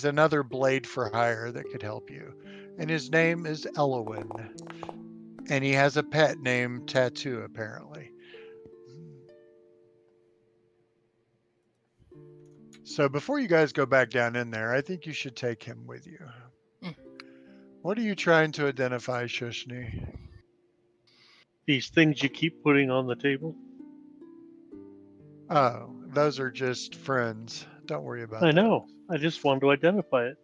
he's another blade for hire that could help you. And his name is Elowin. And he has a pet named Tattoo, apparently. So before you guys go back down in there, I think you should take him with you. What are you trying to identify, Shushni? These things you keep putting on the table? Oh, those are just friends. Don't worry about I that. know. I just wanted to identify it.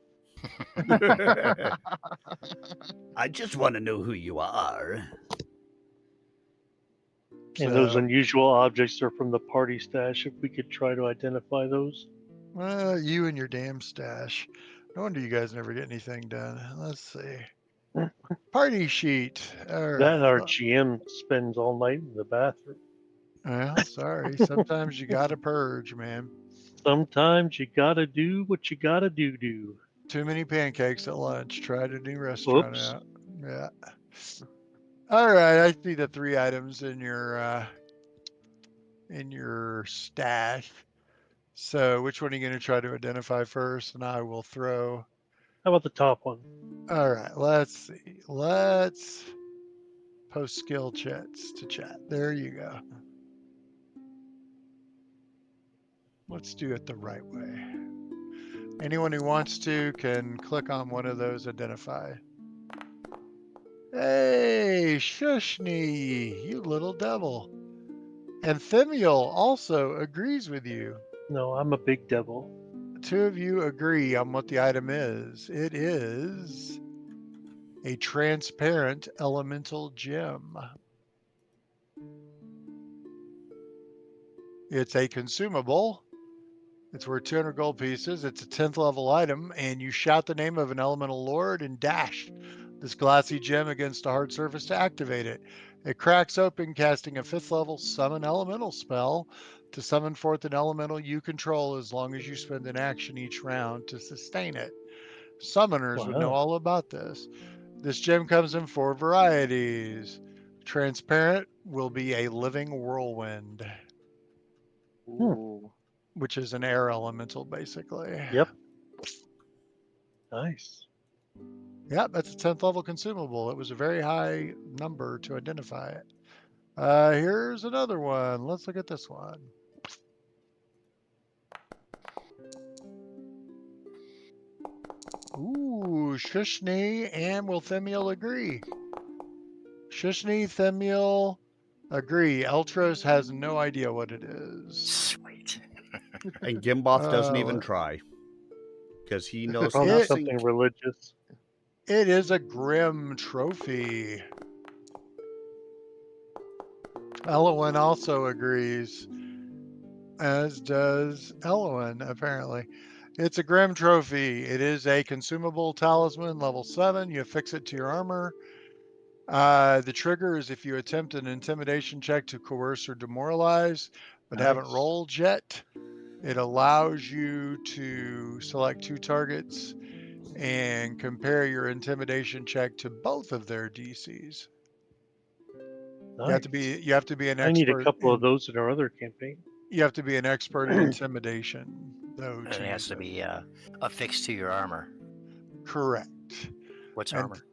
I just want to know who you are. And those unusual objects are from the party stash. If we could try to identify those. You and your damn stash. No wonder you guys never get anything done. Let's see. Party sheet. All right. That our GM spends all night in the bathroom. Well, sorry. Sometimes you gotta purge, man. Sometimes you gotta do what you gotta do. Too many pancakes at lunch. Tried a new restaurant Oops. out. Yeah. All right. I see the 3 items in your stash. So which one are you going to try to identify first? And I will throw. How about the top one? All right. Let's see. Let's post skill chats to chat. There you go. Let's do it the right way. Anyone who wants to can click on one of those, identify. Hey, Shushni, you little devil. And Thimiel also agrees with you. No, I'm a big devil. 2 of you agree on what the item is. It is a transparent elemental gem. It's a consumable. It's worth 200 gold pieces. It's a 10th level item, and you shout the name of an elemental lord and dash this glassy gem against a hard surface to activate it. It cracks open, casting a 5th level summon elemental spell to summon forth an elemental you control as long as you spend an action each round to sustain it. Summoners would know all about this. This gem comes in 4 varieties. Transparent will be a living whirlwind. Ooh. Which is an air elemental, basically. Yep. Nice. Yep, that's a 10th level consumable. It was a very high number to identify it. Here's another one. Let's look at this one. Ooh, Shushni and will Thimiel agree? Shushni, Thimiel agree. Eltros has no idea what it is. Sweet. And Gimbauth doesn't even try. Because he knows Probably something religious. It is a Grim trophy. Elowin also agrees, as does Elowin, apparently. It's a Grim trophy. It is a consumable talisman, level 7. You affix it to your armor. The trigger is if you attempt an intimidation check to coerce or demoralize, but haven't rolled yet. It allows you to select 2 targets and compare your intimidation check to both of their DCs. Nice. You have to be an expert. I need a couple of those in our other campaign. You have to be an expert in intimidation, though. And it has to be affixed to your armor. Correct. What's armor?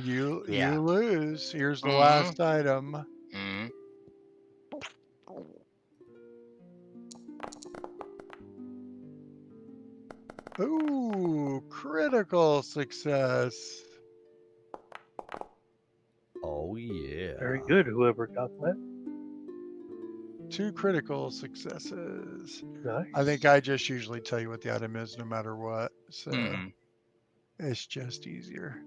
You lose. Here's the last item. Mm-hmm. Ooh, critical success. Oh, yeah. Very good, whoever got that. 2 critical successes. Nice. I think I just usually tell you what the item is no matter what. So it's just easier.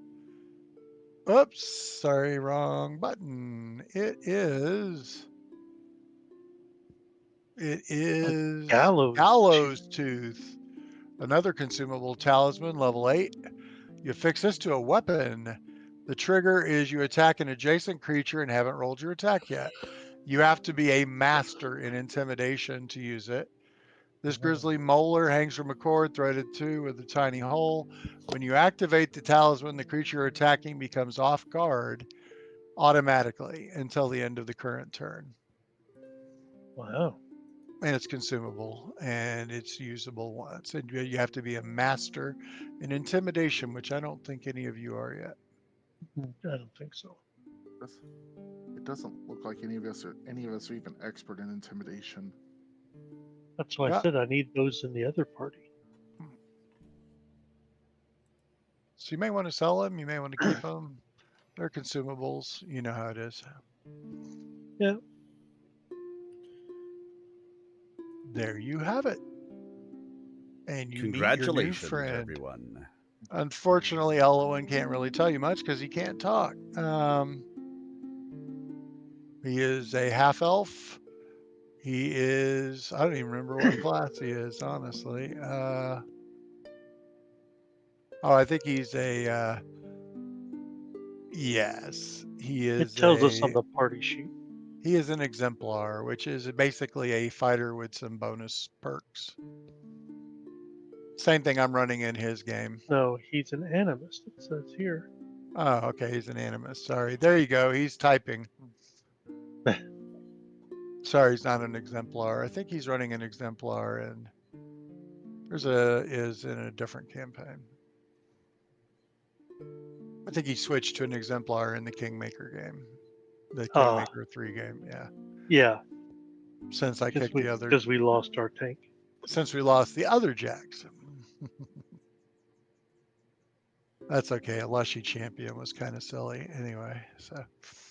Oops, sorry, wrong button. It is Gallows Tooth. Another consumable talisman, level 8. You affix this to a weapon. The trigger is you attack an adjacent creature and haven't rolled your attack yet. You have to be a master in intimidation to use it. This grisly molar hangs from a cord threaded through with a tiny hole. When you activate the talisman, the creature you're attacking becomes off guard automatically until the end of the current turn. Wow. and it's consumable, and it's usable once. And you have to be a master in intimidation, which I don't think any of you are yet. I don't think so. It doesn't look like any of us are even expert in intimidation. That's why Yeah. I said I need those in the other party. So you may want to sell them. You may want to keep them. They're consumables. You know how it is. Yeah. There you have it. And you meet your new Congratulations, friend. everyone. Unfortunately, Elowen can't really tell you much because he can't talk. He is a half elf. He is, I don't even remember what class he is, honestly. I think he's a, yes, he It is tells us on the party sheet. he is an exemplar, which is basically a fighter with some bonus perks. Same thing I'm running in his game. No, he's an animist, it says here. Oh, okay, he's an animist. Sorry. There you go. He's typing. Sorry, he's not an exemplar. I think he's running an exemplar, and is in a different campaign. I think he switched to an exemplar in the Kingmaker game, the Kingmaker 3 game. Yeah. Yeah. Since I kicked the other, because we lost our tank. Since we lost the other Jacks. That's okay. A Lushy champion was kind of silly anyway. So.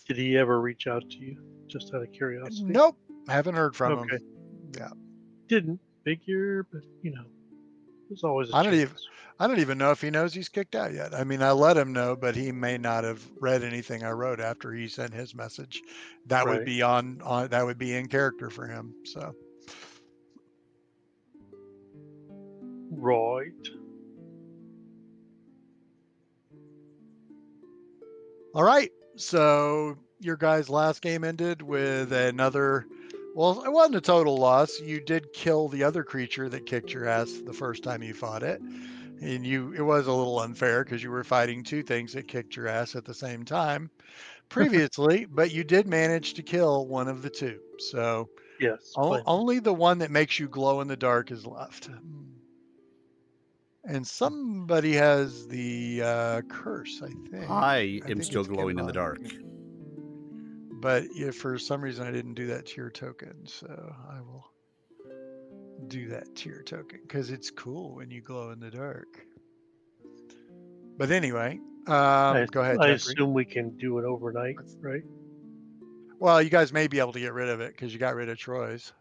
Did he ever reach out to you, just out of curiosity? Nope. Haven't heard from him. Yeah. Didn't figure, but there's always a I chance. don't even know if he knows he's kicked out yet. I mean, I let him know, but he may not have read anything I wrote after he sent his message. That would be on that would be in character for him. So. Right. All right. So your guys' last game ended with another. Well, it wasn't a total loss. You did kill the other creature that kicked your ass the first time you fought it. And it was a little unfair because you were fighting two things that kicked your ass at the same time previously, but you did manage to kill one of the two. So yes, only the one that makes you glow in the dark is left. And somebody has the curse, I think. I am still glowing in the dark. But if for some reason I didn't do that to your token, so I will do that to your token because it's cool when you glow in the dark. But anyway, go ahead, I Jeffrey. assume we can do it overnight, right? Well, you guys may be able to get rid of it because you got rid of Troy's.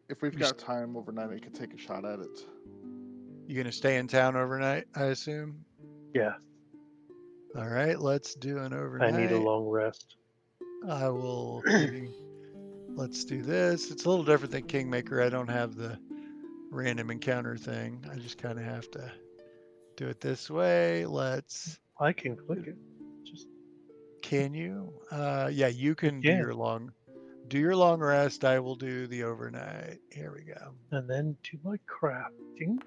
If we've got time overnight, I could take a shot at it. You gonna stay in town overnight, I assume? Yeah. All right, let's do an overnight. I need a long rest. I will. Let's do this. It's a little different than Kingmaker. I don't have the random encounter thing. I just kind of have to do it this way. I can click it. Can you? Yeah, you can do your long rest. I will do the overnight. Here we go. And then do my crafting.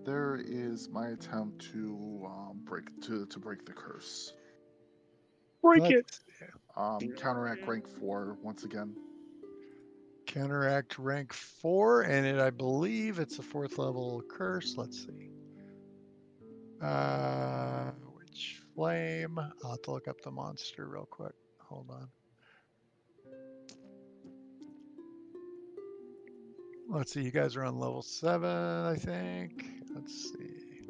There is my attempt to break the curse. Break it. Counteract rank 4 once again. Counteract rank 4, and I believe it's a 4th level curse. Let's see. Which flame? I'll have to look up the monster real quick. Hold on. Let's see. You guys are on level 7, I think. Let's see.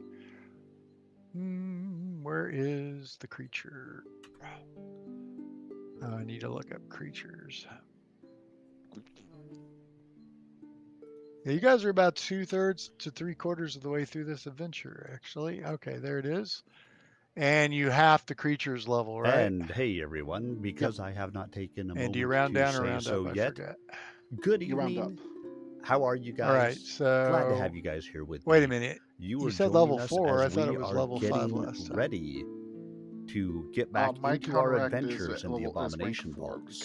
Where is the creature? I need to look up creatures. Yeah, you guys are about 2/3 to 3/4 of the way through this adventure, actually. Okay, there it is. And you half the creature's level, right? And hey, everyone, because I have not taken a moment do you round to down say or round so up? yet. Good You round evening. up. How are you guys? All right, so glad to have you guys here with me. Wait a minute. You said joining level us 4. I as thought we it was are level 5 getting last time. ready to get back My into our counteract adventures in the Abomination is rank 4 Vaults.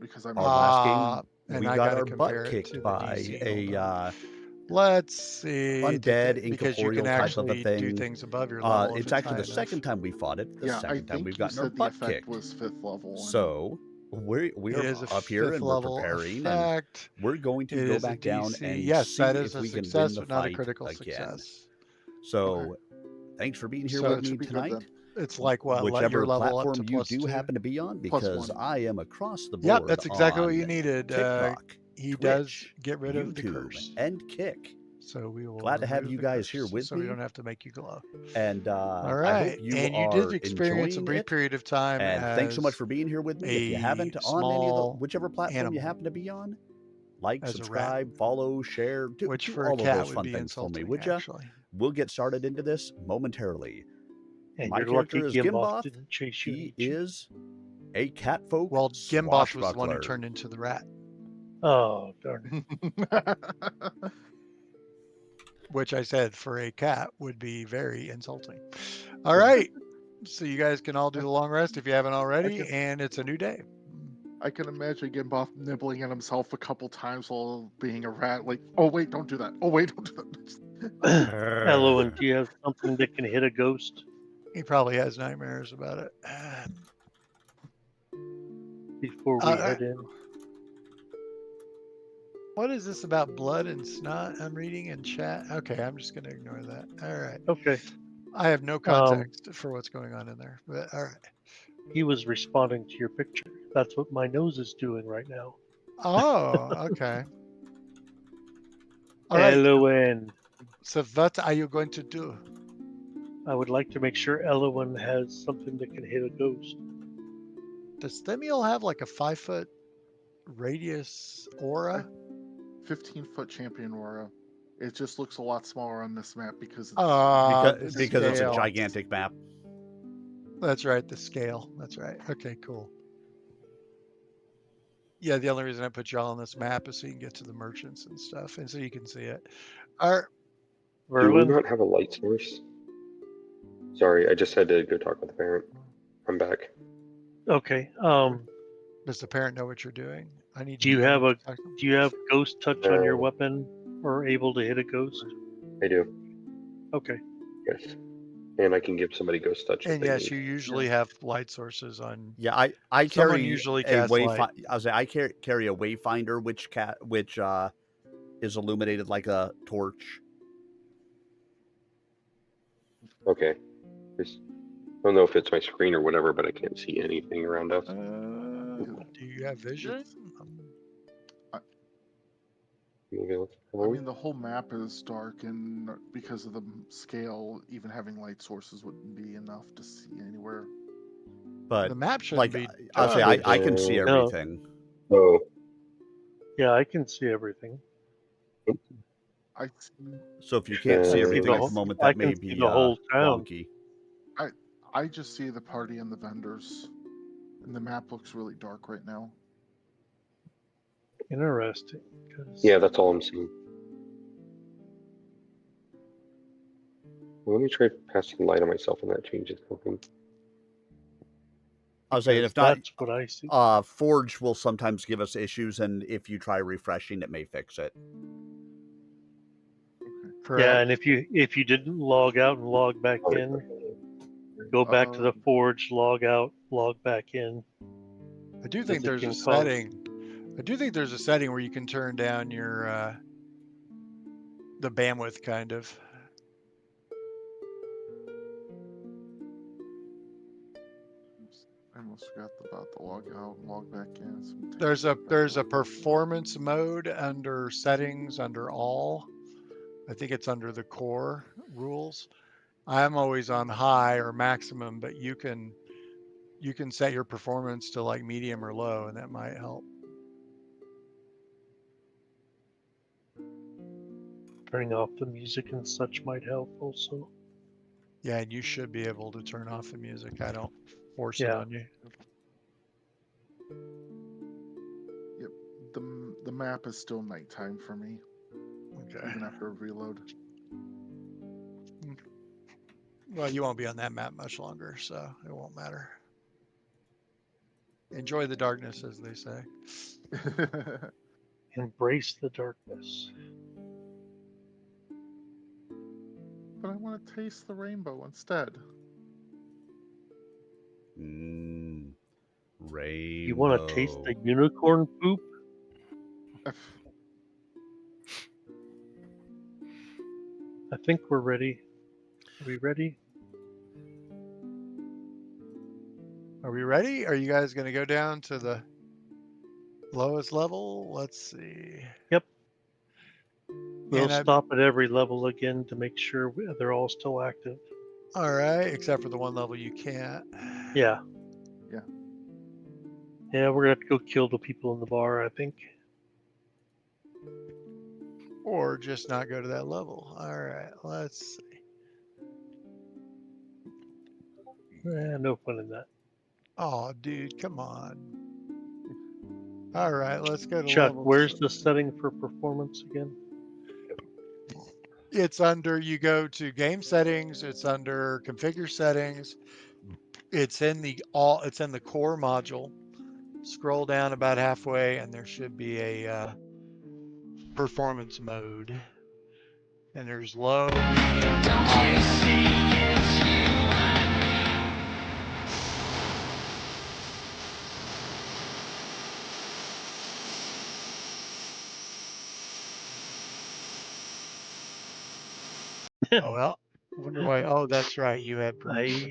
because I'm Our last game, and we I got gotta our compare butt it kicked to the by DC. a Let's see. Undead, because you can incorporeal type of a actually do thing. things above your level. It's if actually high the enough. second time we fought it. The Yeah, I second time think we've you gotten our said the butt effect kicked. was 5th level. and- So we It are is a up here 5th and we're level preparing, and effect. we're going to It go is a back down DC. and Yes, see that is if a we can success, win the but not a fight critical again. success. So thanks for being here So with it me should be good tonight. then. It's like what? Let Whichever your level up platform to you +2. do happen to be on, Plus because 1. I am across the board. Yep, that's exactly what on you needed. TikTok, He Twitch, does get rid of the YouTube, curse. and Kick. So we will Glad to have remove you the guys here curse, with so me. we don't have to make you glow. And All I right, hope you and you are did experience a enjoying brief it. period of time. And thanks so much as for being here with me. If you a haven't on any of the small whichever platform you animal, happen to be on, like, as a rat, subscribe, follow, share, do which for all a of cat those would fun be things for me, insulting, would you? actually. We'll get started into this momentarily. And My you're lucky character is Gimbauth Gimbauth. didn't chase you. He is a catfolk Well, Gimbauth was the one who swashbuckler. turned into the rat, Oh, darn it. which I said for a cat would be very insulting. All right, so you guys can all do the long rest if you haven't already, Okay. and it's a new day. I can imagine Gimbauth nibbling at himself a couple times while being a rat. Like, oh wait, don't do that. Oh wait, don't do that. Elowen, do you have something that can hit a ghost? He probably has nightmares about it. Before we head in. What is this about blood and snot? I'm reading in chat. Okay, I'm just going to ignore that. All right. Okay. I have no context for what's going on in there. But all right. He was responding to your picture. That's what my nose is doing right now. Oh, okay. All right. Elowen. So what are you going to do? I would like to make sure Elowen has something that can hit a ghost. Does Themiel have like a 5-foot radius aura? 15-foot champion aura. It just looks a lot smaller on this map because it's because it's a scale. gigantic map. That's right, the scale. That's right. Okay, cool. Yeah, the only reason I put y'all on this map is so you can get to the merchants and stuff, and so you can see it. All right. Do we Verlin? not have a light source? Sorry, I just had to go talk with the parent. I'm back. Okay. Does the parent know what you're doing? I need. Do you have a talk to them. do you have ghost touch on your weapon or able to hit a ghost? I do, Okay. yes. And I can give somebody ghost touch. if And they yes, need. you usually have light sources on. Yeah, I Someone carry usually a casts light. I carry a wayfinder, which is illuminated like a torch. Okay. I don't know if it's my screen or whatever, but I can't see anything around us. Do you have vision? Maybe let's I mean, the whole map is dark, and because of the scale, even having light sources wouldn't be enough to see anywhere. But The map should like be. I'll say, I can see No. everything. Oh, Yeah, I can see everything. I see, So if you can't see I everything the at whole- the moment, I that may can see be the whole town. wonky. I just see the party and the vendors, and the map looks really dark right now. Interesting. 'cause yeah, that's all I'm seeing. Let me try passing light on myself and that changes something. I'll say, because if not, that's what I see. Forge will sometimes give us issues, and if you try refreshing, it may fix it. Okay. Yeah, and if you didn't log out and log back in, go back to the forge, log out, log back in. I do think it there's can a cause- setting. I do think there's a setting where you can turn down your the bandwidth kind of. I almost forgot about the log out and log back in. Some There's a performance mode under settings under all. I think it's under the core rules. I'm always on high or maximum, but you can set your performance to like medium or low, and that might help. Turning off the music and such might help also. Yeah, and you should be able to turn off the music. I don't force it Yeah. on you. Yep, the map is still nighttime for me, Okay. even after a reload. Well, you won't be on that map much longer, so it won't matter. Enjoy the darkness, as they say. Embrace the darkness. But I want to taste the rainbow instead. Rainbow. You want to taste the unicorn poop? I think we're ready. Are we ready? Are we ready? Are you guys going to go down to the lowest level? Let's see. Yep. We'll And stop at every level again to make sure they're all still active. all right, except for the one level you can't. Yeah. Yeah. Yeah, we're gonna have to go kill the people in the bar, I think. Or just not go to that level. All right, let's see. No fun in that. Oh, dude, come on. All right, let's go to Chuck, level where's two. the setting for performance again? It's under, you go to game settings, it's under configure settings. It's in the core module. Scroll down about halfway and there should be a performance mode. And there's low, medium, high. Oh, well, I wonder why. Oh, that's right. You had permission.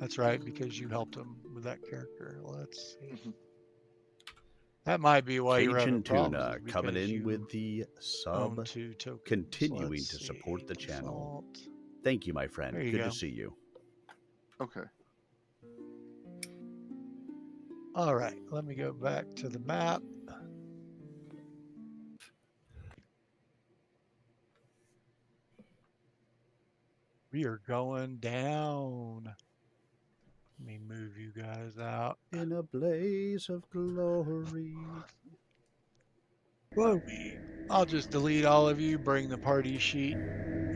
That's right, because you helped him with that character. Let's see. That might be why you're having Cajun Tuna problems. coming in you with the own sub, 2 tokens. continuing Let's to see. support the channel. Default. Thank you, my friend. There you Good go. to see you. Okay. All right, let me go back to the map. We are going down. Let me move you guys out. In a blaze of glory. Glory. I'll just delete all of you, bring the party sheet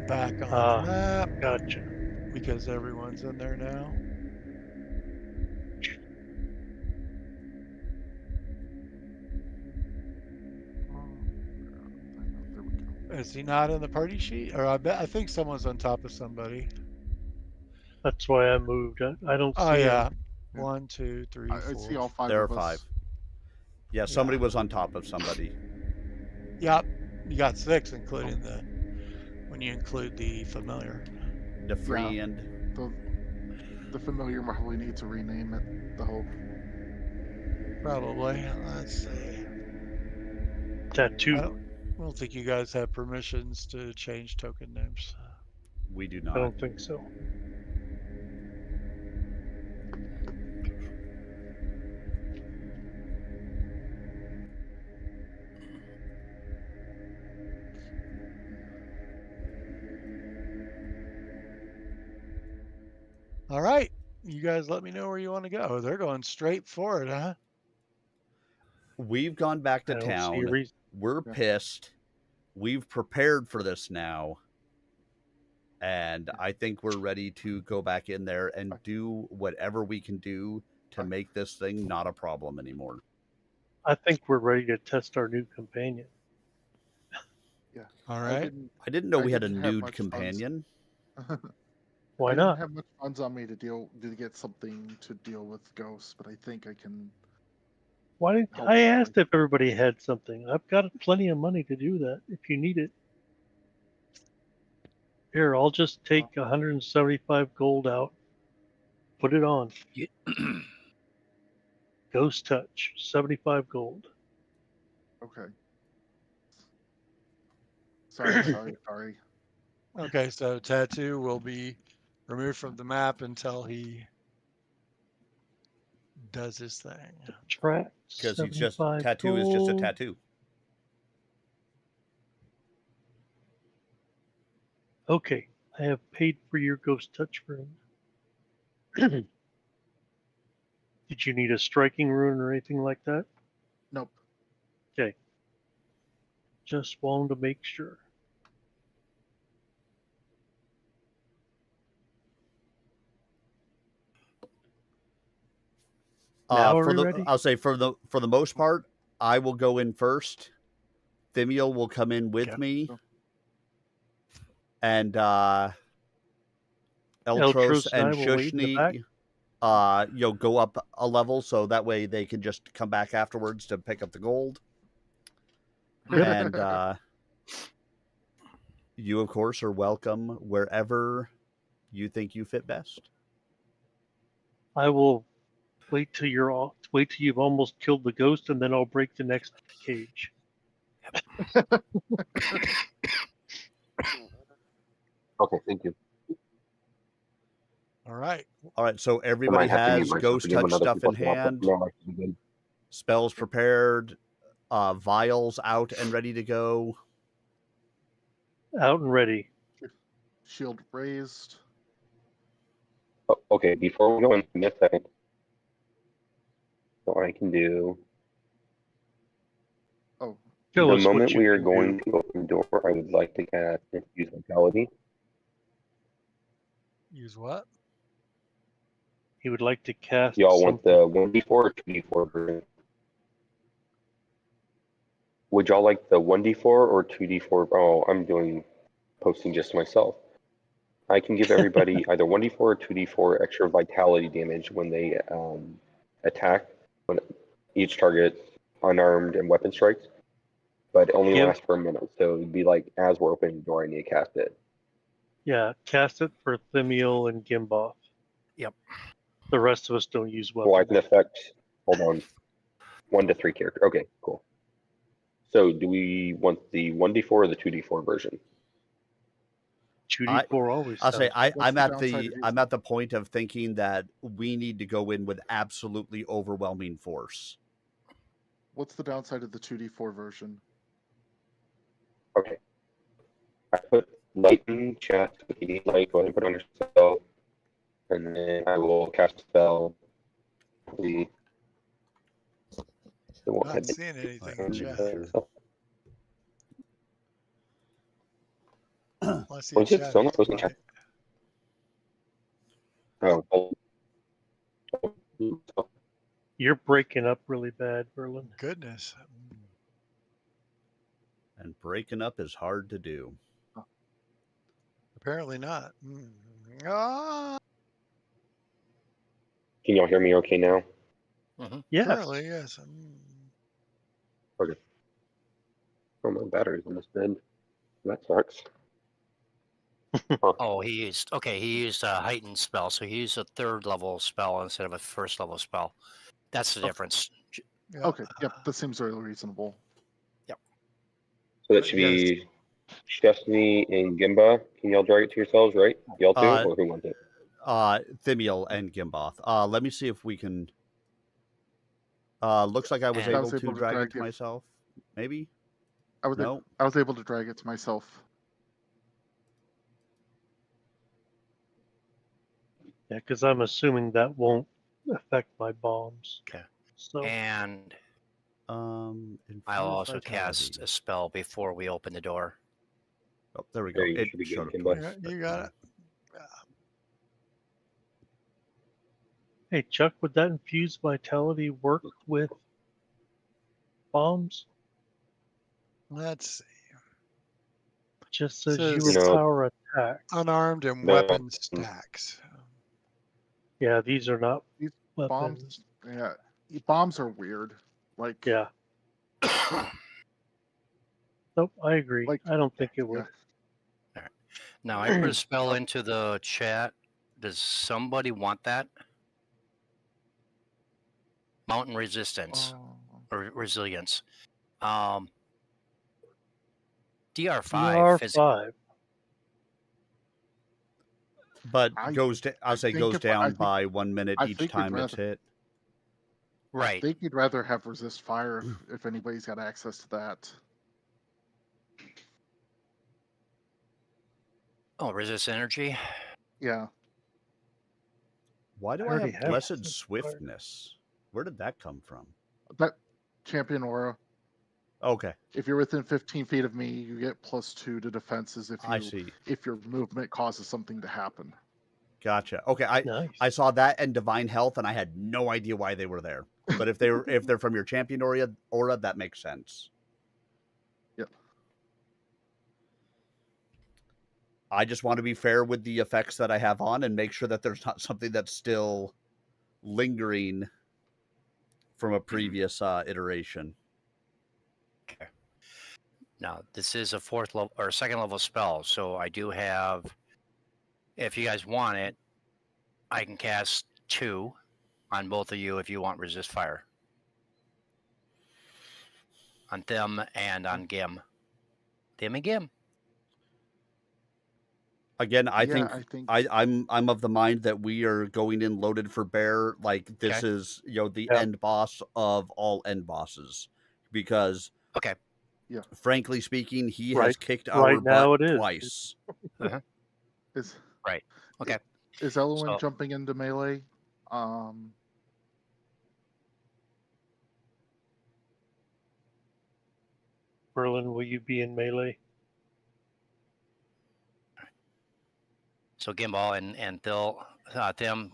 back on the map Gotcha. because everyone's in there now. There we go. Is he not in the party sheet? Or I think someone's on top of somebody. That's why I moved. I don't Oh see yeah. him. 1, 2, 3, I 4. see all 5 There are of us. 5. Yeah, somebody was on top of somebody. Yep. You got 6, including when you include the familiar. The free Yeah. and The familiar probably need to rename it, the hope. Probably. Let's see. Tattoo. I don't think you guys have permissions to change token names. we do I not. don't think so. All right. You guys let me know where you want to go. They're going straight for it, huh? We've gone back to I don't see a town. reason. We're Yeah. pissed. We've prepared for this now. And I think we're ready to go back in there and do whatever we can do to make this thing not a problem anymore. I think we're ready to test our new companion. Yeah. All right. I didn't know I we had a didn't have nude much companion. Why I not? didn't have much funds on me to get something to deal with ghosts, but I think I can. Why didn't Help. I asked if everybody had something? I've got plenty of money to do that if you need it. Here, I'll just take 175 gold out. Put it on. Ghost touch, 75 gold. Okay. Sorry. Okay, so tattoo will be removed from the map until he does his thing. Track. Because he's just 75 tattoo is just a gold. tattoo. Okay, I have paid for your ghost touch rune. Did you need a striking rune or anything like that? Nope. Okay. Just wanted to make sure. Now are we ready? I'll say for the most part, I will go in first, Thimiel will come in with Okay. me, and Eltros Eltros and and I will wait in the back. Shushni, go up a level so that way they can just come back afterwards to pick up the gold. And you, of course, are welcome wherever you think you fit best. I will wait till you've almost killed the ghost, and then I'll break the next cage. Okay, thank you. All right. All right, so I everybody might have to mute has myself ghost again when touch other stuff in people talk, but hand, no, I should be good. spells prepared, vials out and ready to go. Out and ready. Shield raised. Oh, okay, before we go in, give me a second. So I can do. Oh, Tell The us what moment you we are can going do. to open the door, I would like to cast Infuse Vitality. Use what? He would like to cast Y'all want something. the 1d4 or 2d4 version? Would y'all like the 1d4 or 2d4? Oh, I'm doing posting just myself. I can give everybody either 1d4 or 2d4 extra vitality damage when they attack, when each target unarmed and weapon strikes, but it only Give- lasts for a minute. So it'd be like as we're opening the door, I need to cast it. Yeah, cast it for Thimiel and Gimbauth. Yep. The rest of us don't use Well, I weapons. can affect, hold on, 1 to 3 character. Okay, cool. So do we want the 1d4 or the 2d4 version? 2d4 always. I'll say sounds- I'm the at downside the of using I'm at the point of thinking that we need to go in with absolutely overwhelming force. what's the downside of the 2d4 version? Okay. I put light in chat. So if you need light, go ahead and put it on your spell. And then I will cast a spell. It won't Not have seeing anything in been- chat here. I see Was it chat. still not it's posting light. chat? Oh. You're breaking up really bad, Berlin. Goodness. And breaking up is hard to do. Apparently not. Ah, Can y'all hear me okay now? Yes. apparently, yes. Oh, my battery's almost dead. That sucks. Oh, he used a heightened spell, so he used a 3rd level spell instead of a 1st level spell. That's the Okay. difference. Yeah. Okay, yep, that seems really reasonable. So that should be Destiny and Gimba. Can y'all drag it to yourselves, right? Y'all two, or who wants it? Thimiel and Gimbauth. Let me see if we can. Looks like I was And- able to drag it to myself. Maybe. I was No. I was able to drag it to myself. Yeah, because I'm assuming that won't affect my bombs. Okay. So And Infuse I'll also Vitality. cast a spell before we open the door. Oh, there we go. There you It should be good, showed up Gimba. twice, Yeah, but you got it. hey, Chuck, would that infuse vitality work with bombs? Let's see. It just says Says- you No. empower attack. Unarmed and No. weapon stacks. Yeah, these are not These weapons. Bombs are weird. Like, Yeah. Nope, I agree. Like- I don't think it would. Now, I put a spell into the chat. Does somebody want that? Mountain resistance or resilience. DR5. DR5. But I goes. I'll say think goes I down think- by 1 minute I each think time you'd it's hit. I Right. think you'd rather have resist fire if anybody's got access to that. Oh, resist energy. Yeah. Why do I I already have have blessed resist fire. swiftness? Where did that come from? That champion aura. Okay, If you're within 15 feet of me, you get +2 to defenses I see. if your movement causes something to happen. Gotcha. Okay, I Nice. saw that and divine health, and I had no idea why they were there. But if they're from your champion aura, that makes sense. Yeah. I just want to be fair with the effects that I have on and make sure that there's not something that's still lingering from a previous iteration. Okay. Now, this is a 4th level or 2nd level spell, so I do have, if you guys want it, I can cast 2 on both of you if you want resist fire. On them and on Gim. Them and Gim. Again, I Yeah, think I think I'm of the mind that we are going in loaded for bear. Like this Okay. is the Yeah. end boss of all end bosses, because Okay. frankly speaking, he has Right- kicked our right now butt it is. twice. is Right. Okay. is Elowen So- jumping into melee? Berlin, will you be in melee? So Gimbal and they'll them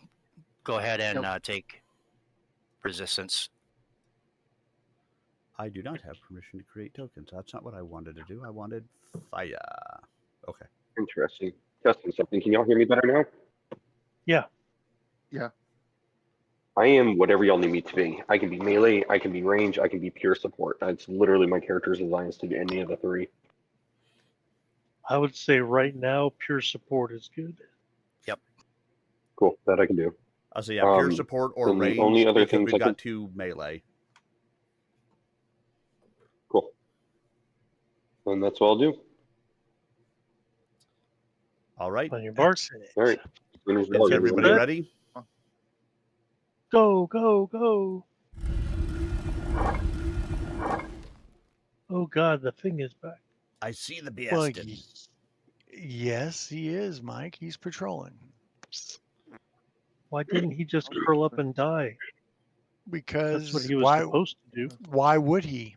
go ahead and take resistance. I do not have permission to create tokens. That's not what I wanted to do. I wanted fire. Okay. Interesting. Testing something. Can y'all hear me better now? Yeah. I am whatever y'all need me to be. I can be melee, I can be range, I can be pure support. That's literally my character's design is to be any of the 3. I would say right now, pure support is good. Cool, that I can do. So yeah, pure Um, support or then the range. only other because things we've I got can- 2 melee. Cool. And that's what I'll do. All right. On your mark. Excellent. All right. As soon as y'all Is are everybody ready. ready? Go, go, go. Oh God, the thing is back. I see the Well, Biestin. yes, he is, Mike. He's patrolling. Why didn't he just curl up and die? Because That's what he was why? supposed to do. Why would he?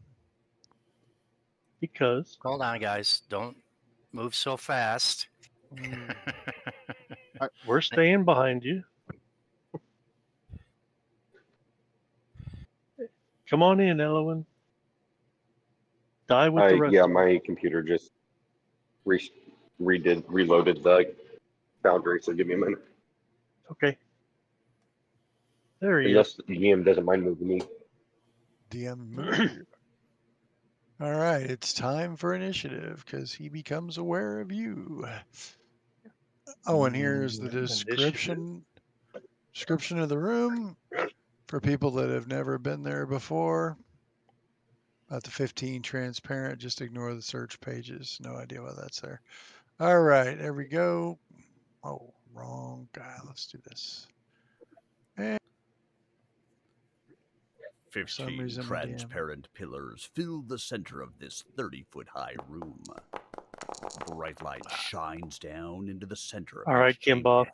Because Hold on, guys. Don't move so fast. we're staying behind you. Come on in, Elowen. Die with the rest Yeah, of them. my computer just reloaded the Foundry, so give me a minute. Okay. There he Unless is. the GM doesn't mind moving me. DM move. All right, it's time for initiative because he becomes aware of you. Oh, and here's the description of the room for people that have never been there before. About the 15 transparent, just ignore the search pages. No idea why that's there. All right, there we go. Oh, wrong guy. Let's do this. And 15 reason, transparent pillars fill the center of this 30-foot-high room. Bright light shines down into the center of All right, each chamber. Gimbauth.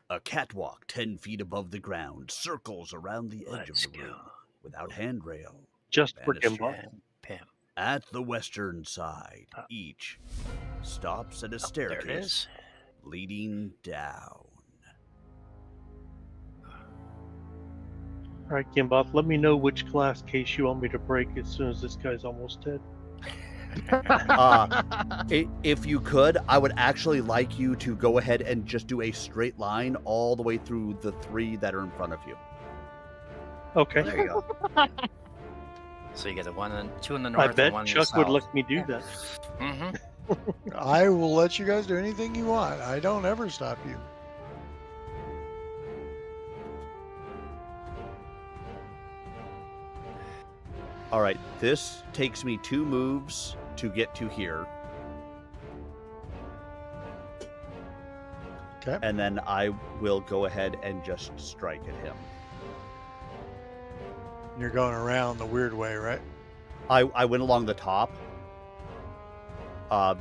A catwalk 10 feet above the ground circles around the edge Let's of the go. room without handrail. Just for Banister. Gimbauth. Pam. At the western side, each stops at a There it staircase is. leading down. All right, Gimbauth, let me know which glass case you want me to break as soon as this guy's almost dead. If you could, I would actually like you to go ahead and just do a straight line all the way through the 3 that are in front of you. Okay. There you go. So you get the 1 and 2 in the north I and bet 1 in the Chuck would south. let me do that. Mm-hmm. I will let you guys do anything you want. I don't ever stop you. All right, this takes me 2 moves to get to here. Okay. And then I will go ahead and just strike at him. You're going around the weird way, right? I went along the top.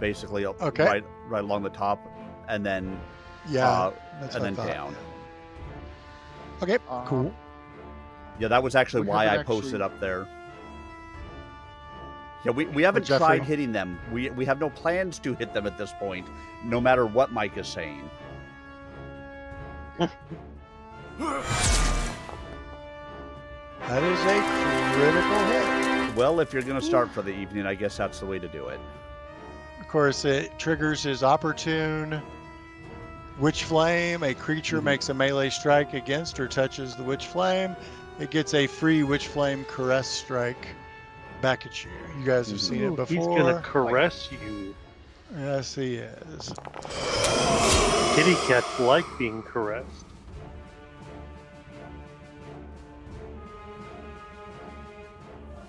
Basically, Okay. right along the top, and then Yeah. That's and what I then thought. down. Okay. Cool. Yeah, that was actually We why I haven't posted actually- up there. Yeah, we haven't Jeffrey- tried hitting them. We have no plans to hit them at this point, no matter what Mike is saying. That is a critical hit. Well, if you're going to start for the evening, I guess that's the way to do it. course, it triggers his opportune Witch Flame. A creature makes a melee strike against or touches the Witch Flame. It gets a free Witch Flame Caress strike back at you. You guys have seen it Ooh, before. he's gonna caress you. Yes, he is. Kitty cats like being caressed.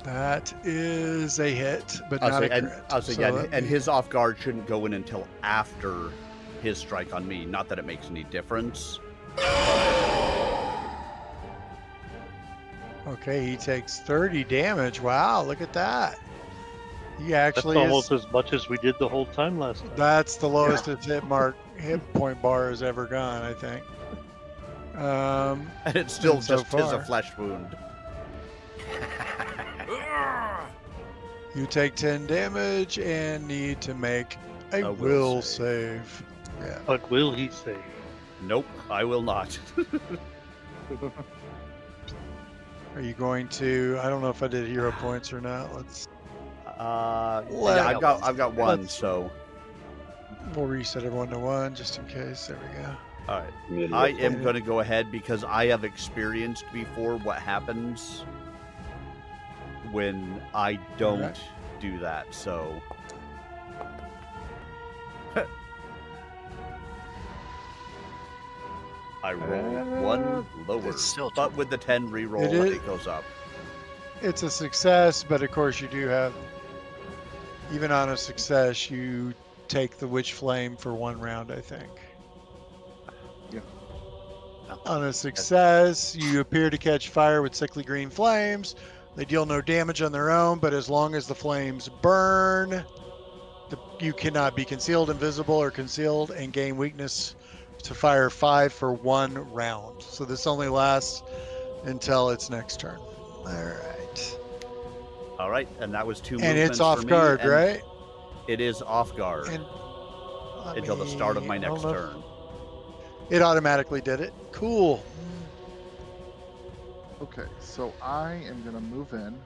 That is a hit, but I'll not say, a crit. I'll say, So yeah, let and me- his off guard shouldn't go in until after his strike on me. Not that it makes any difference. Okay, he takes 30 damage. Wow, look at that. He That's actually almost is. as much as we did the whole time last time. That's the lowest its hit point bar has ever gone, I think. And it's still And so just is a far- flesh wound. You take 10 damage and need to make a A will will save. Yeah. But will he save? Nope, I will not. Are you going to? I don't know if I did hero points or not. Yeah, I've got one, let's- so We'll reset everyone to 1 just in case. There we go. all right. Community I of- am going to go ahead because I have experienced before what happens when I don't Okay. do that. So I roll one lower, It's still but with the 10 reroll, It is- it goes up. It's a success, but of course you do have, even on a success, you take the Witch Flame for 1 round, I think. Yeah. On a success, you appear to catch fire with sickly green flames. They deal no damage on their own, but as long as the flames burn, you cannot be concealed, invisible, or concealed, and gain weakness to fire 5 for 1 round. So this only lasts until its next turn. All right. All right, and that was 2 And movements it's for off me, guard, and right? It is off guard And until the start of my I don't next know if- turn. It automatically did it. Cool. Okay, so I am gonna move in.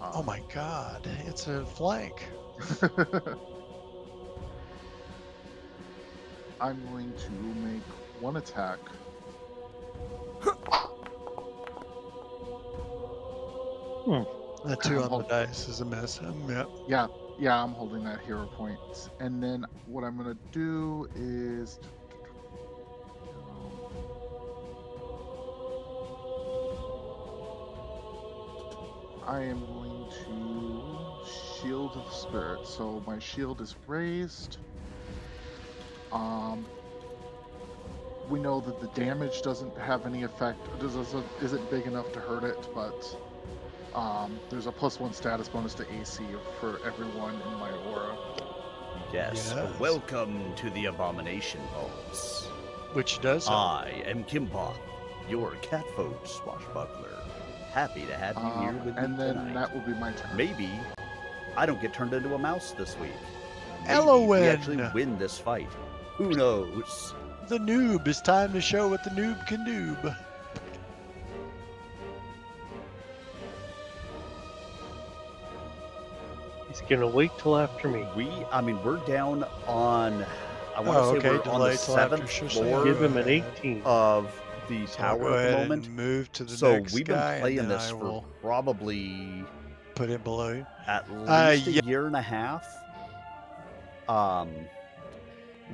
Oh my god, it's a flank. I'm going to make 1 attack. A 2 on the dice is a miss. Yeah. Yeah, I'm holding that hero point. And then what I'm gonna do is I am going to Shield of Spirit. So my shield is raised. We know that the damage doesn't have any effect, isn't big enough to hurt it, but there's a +1 status bonus to AC for everyone in my aura. Yes. Yes. Welcome to the Abomination Vaults. Which does help. I am Gimbauth, your Catfolk Swashbuckler. Happy to have you here with me And then tonight. that will be my turn. Maybe I don't get turned into a mouse this week. Maybe Elowin. we actually win this fight. Who knows? The noob. It's time to show what the noob can do. He's gonna wait till after me. We're down on, I want to Oh, say okay, we're on the delay till after 7th Shusha. floor Give him an ahead. 18. of the So I'll tower go at ahead the moment. and move to the So next we've been guy, and playing then this I for will probably put it below you. at least yeah. a year and a half.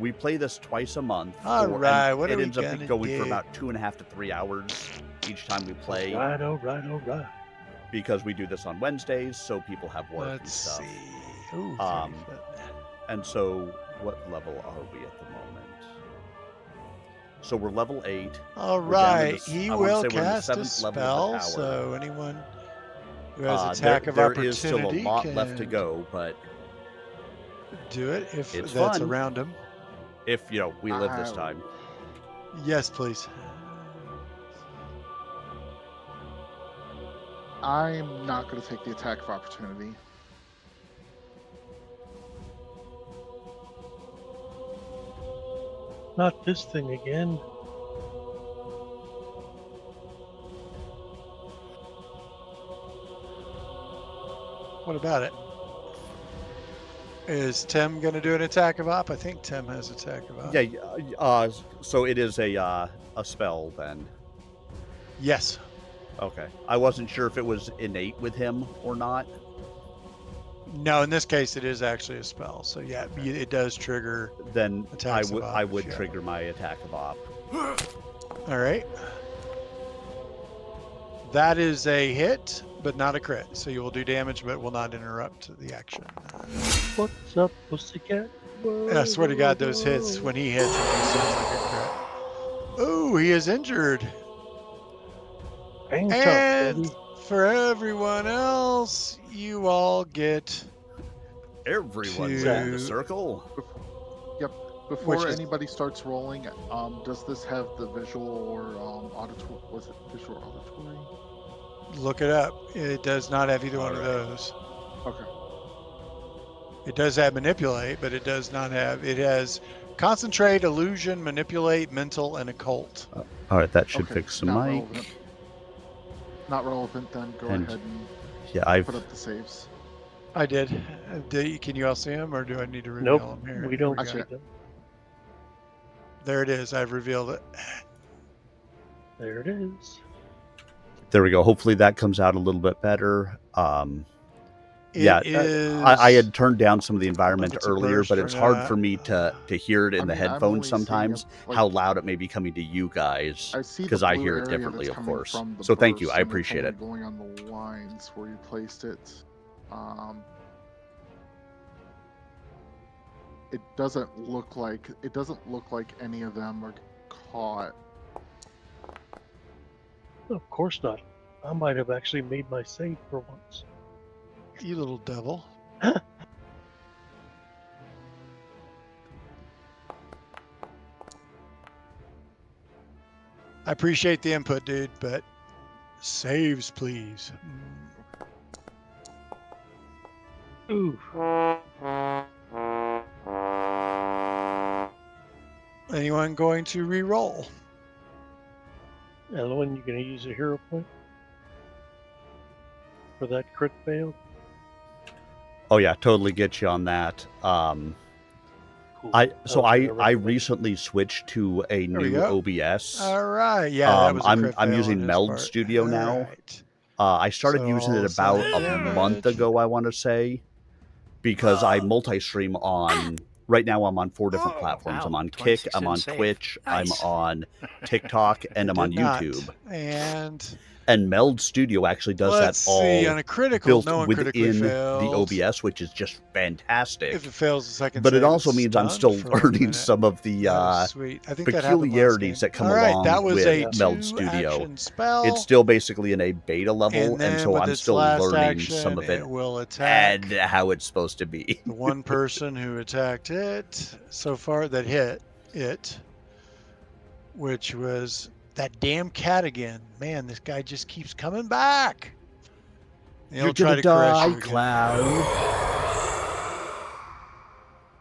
We play this twice a month. All and right, what it are we ends up gonna going do? for about 2.5 to 3 hours each time we play, All right, all right. because we do this on Wednesdays, so people have work and Let's stuff. see. Ooh, 30 Um, foot. And so, what level are we at the moment? So we're level 8. All we're down to right, the- he I wanna will say we're in the cast a 7th level of the spell. tower. So anyone who has There attack of there opportunity is still a lot left to can go, but do it if It's that's fun. around him. if we live this Ow. time. Yes, please. I'm not going to take the attack of opportunity. Not this thing again. What about it? Is Tim going to do an attack of op? I think Tim has attack of op. Yeah. So it is a spell then. Yes. Okay. I wasn't sure if it was innate with him or not. No, in this case, it is actually a spell. So yeah, it does trigger. Then Attacks of I op, would yeah. trigger my attack of op. All right. That is a hit, but not a crit. So you will do damage, but will not interrupt the action. What's up, pussycat? I swear to God, those hits, when he hits, it just sounds like a crit. Oh, he is injured. Hang And tough, for everyone else, you all get Everyone's To- in the circle. Before Which is- anybody starts rolling, does this have the visual or auditory? Was it visual or auditory? look it up. It does not have either one of Alright. those. Okay. It does have manipulate, but it does not have. It has concentrate, illusion, manipulate, mental, and occult. All right, that should Okay, fix the not mic. relevant. Not relevant. Then go And- ahead and Yeah, I've put up the saves. I did. Can you all see them, or do I need to reveal Nope, them here? we don't Here see go. Actually- them. There it is. I've revealed it. There it is. there we go. Hopefully that comes out a little bit better. It Yeah, is. I had turned down some of the if environment it's a earlier, burst but or it's hard not. for me to hear it in I the mean, I'm headphones only seeing sometimes. it, like- How loud it may be coming to you guys. I see because the I blue hear it area differently, that's of coming course. from the So thank you, burst, I and it's appreciate only it. Going on the lines where you placed it. It doesn't look like any of them are caught. Of course not. I might have actually made my save for once. You little devil. I appreciate the input, dude, but saves, please. Ooh, Anyone going to re-roll? Ellen, you gonna use a hero point for that crit fail? Oh yeah, totally get you on that. Cool. I was gonna I recommend- recently switched to a There we new go. OBS. All right. Yeah, that was a I'm crit I'm fail using on his Meld part. Studio All now. right. I started So using all it about side a month damage. ago, I want to say, because I multi-stream on. Right now, I'm on 4 different platforms. I'm Wow, on Kick, 26 I'm didn't on save. Twitch, Nice. I'm on TikTok, and It I'm on did not. YouTube. And And Meld Studio actually does let's that all see. On a critical, built no one critically within the failed. OBS, which is just fantastic. If it fails the second But it save, also it's means I'm stunned still for 1 learning minute. some of the That is sweet. I think that happened last peculiarities game. that come All right, along that was with a Meld Studio. two-action spell. It's still basically in a beta level, and and then so with I'm its still last learning action, some of it will attack and how it's supposed to be. the one person who attacked it so far that hit it, which was that damn cat again. Man, this guy just keeps coming back. He'll You're try gonna to crush die, you again. Cloud.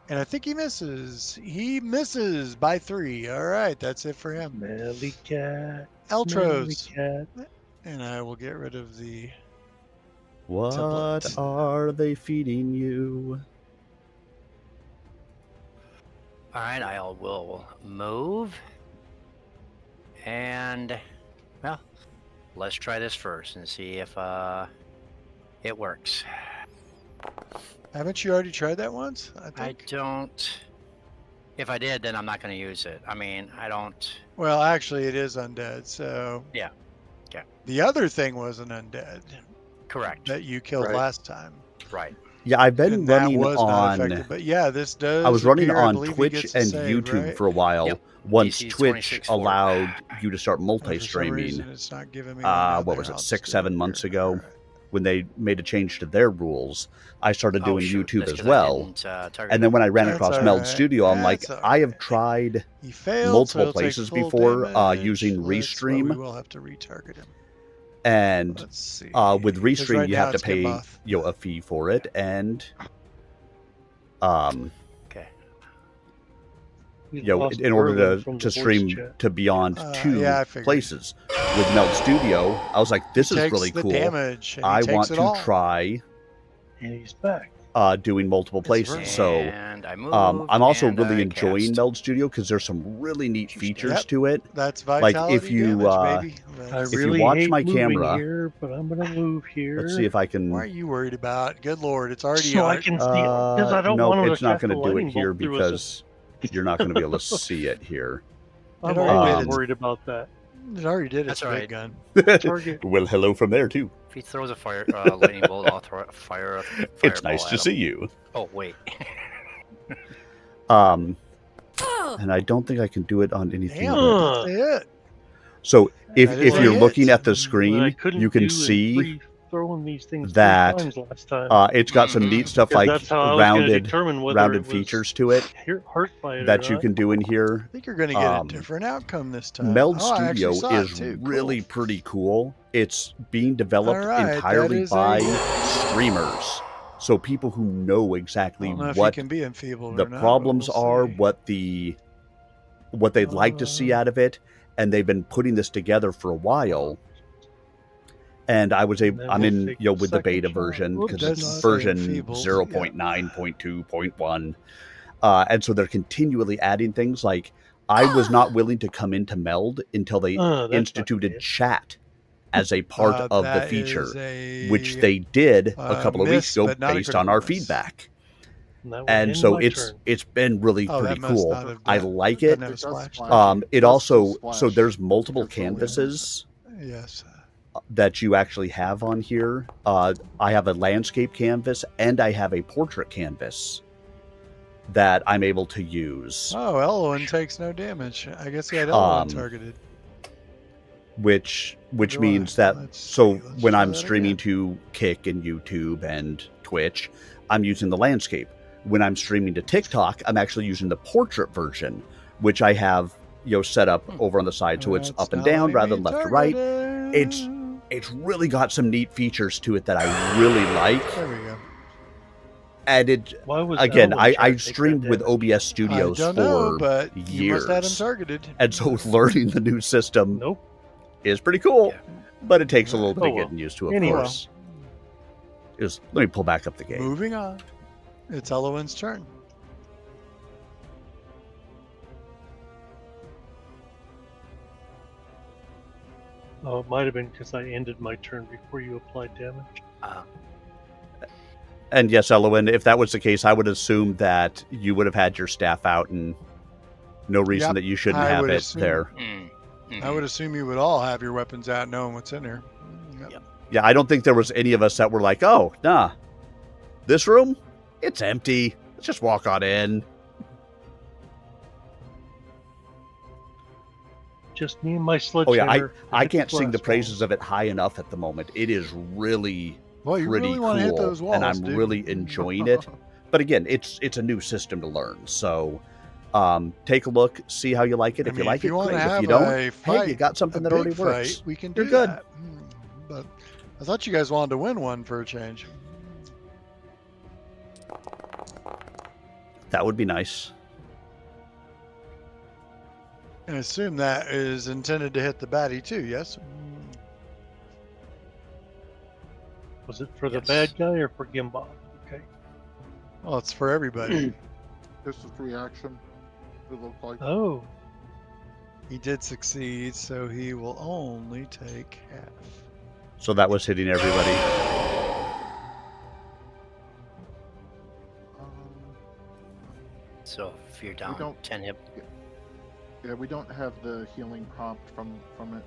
And I think he misses. He misses by 3. All right, that's it for him. Smelly cat. Eltros. Smelly cat. And I will get rid of the What Template. are they feeding you? All right, I will move. And, well, let's try this first and see if it works. Haven't you already tried that once? I I think. don't. If I did, then I'm not going to use it. I mean, I don't. Well, actually, it is undead. So. Yeah. Okay. The other thing was an undead Correct. that you killed Right. last time. Right. Yeah, I've been And that running was not on. effective. But yeah, this does. I was running appear, I on believe he Twitch gets a and save, YouTube right? for a while. Yep. Once DC's Twitch 26-4. allowed you to start And for some multi-streaming, reason, it's not giving me one down what there. was it, I'll just 6, do 7 it months here. ago? All right. when they made a change to their rules, I started doing shoot, YouTube that's as 'cause I well. didn't, target And then when I ran That's across all Meld right. Studio, I'm like, That's all I have right. tried He failed, multiple so he'll take places full before damage. using Well, Restream, we will have to retarget him. and Let's see. with 'Cause Restream right you now have to it's pay Gimbauth. a fee for it, and Okay. We in lost order Merlin from to the voice stream chat. to beyond two yeah, I figured. places. With Meld Studio, I was like, this He is takes really the cool. damage, and he I takes want it to all. try And he's back. doing multiple places. So And I moved, I'm also and really I enjoying cast. Meld Studio because there's some really neat features Yep. to it. That's Like, vitality if you, damage, baby. I If you really watch hate my moving camera- here, but I'm gonna move here. Let's see if I What are can. you worried about? Good lord, it's already so I can see it because I don't Nope, want to it's not cast a going to do it lightning here bolt through us. because you're not going to be able to see it here. I'm It already always did its- worried about that. It already did its That's all big right. gun. Target. Well, hello from there too. If he throws a lightning bolt, I'll throw a fireball. It's nice to at see him. you. Oh wait. And I don't think I can do it on anything. Damn, but- that's it. So if That is you're a looking hit. at the What I screen, couldn't you can do is see throwing these things that, 3 times last time. it's got some neat stuff 'Cause like that's how I was gonna rounded determine whether it was features to it heart by it that or you not. can do in here. I think you're going to get a Um, different outcome this time. Meld Oh, I Studio actually saw is it too. really Cool. pretty cool. It's being developed All right, that entirely is a by hit. streamers. So people who know I exactly don't know if he what can be enfeebled the or not, problems but we'll are, see. what they'd like to see out of it, and they've been putting this together for a while. And I was able, Then I'm we'll in, take with the second beta shot. version Whoops, because That's it's not version enfeebled, 0.9.2.1. And so they're continually adding things. Like, I was not willing to come into Meld until they That's not instituted good. chat as a part of the That feature, is a which they did a couple of weeks miss, ago but not a based on our critical miss. feedback. And, that would And end so my it's turn. it's been really Oh, pretty that must cool. not have I done- like doesn't it. have a It does splash splash. damage. It does also still so splash. there's multiple Control canvases Yes. that you actually have on here. I have a landscape canvas and I have a portrait canvas that I'm able to use, Oh, Elwyn takes no damage. I guess he had Elwyn Um, targeted. which Do means I? that Let's so see. Let's when try I'm that streaming again. to Kick and YouTube and Twitch, I'm using the landscape. When I'm streaming to TikTok, I'm actually using the portrait version, which I have set up over on the side, so it's That's up and not down letting rather me than left to right. target It's really got some neat features to it that I really like. There we go. And it Why was again, Elwyn trying I to take streamed that with damage? OBS Studios I don't for know, but you years, must have him targeted. and so learning the new system Nope. is pretty cool. Yeah. But it takes a little bit Oh, of well. getting used to, of Anyway. course. Let me pull back up the game. Moving on. It's Elwyn's turn. Oh, it might have been because I ended my turn before you applied damage. And yes, Elowen, if that was the case, I would assume that you would have had your staff out, and no reason Yep, that you shouldn't I have would it assume. there. I would assume you would all have your weapons out knowing what's in there. Yep. Yeah, I don't think there was any of us that were like, "Oh, nah, this room, it's empty. Let's just walk on in." Just me and my Oh sledgehammer. yeah, I hit can't sing the glass praises of it high enough at the moment. It is really Well, you pretty really want to hit those cool, walls, and I'm dude. really enjoying it. But again, it's a new system to learn, so take a look, see how you like it. I If mean, you like if you it, want great. to If have you don't, a fight, hey, you got something that already big works. fight, we can You're do good. that. But I thought you guys wanted to win one for a change. That would be nice. I assume that is intended to hit the baddie too, yes? Was it for the Yes. bad guy or for Gimbauth? Okay. Well, it's for everybody. This is reaction. It looked like. Oh, He did succeed, so he will only take half. So that was hitting everybody. So if you're down don't- 10 hit, Yeah, we don't have the healing prompt from it.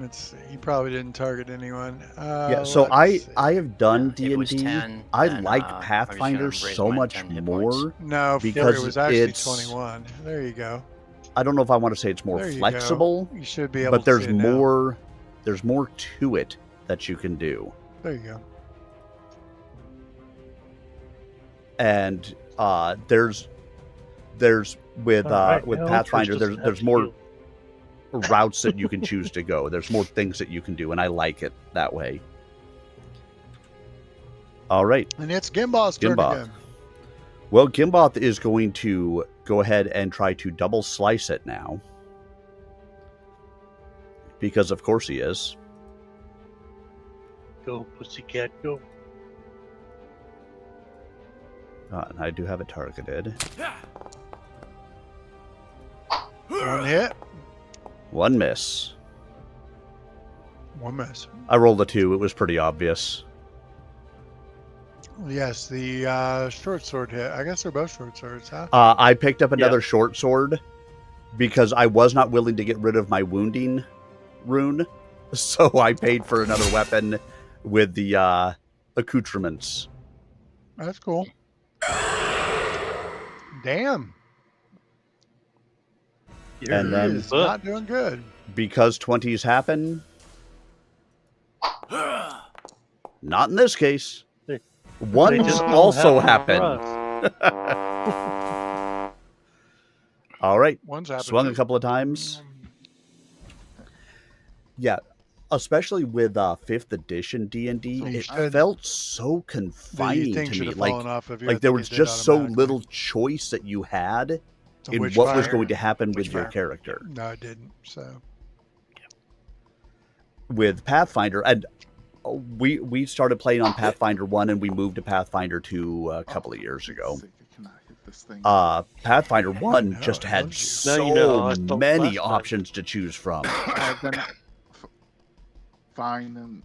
Let's see. He probably didn't target anyone. Yeah, so let's see. I have done if it was D&D. 10, I then, like I'm just gonna Pathfinder raise so mine much 10 hit points. more. No, because it was actually it's- 21. There you go. I don't know if I want to say it's more There you flexible, go. You should be able but to there's see it now. more to it that you can do. There you go. And there's with all right, with now Pathfinder Trish doesn't there's have more to heal. routes that you can choose to go. There's more things that you can do, and I like it that way. All right. And it's Gimbauth's turn Gimbauth. again. Well, Gimbauth is going to go ahead and try to double slice it now. Because of course he is. Go, pussycat, go. And I do have it targeted. 1 hit, 1 miss. 1 miss. I rolled a 2. It was pretty obvious. Yes, the short sword hit. I guess they're both short swords, huh? I picked up another short sword because I was not willing to get rid of my wounding rune. So I paid for another weapon with the accoutrements. That's cool. Damn. And then- It's not doing good. Because 20s happen. Not in this case. They 1 just just don't also happen happened. for us. All right. One's happened. Swung a couple of times. Yeah. Especially with 5th edition D&D, So you it should- felt so The confining thing to should me. have fallen off of you. I Like there think was it did just so automatically. little choice that you had So in which what was fire? going to happen Which with your fire? character. No, it didn't. So With Pathfinder, and we started playing on Pathfinder 1 and we moved to Pathfinder 2 a couple of years ago. Sick, I cannot hit this thing. Pathfinder 1 know, just I had told you. so Now you know how I felt many last time. options to choose from. Then fine, and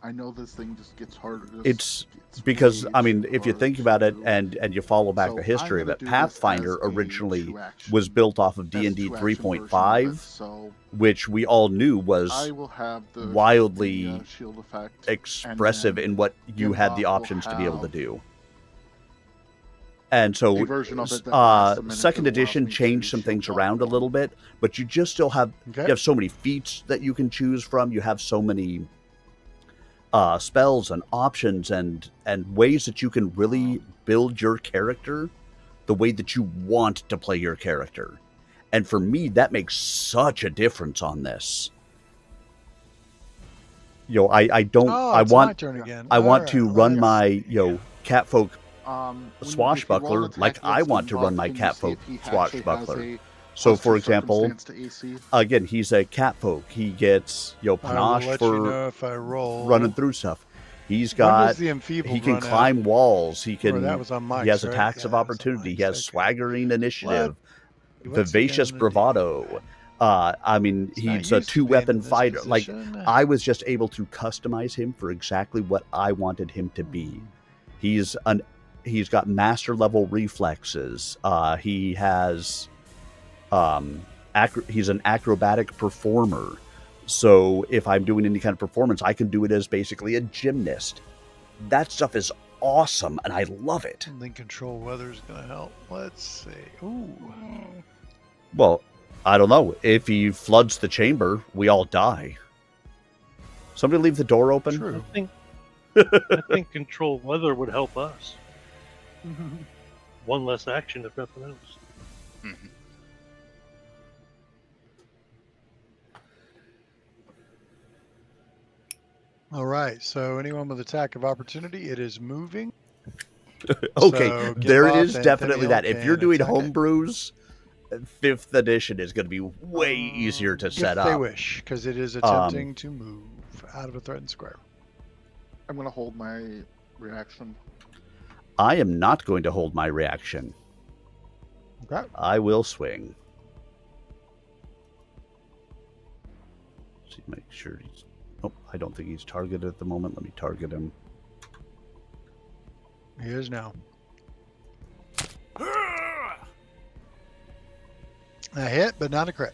I know this thing just gets harder. It's gets because, way I mean, too if you hard think to about it do. and you follow back So the history I'm of it, gonna do this Pathfinder as a originally two-action- was built off of as a D&D two-action version of it, 3.5, So which we all knew was I will have the wildly the, shield effect, expressive and in what you had the Gimbauth will options to be able to have do. And so, a version of it that lasts a minute Second that allows edition me to changed some shield things block around a one. little bit, but you just still have okay. you have so many feats that you can choose from. You have so many spells and options and ways that you can really build your character the way that you want to play your character. And for me, that makes such a difference on this. You know, I don't. Oh, I it's my want. turn again. I want All to right, run let's my see. Catfolk When if you Swashbuckler roll an like attack I against want to run Gimbauth, my can you see Catfolk if he actually Swashbuckler. has a So, plus for two example, circumstance to AC? again, he's a catfolk. He gets I will panache let for you know if I roll. running through stuff. He's When got does the enfeebled he can run out? climb walls. He Or can. that was on Mike's, He has right? attacks Yeah, of that was on opportunity. He Mike's, has okay. swaggering initiative, What's vivacious he gonna bravado. do? I mean, It's not he's a used to being 2-weapon in this fighter. Like position. I was just able to customize him for exactly what I wanted him to be. He's got master level reflexes. He has he's an acrobatic performer. So if I'm doing any kind of performance, I can do it as basically a gymnast. That stuff is awesome, and I love it. I think control weather is going to help. Let's see. Ooh. Well, I don't know. If he floods the chamber, we all die. Somebody leave the door open. True. I think control weather would help us. One less action, if nothing else. Mhm. All right. So anyone with attack of opportunity, it is moving. Okay, So, there Gimbauth is and definitely Peniel that. If you're can doing attack it. homebrews, 5th edition is going to be way easier to set if they up. wish, because it is attempting to move out of a threatened square. I'm gonna hold my reaction. I am not going to hold my reaction. Okay. I will swing. See, make sure he's. Oh, I don't think he's targeted at the moment. Let me target him. He is now. A hit, but not a crit.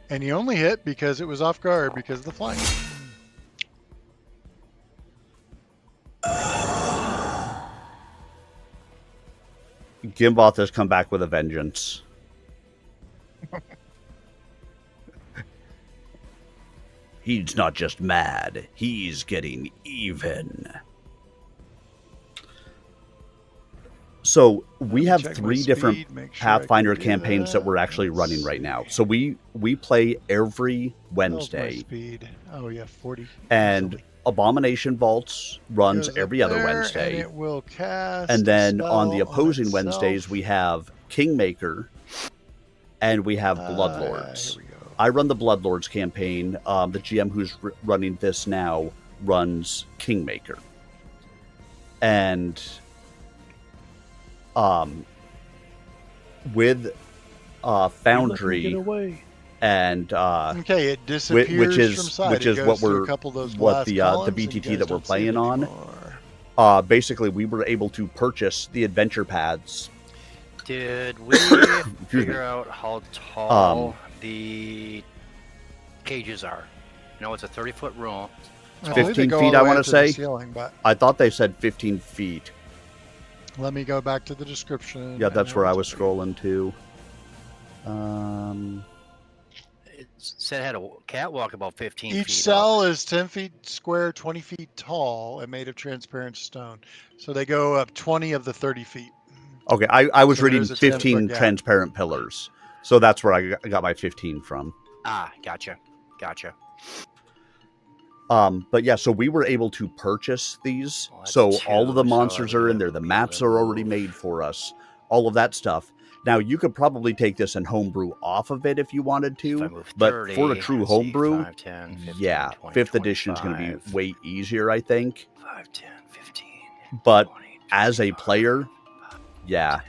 And he only hit because it was off guard because of the flank. Gimbauth has come back with a vengeance. He's not just mad, he's getting even. So we have Check my 3 different speed, make sure I can Pathfinder do campaigns that we're actually Let's running right now. see. So we play every How's my Wednesday, speed? Oh yeah, 40. and easily. Abomination Vaults runs Goes up every other there, Wednesday. And it will cast And a then on the spell opposing itself. Wednesdays, we have Kingmaker, and we have Here Bloodlords. we go. I run the Bloodlords campaign. The GM who's running this now runs Kingmaker. And with Foundry Get away. and Okay, it disappears from sight. which It is goes what through we're a couple of those what glass the columns, and you VTT guys that we're don't see it playing on. anymore. Basically, we were able to purchase the adventure pads. Did we figure out how tall the cages are? You know, it's a 30-foot room. I believe they 15 go feet, all the I way wanna up to the say. ceiling, but I thought they said 15 feet. let me go back to the description. Yeah, that's and where I I'll was tell you. scrolling to. It said it had a catwalk about 15 feet. Each cell is 10 feet square, 20 feet tall, and made of transparent stone. So they go up 20 of the 30 feet. Okay, I was So reading there's a 10-foot 15 gap. transparent pillars. So that's where I got my 15 from. Ah, gotcha. But yeah, so we were able to purchase these. Well, that's So all of the two, so monsters I are would in there. The be maps able to are already move. made for us. All of that stuff. Now, you could probably take this and homebrew off of it if you wanted If I to. move But 30, for a true let's see, homebrew, 5, 10, 15, yeah, 20, 5th edition is going to be 25, way easier, I think. 5, 10, 15, But 20, as a 25, player, yeah, 10,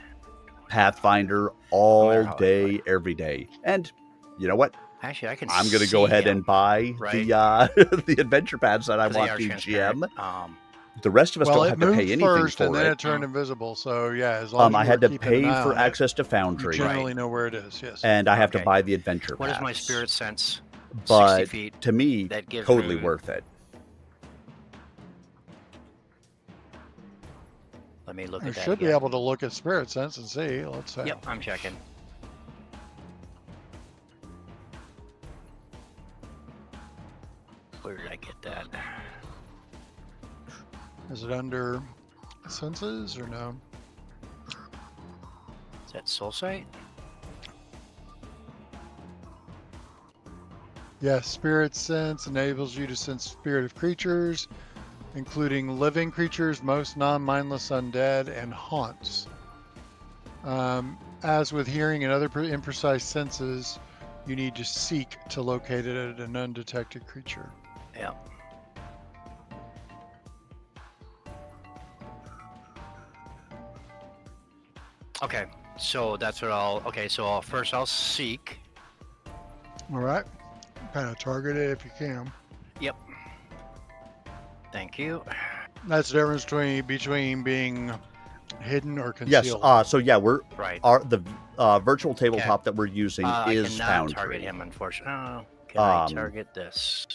25. Pathfinder all matter how I day, play. every day. And you know what? Actually, I can I'm going to see go ahead him, and buy right? the the adventure pads that I 'cause they want are to transparent. GM. The rest of us Well, don't it have to pay moved anything first, and for then it. it turned invisible. So yeah, as long as I you had were to keeping an pay eye for on it, access to you Foundry, generally know where it is. Yes. and I have to Okay. buy the adventure What is pass. my spirit sense? 60 But feet. to me, That gives totally me- worth it. Let me look You at that. should be again. able to look at spirit sense and see. Let's say. Yep, I'm checking. Where did I get that? Is it under senses or no? Is that soul sight? Yes, spirit sense enables you to sense spirit of creatures, including living creatures, most non-mindless undead, and haunts. As with hearing and other imprecise senses, you need to seek to locate it at an undetected creature. Yeah. Okay, so that's what I'll. Okay, so first I'll seek. All right, kind of target it if you can. Yep. Thank you. That's the difference between being hidden or Yes. concealed. So yeah, we're Right. the virtual tabletop that we're using I is cannot Foundry. target him, unfortunately. Oh, can I Um, target this?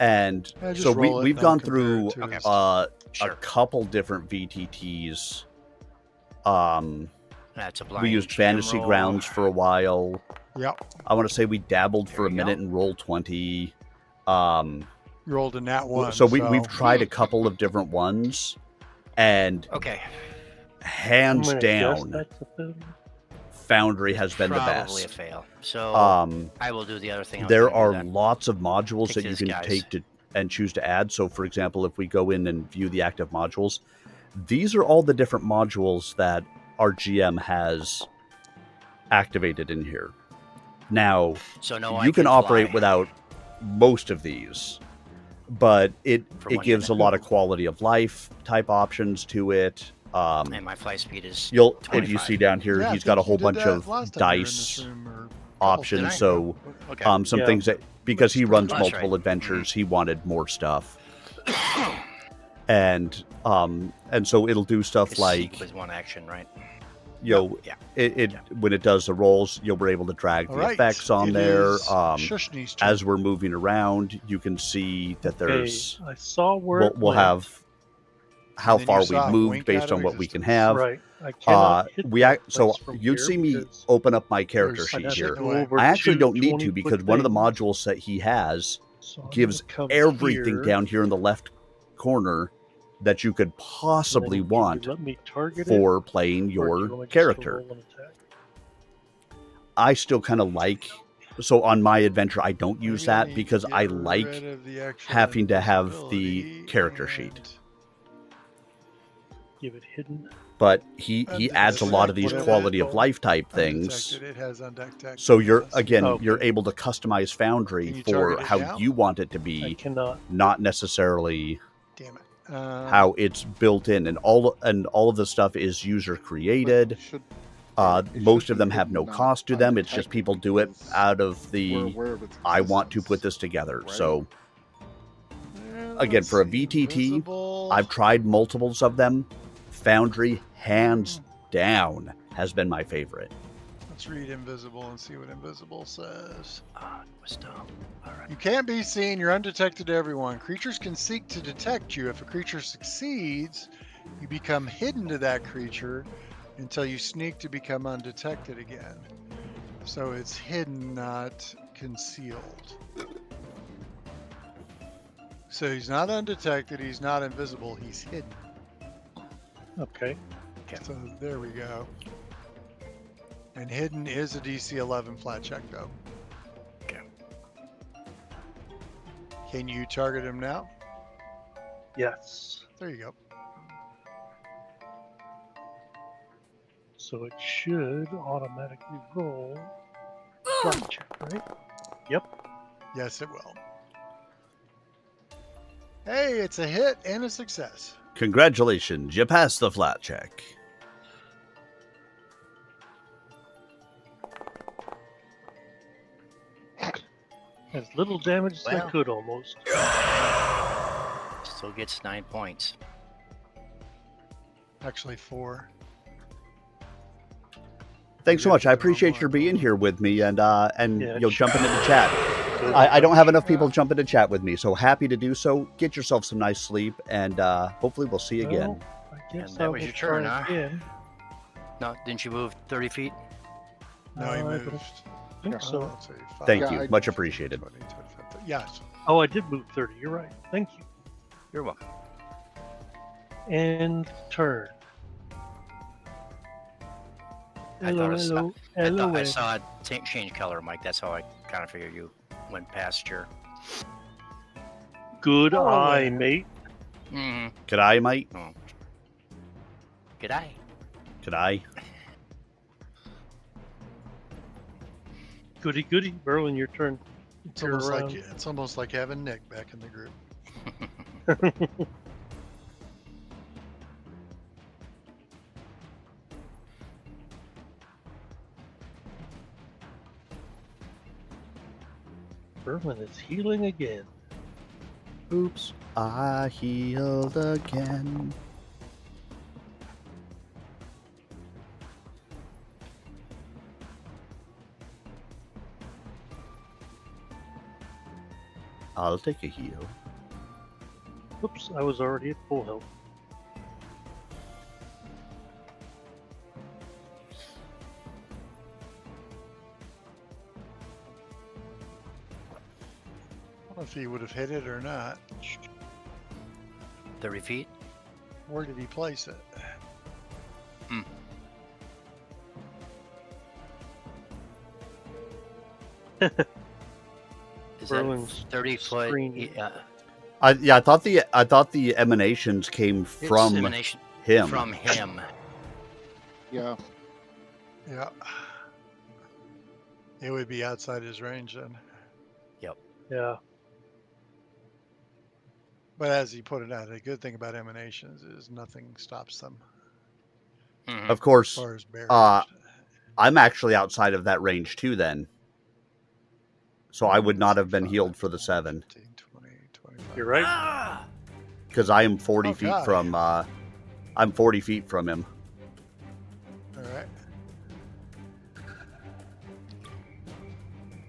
And Yeah, just so roll it we've and I'll gone compare through it to Okay. his- a Sure. couple different VTTs. That's a blind We used gem Fantasy roll. Grounds for a while. Yep, I want to say we dabbled for There a we go. minute in Roll20. you rolled a nat one. So we've tried a couple of different ones, and Okay. hands I'm gonna guess down, that's a failure. Foundry has been the Probably a best. fail. So I will do the other thing. I was There gonna do are then. lots of modules Take that you these can guys. take to and choose to add. So, for example, if we go in and view the active modules, these are all the different modules that our GM has activated in here. Now, So no, I you can operate fly. without most of these, but it For it one gives a unit. lot of quality of life type options to it. And my fly speed is. You'll if 25. you see down here, Yeah, I he's got a think you whole did bunch that of last time you were in this dice room, or couple options. Did I? So Okay. some Yeah. things that because he runs Okay. multiple adventures, he wanted more stuff, and so it'll do stuff His like seek was one action, right? Yeah. it when it does the rolls, you'll be able to drag All the right, effects on it there. is Shushni's turn. As we're moving around, you can see that there's I saw where we'll, it we'll went. have how And then you far saw we've it moved wink based out on of what we can existence. have. Right. I cannot hit that So place from you'd here see me because open up my character there's sheet I'd have here. to go away. over I actually two don't need to 20-foot because one of the things. modules that he has So I'm gives gonna come everything here, down here in the left corner that you could and then possibly can you want let me target for playing it, or do you your want me just to character. roll an attack? I still kind of like, so on my adventure, I don't You're use gonna that need to because get I rid like of the actual having to have the invisibility character sheet. and Give it hidden. But he adds a lot of these Whatever quality it's of life type undetected. things. It has undetected. So you're Yes. again, Okay. you're able to customize Foundry Can you for target it how now? you want it to I be, cannot. not necessarily Damn it. how it's built in, and all of the stuff is user created. Most of them have no cost to them. It's just people do it out of the I want to put this together. Right. So again, for a VTT, I've tried multiples of them. Foundry, hands down, has been my favorite. Let's read Invisible and see what Invisible says. Was dumb. All right. You can't be seen. You're undetected to everyone. Creatures can seek to detect you. If a creature succeeds, you become hidden to that creature until you sneak to become undetected again. So it's hidden, not concealed. So he's not undetected. He's not invisible. He's hidden. Okay. So there we go. And hidden is a DC 11 flat check, though. Okay. Can you target him now? Yes. There you go. So it should automatically roll flat check, right? Yep. Yes, it will. Hey, it's a hit and a success. Congratulations, you passed the flat check. As little damage as I Well. could almost. Still gets 9 points. Actually, 4. Thanks so much. I appreciate your being here with me and you'll jump into the chat. I don't have enough people jump into chat with me, so happy to do so. Get yourself some nice sleep, and hopefully we'll see you again. Well, I guess And that I was will your turn, try huh? again. No, didn't you move 30 feet? No, he I moved. don't think so. Let's see, 5, Thank Yeah, you. I- Much appreciated. 20, 25, 30. Yes. Oh, I did move 30. You're right. Thank you. You're welcome. And turn. I thought it was- Hello, I thought I hello. saw it change color, Mike. That's how I kind of figured you went past your. Good Oh, eye, yeah. mate. Mm, Could I, mate? oh. Good eye. Could I? Goody, goody. Merlin, your turn. It's You're almost like having Nick back in the group. Merlin is healing again. Oops, I healed again. I'll take a heal. Oops, I was already at full health. I don't know if he would have hit it or not. 30 feet? Where did he place it? Is Merlin's that 30 foot? screen. I thought the emanations came It's from emanation him. from him. Yeah. Yeah. It would be outside his range then. Yeah. But as he put it out, the good thing about emanations is nothing stops them Mhm. Of as course, far as barriers. I'm actually outside of that range too then. So I would not have been 5, healed for the 10, 7. 15, 20, 25. You're right. Ah! Because I am 40 Oh, feet God. from I'm 40 feet from him. All right.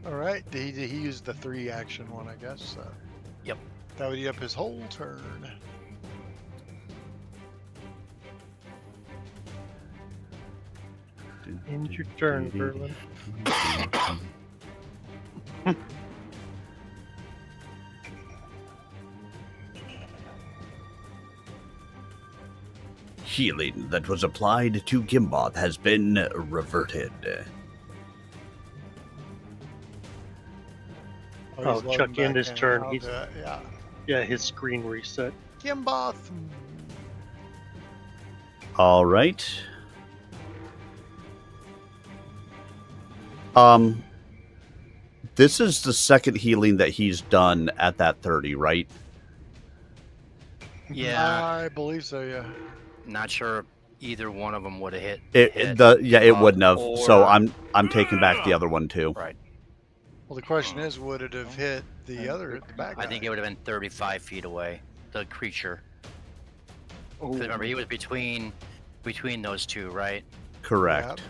All right. He used the 3 action one, I guess. So. Yep. That would eat up his whole turn. End your turn, Merlin. Healing that was applied to Gimbauth has been reverted. Oh, he's Chuck loading in back his turn. I'll He's- do it, yeah. Yeah, his screen reset. Gimbauth. All right. This is the second healing that he's done at that 30, right? Yeah, I believe so. Yeah. not sure if either one of them would have hit. It wouldn't have. So I'm taking back the other one too. Right. Well, the question is, would it have hit the bad guy? I think it would have been 35 feet away. The creature. 'Cause remember, he was between those two, right? Correct.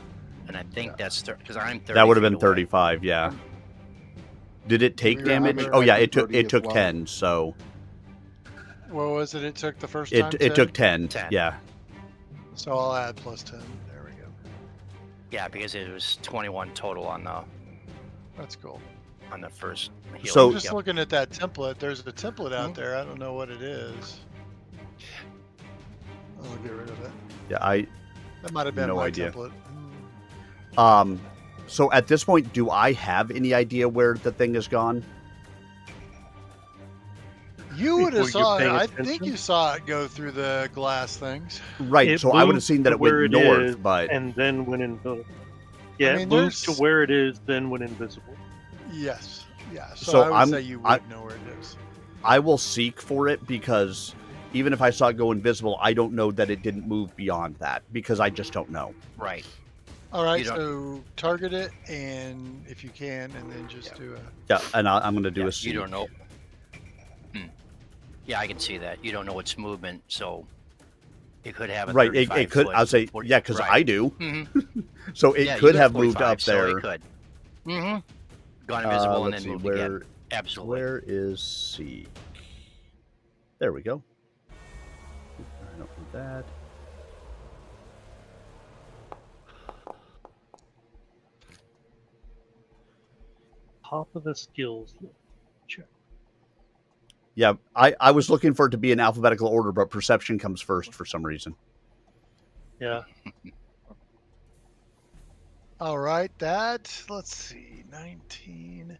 And I think that's because I'm 30. That would have been feet away. 35. Yeah. Did it take Yeah, damage? I'm Oh yeah, at it took 30 as well. 10. So What was it? It took the first time. it took 10. 10. Yeah. So I'll add plus 10. There we go. Yeah, because it was 21 total on That's cool. the first. Heal. So- I'm just looking at that template. There's a template out there. I don't know what it is. I'll get rid of it. Yeah. That might have been No my idea. template. So at this point, do I have any idea where the thing is gone? You would Were have you saw it. paying I think attention? you saw it go through the glass things. Right. It So I would have moved seen that to it went where it north, is, but and then went invisible. Yeah, mean, it moved to there's- where it is, then went invisible. Yes. Yeah. So, So I would I'm- say you would I- know where it is. I will seek for it because even if I saw it go invisible, I don't know that it didn't move beyond that because I just don't know. Right. All right. you don't- So target it, and if you can, and then just do a. Yeah, and I'm going to do Yeah, a seek. you don't know. Yeah, I can see that. You don't know its movement, so it could have a Right. It 35 could. foot, I'll say 40 yeah, because right. I do. Mhm. So it Yeah, you could got have moved 45, up so there. it could. Gone invisible and let's then see, moved where, again. Absolutely. Where is seek? There we go. I don't need that. Top of the skills. Check. Yeah, I was looking for it to be in alphabetical order, but perception comes first for some reason. Yeah. All right. Let's see. 19.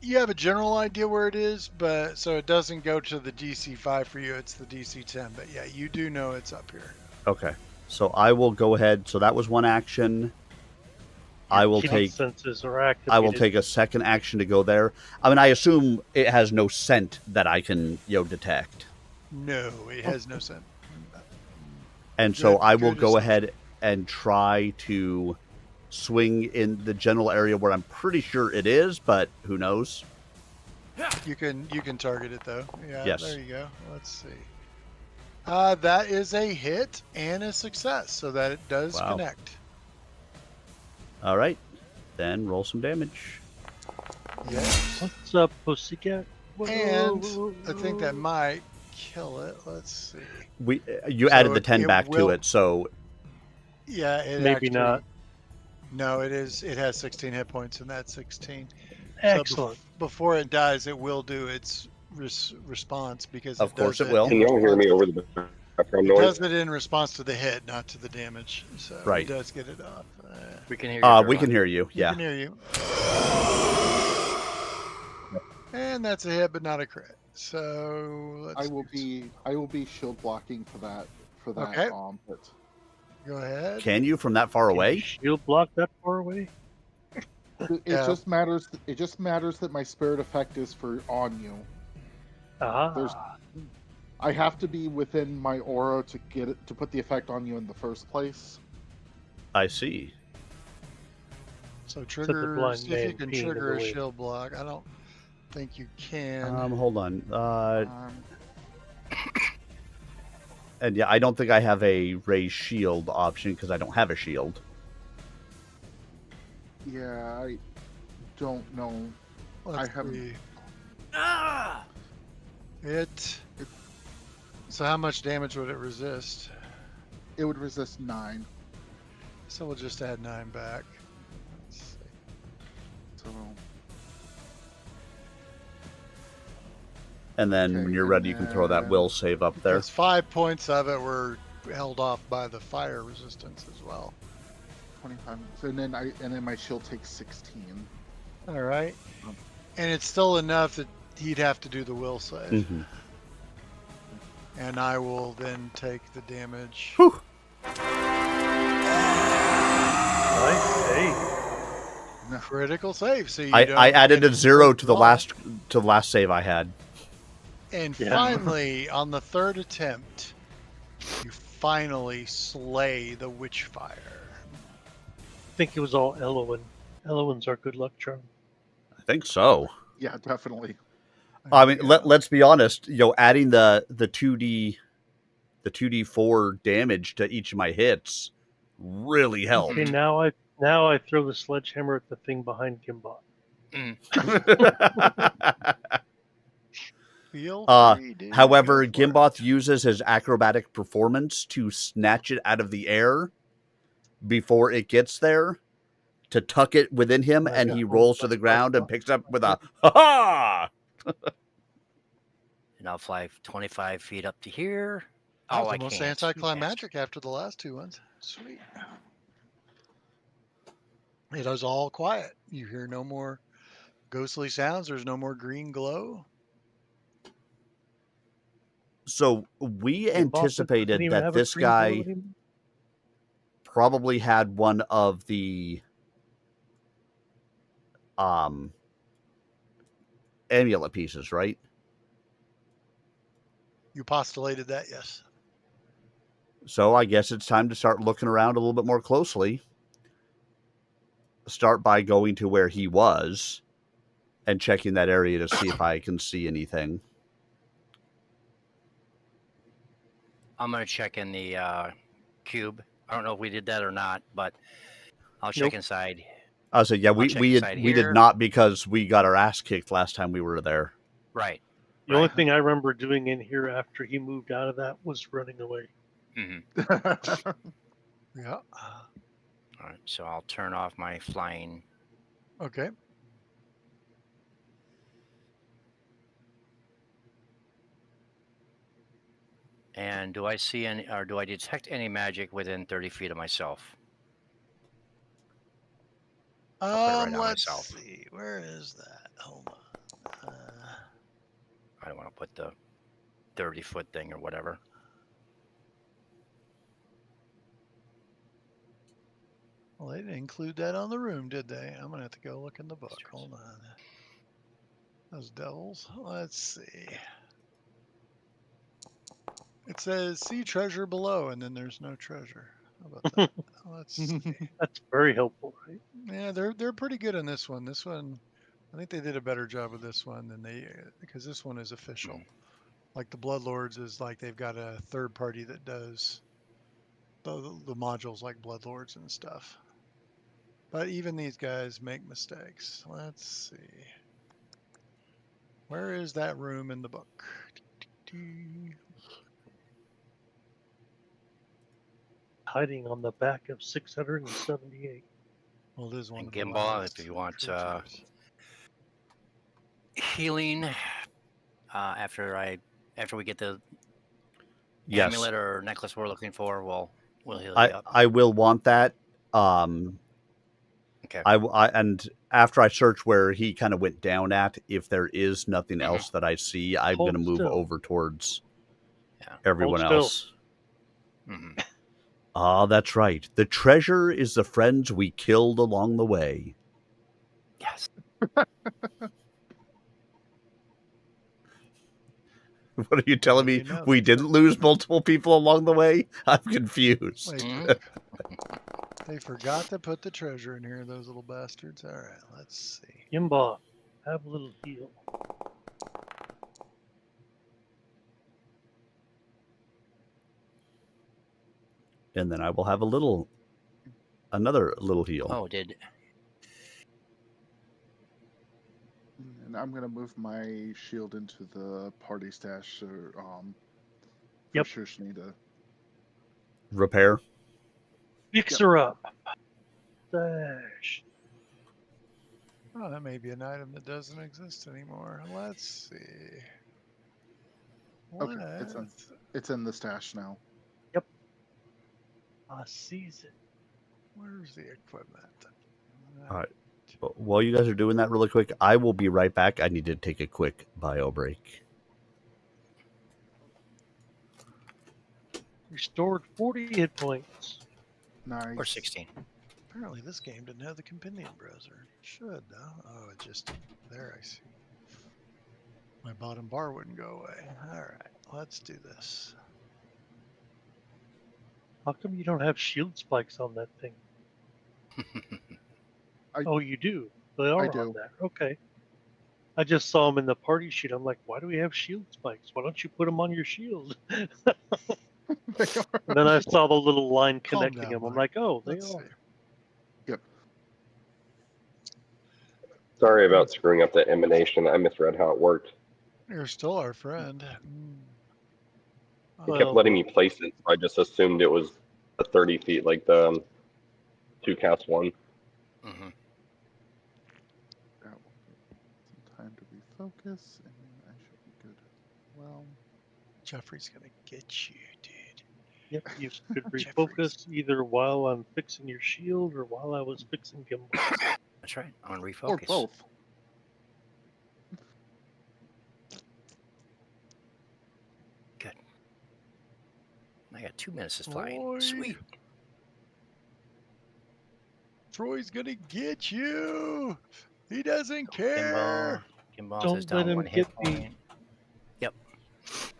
You have a general idea where it is, but so it doesn't go to the DC 5 for you. It's the DC 10. But yeah, you do know it's up here. Okay, so I will go ahead. So that was one action. I will Keep take. senses are activated. I will take a second action to go there. I mean, I assume it has no scent that I can, detect, No, it has no sense. and so Good- I will good go assumption. ahead and try to swing in the general area where I'm pretty sure it is, but who knows? You can target it though. Yeah. Yes. There you go. Let's see. That is a hit and a success, so that it does Wow. connect. All right, then roll some damage. Yeah. What's up, pussycat? And I think that might kill it. Let's see. You So added the 10 it back will- to it, so Yeah, it Maybe actually, not. No, it is. It has 16 hit points, and that's 16. Excellent. Before it dies, it will do its response because Of course it will. Can y'all hear me over the background It noise? does it in response to the hit, not to the damage. So Right. it does get it off. We can hear you. we can hear you. We Yeah. can hear you. And that's a hit, but not a crit. So let's I will be shield blocking for that Okay. but go ahead. Can you from that far Can you away? shield block that far away? it Yeah. just matters that my spirit effect is for on you. Ah. I have to be within my aura to get it to put the effect on you in the first place. I see. So the trigger. blind See if you man can peeing in trigger the a way. shield block. I don't think you can. Hold on. Um, And yeah, I don't think I have a raise shield option because I don't have a shield. yeah, I don't know. Let's I haven't- see. So how much damage would it resist? It would resist 9. So we'll just add 9 back. Let's see. So And then Okay, when you're ready, you can throw that and will save up there. There's 5 points of it were held off by the fire resistance as well. 25. So and then my shield takes 16. All right. And it's still enough that he'd have to do the will save. Mhm. And I will then take the damage. Nice. Hey. No. Critical save. So you I don't added get a 0 flipped to the off. last save I had. And Yeah. finally, on the third attempt, you finally slay the Witchfire. I think it was all Elowen. Elowen's our good luck charm. I think so. Yeah, definitely. I There mean, you go. let's be honest. Adding the 2d4 damage to each of my hits really helped. Okay, now I throw the sledgehammer at the thing behind Gimbauth. Feel free, dude. However, Go for Gimbauth it. uses his acrobatic performance to snatch it out of the air before it gets there, to tuck it within him, and he rolls to the ground and picks up with a ha-ha! And I'll fly 25 feet up to here. That was Oh, I almost can't. you anticlimactic after the last two ones. Sweet. It is all quiet. You hear no more ghostly sounds. There's no more green glow. So we Gimbauth doesn't anticipated even that have a this green glow guy anymore? probably had one of the amulet pieces, right? You postulated that, yes. So I guess it's time to start looking around a little bit more closely. Start by going to where he was and checking that area to see if I can see anything. I'm going to check in the cube. I don't know if we did that or not, but I'll check Nope. inside. I said, yeah, we check did inside here. not, because we got our ass kicked last time we were there. Right. The only thing I remember doing in here after he moved out of that was running away. Mm-hmm. Yeah. All right. So I'll turn off my flying. Okay. And do I see any, or do I detect any magic within 30 feet of myself? I'll put it right on Let's myself. see. Where is that? Hold on. I don't want to put the 30-foot thing or whatever. Well, they didn't include that on the room, did they? I'm gonna have to go look in the book. Hold on. Those devils. Let's see. It says see treasure below, and then there's no treasure. How about that? Let's see. That's very helpful, right? Yeah, they're pretty good on this one. This one, I think they did a better job with this one than they, because this one is official. Like the Bloodlords is like they've got a third party that does the modules like Bloodlords and stuff. But even these guys make mistakes. Let's see. Where is that room in the book? Hiding on the back of 678. Well, it is one And of the Gimbauth, last if you want creatures. healing, after we get the Yes. amulet or necklace we're looking for, we'll heal you up. I will want that. Okay. And after I search where he kind of went down at, if there is nothing Mhm. else that I see, I'm Hold going to move still. over towards Yeah. everyone Hold still. else. Mhm. Ah, that's right. The treasure is the friends we killed along the way. Yes. What are you telling me? You know We that. didn't lose multiple people along the way? I'm confused. Wait, Mhm. they forgot to put the treasure in here, those little bastards. All right, let's see. Gimbauth, have a little heal. And then I will have another little heal. Oh, did And I'm gonna move my shield into the party stash, so Yep. for sure she need to. Repair. Fix her up. Dash. Oh, that may be an item that doesn't exist anymore. Let's see. Okay, it's in the stash now. I sees it. Where's the equipment? All right. While you guys are doing that really quick, I will be right back. I need to take a quick bio break. Restored 40 hit points. Nice. or 16? Apparently this game didn't have the companion browser. It should, though. Oh, it just... There, I see. My bottom bar wouldn't go away. All right, let's do this. How come you don't have shield spikes on that thing? Oh, you do. They are do. on there. Okay. I just saw them in the party sheet. I'm like, why do we have shield spikes? Why don't you put them on your shield? And then I saw the little line Calm connecting down, them. I'm Mike. like, oh, they Let's are. see. Yep. Sorry about screwing up that emanation. I misread how it worked. You're still our friend. It kept letting me place it, so I just assumed it was the 30 feet, like the 2-cast-1. Mhm. That will give some time to refocus, and then I should be good as well. Jeffrey's gonna get you, dude. Yep, you could Jeffries. refocus either while I'm fixing your shield or while I was fixing Gimbauth. That's right. On refocus. Or both. Good. I got 2 minutes to fly. Boy. Sweet. Troy's gonna get you. He doesn't care. Gimbauth Don't is let down him 1 hit get me. point. Yep.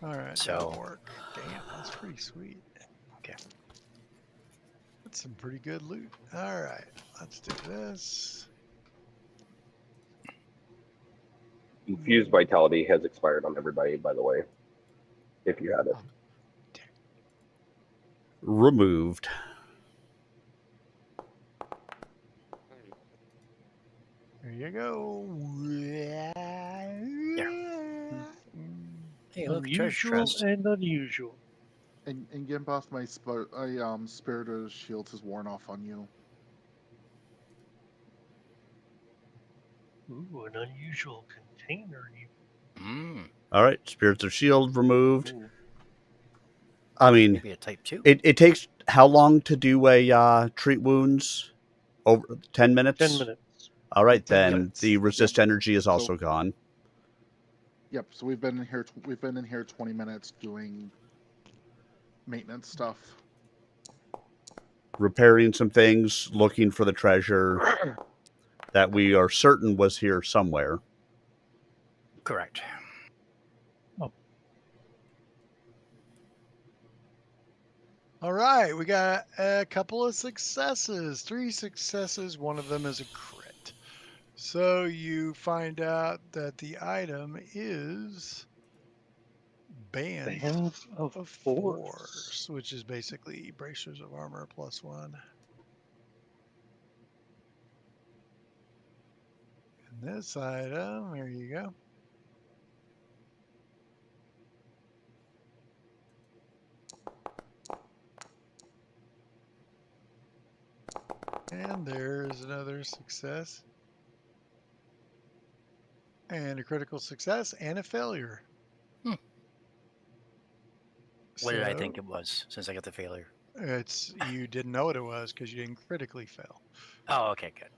All right, So- that'll work. Damn, that's pretty sweet. Okay. That's some pretty good loot. All right, let's do this. Infused Vitality has expired on everybody, by the way, if you had it. Removed. There you go. Hey, look, treasure Unusual chest. and unusual. And Gimbauth, my Spirit of Shields has worn off on you. Ooh, an unusual container. Mm, All right, Spirits of Shield removed. Ooh. I mean, maybe a type 2. it takes how long to do a treat wounds? Over 10 minutes? 10 minutes. All right, 10 then minutes. the resist energy is also So- gone. Yep. So we've been in here. We've been in here 20 minutes doing maintenance stuff. Repairing some things, looking for the treasure that we are certain was here somewhere. Correct. All right, we got a couple of successes, 3 successes. One of them is a crit. So you find out that the item is Bands Bands of of Force. Force, which is basically bracers of armor +1. And this item, there you go. And there's another success. And a critical success and a failure. What did I So, think it was since I got the failure? It's you didn't know what it was because you didn't critically fail. Oh, okay, good.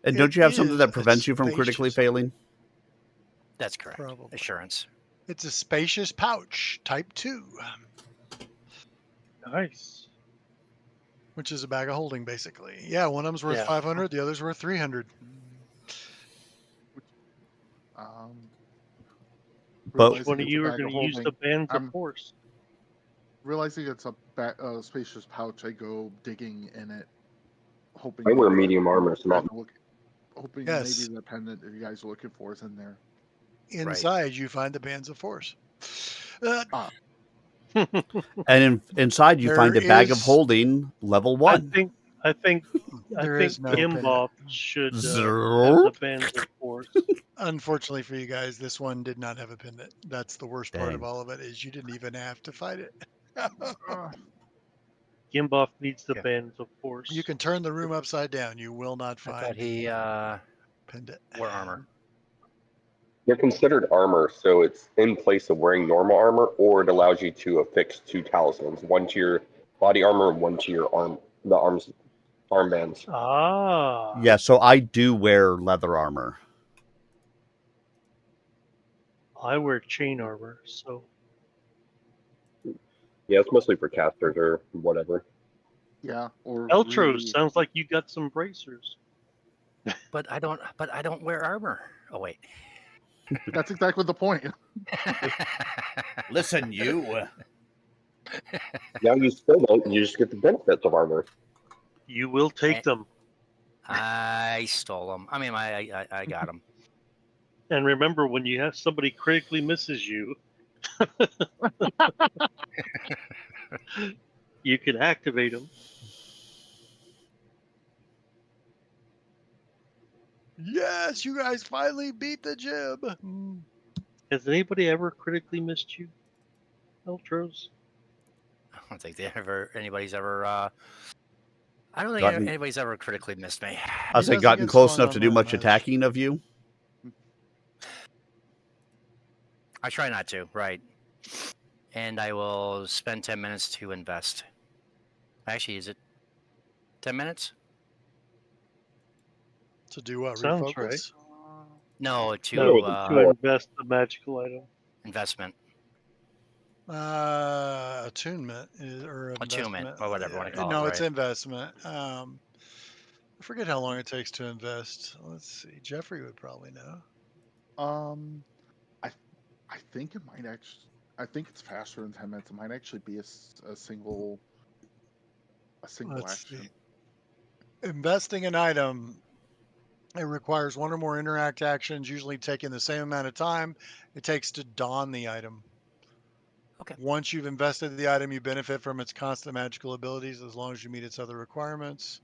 And It don't you have something is that a prevents you from critically spacious- failing? That's correct. Probably. Assurance. It's a spacious pouch, type 2, Nice. which is a bag of holding, basically. Yeah, one of them's worth Yeah. 500, the other's worth 300. But- Which one of you are going to use the Bands of I'm- Force? Realizing it's a spacious pouch, I go digging in it, hoping. I wear maybe medium armor, so not. Yes. hoping maybe the pendant that you guys are looking for is in there. Inside, you find the Bands of Force. And inside you There find a bag of is- holding level 1. I think There is no Gimbauth pendant. should have Zero. the Bands of Force. Unfortunately for you guys, this one did not have a pendant. That's the worst part of Dang. all of it, is you didn't even have to fight it. Gimbauth needs the Yeah. Bands of Force. You can turn the room upside down. You will not I thought find he pendant. wore armor. They're considered armor, so it's in place of wearing normal armor, or it allows you to affix 2 talismans, one to your body armor and one to your armbands. Ah. Yeah, so I do wear leather armor. I wear chain armor, so Yeah, it's mostly for casters or whatever. Yeah, or Eltros, really, sounds like you got some bracers. But I don't wear armor. Oh wait. that's exactly the point. Listen, you. Now you still don't. You just get the benefits of armor. You will take them. I stole them. I mean, I got them. And remember, when you have somebody critically misses you, you can activate them. Yes, you guys finally beat the jib. Has anybody ever critically missed you, Eltros? I don't think anybody's ever. I don't think Gotten- anybody's ever critically missed me. I say, doesn't gotten get close spawned enough to on do that much much. attacking of you. I try not to. Right. And I will spend 10 minutes to invest. Actually, is it 10 minutes? To do what? Sounds Refocus? right. No, to No, to invest the magical item. investment. Attunement or Attunement, investment. or whatever you wanna call it, No, it's right. investment. I forget how long it takes to invest. Let's see. Jeffrey would probably know. I think it might actually. I think it's faster than 10 minutes. It might actually be a single Let's action. see. Investing an item, it requires one or more interact actions, usually taking the same amount of time it takes to don the item. Okay. Once you've invested the item, you benefit from its constant magical abilities as long as you meet its other requirements.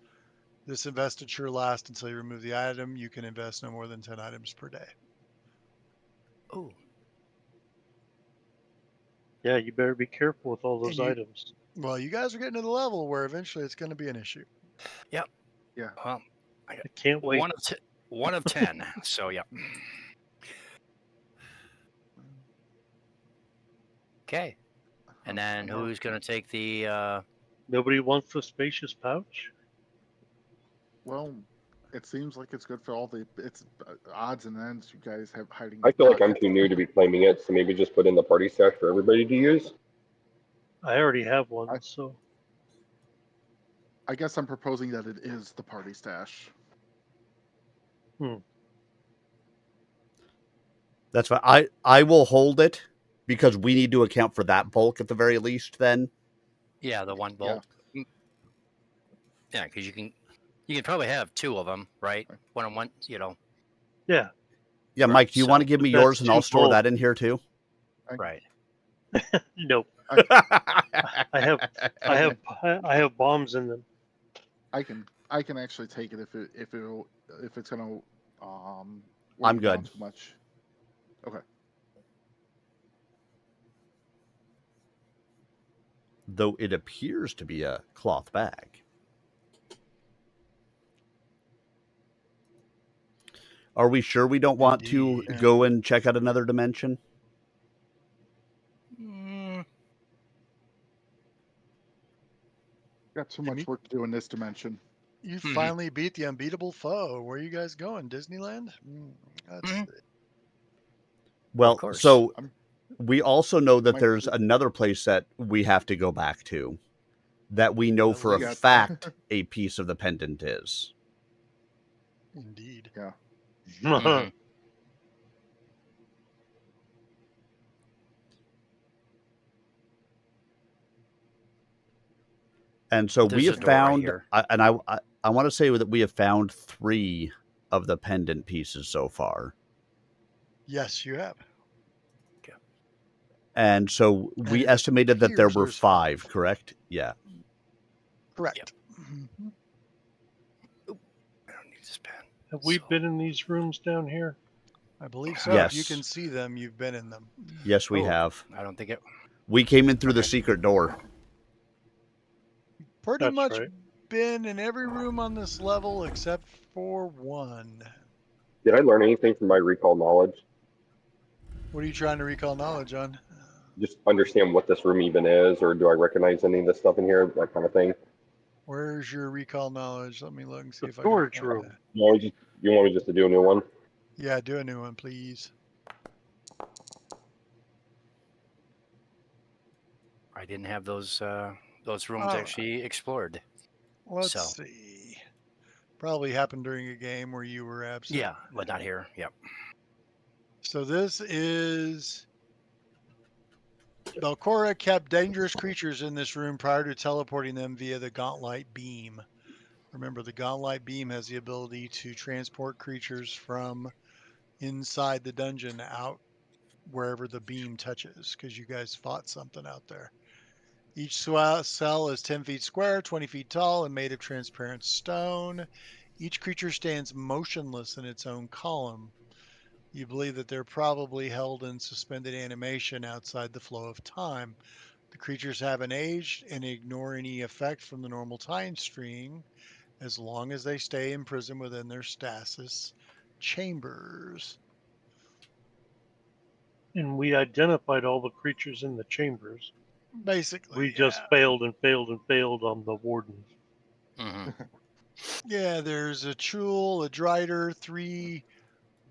This investiture lasts until you remove the item. You can invest no more than 10 items per day. Ooh. Yeah, you better be careful with all those And you- items. Well, you guys are getting to the level where eventually it's going to be an issue. Well, I can't wait. one of 10. So yeah. Okay. And then who's going to take the? Nobody wants the spacious pouch? Well, it seems like it's good for all the odds and ends you guys have hiding. I feel like I'm too new to be claiming it, so maybe just put in the party stash for everybody to use. I already have one, so. I guess I'm proposing that it is the party stash. That's fine. I will hold it because we need to account for that bulk at the very least. Then. Yeah, the one bolt. Yeah, because you can probably have two of them, right? One on one, Yeah. Yeah, Mike, do you want to So- give me That's yours and I'll too store bold. that in here too? Right. No, I have bombs in them. I can actually take it if it's gonna I'm weigh down good. too much. Okay. Though it appears to be a cloth bag. Are we sure we don't want to Indeed. go and check out another dimension? Got too much work to do in this dimension. You finally beat the unbeatable foe. Where are you guys going? Disneyland? Well, Of course. so we also know that Might there's be- another place that we have to go back to that we know for a Yeah. fact a piece of the pendant is. Indeed. Yeah. Mhm. And so There's we a have door right found, here. I want to say that we have found 3 of the pendant pieces so far. Yes, you have. And so And we it estimated that there appears were there's 5, correct? Yeah. Correct. I don't need this pen. Have we So- been in these rooms down here? I believe so. Yes. If you can see them, you've been in them. Yes, we Oh. have. I don't think it. We came in through the Okay. secret door. Pretty That's much right. been in every room on this level except for one. Did I learn anything from my recall knowledge? What are you trying to recall knowledge on? Just understand what this room even is, or do I recognize any of this stuff in here? That kind of thing. Where's your recall knowledge? Let me look and see The if I can storage find room. that. You want me just to do a new one? Yeah, do a new one, please. I didn't have those rooms Oh. actually explored. Let's So see. Probably happened during a game where you were absent. yeah, but not here. Yep. So this is Belcora kept dangerous creatures in this room prior to teleporting them via the Gauntlet beam. Remember, the Gauntlet beam has the ability to transport creatures from inside the dungeon out wherever the beam touches, because you guys fought something out there. Each cell is 10 feet square, 20 feet tall, and made of transparent stone. Each creature stands motionless in its own column. You believe that they're probably held in suspended animation outside the flow of time. The creatures haven't aged and ignore any effect from the normal time stream as long as they stay imprisoned within their stasis chambers. And we identified all the creatures in the chambers. Basically, We just failed and failed and failed on the wardens. Hmm. Yeah, there's a Chul, a Drider, 3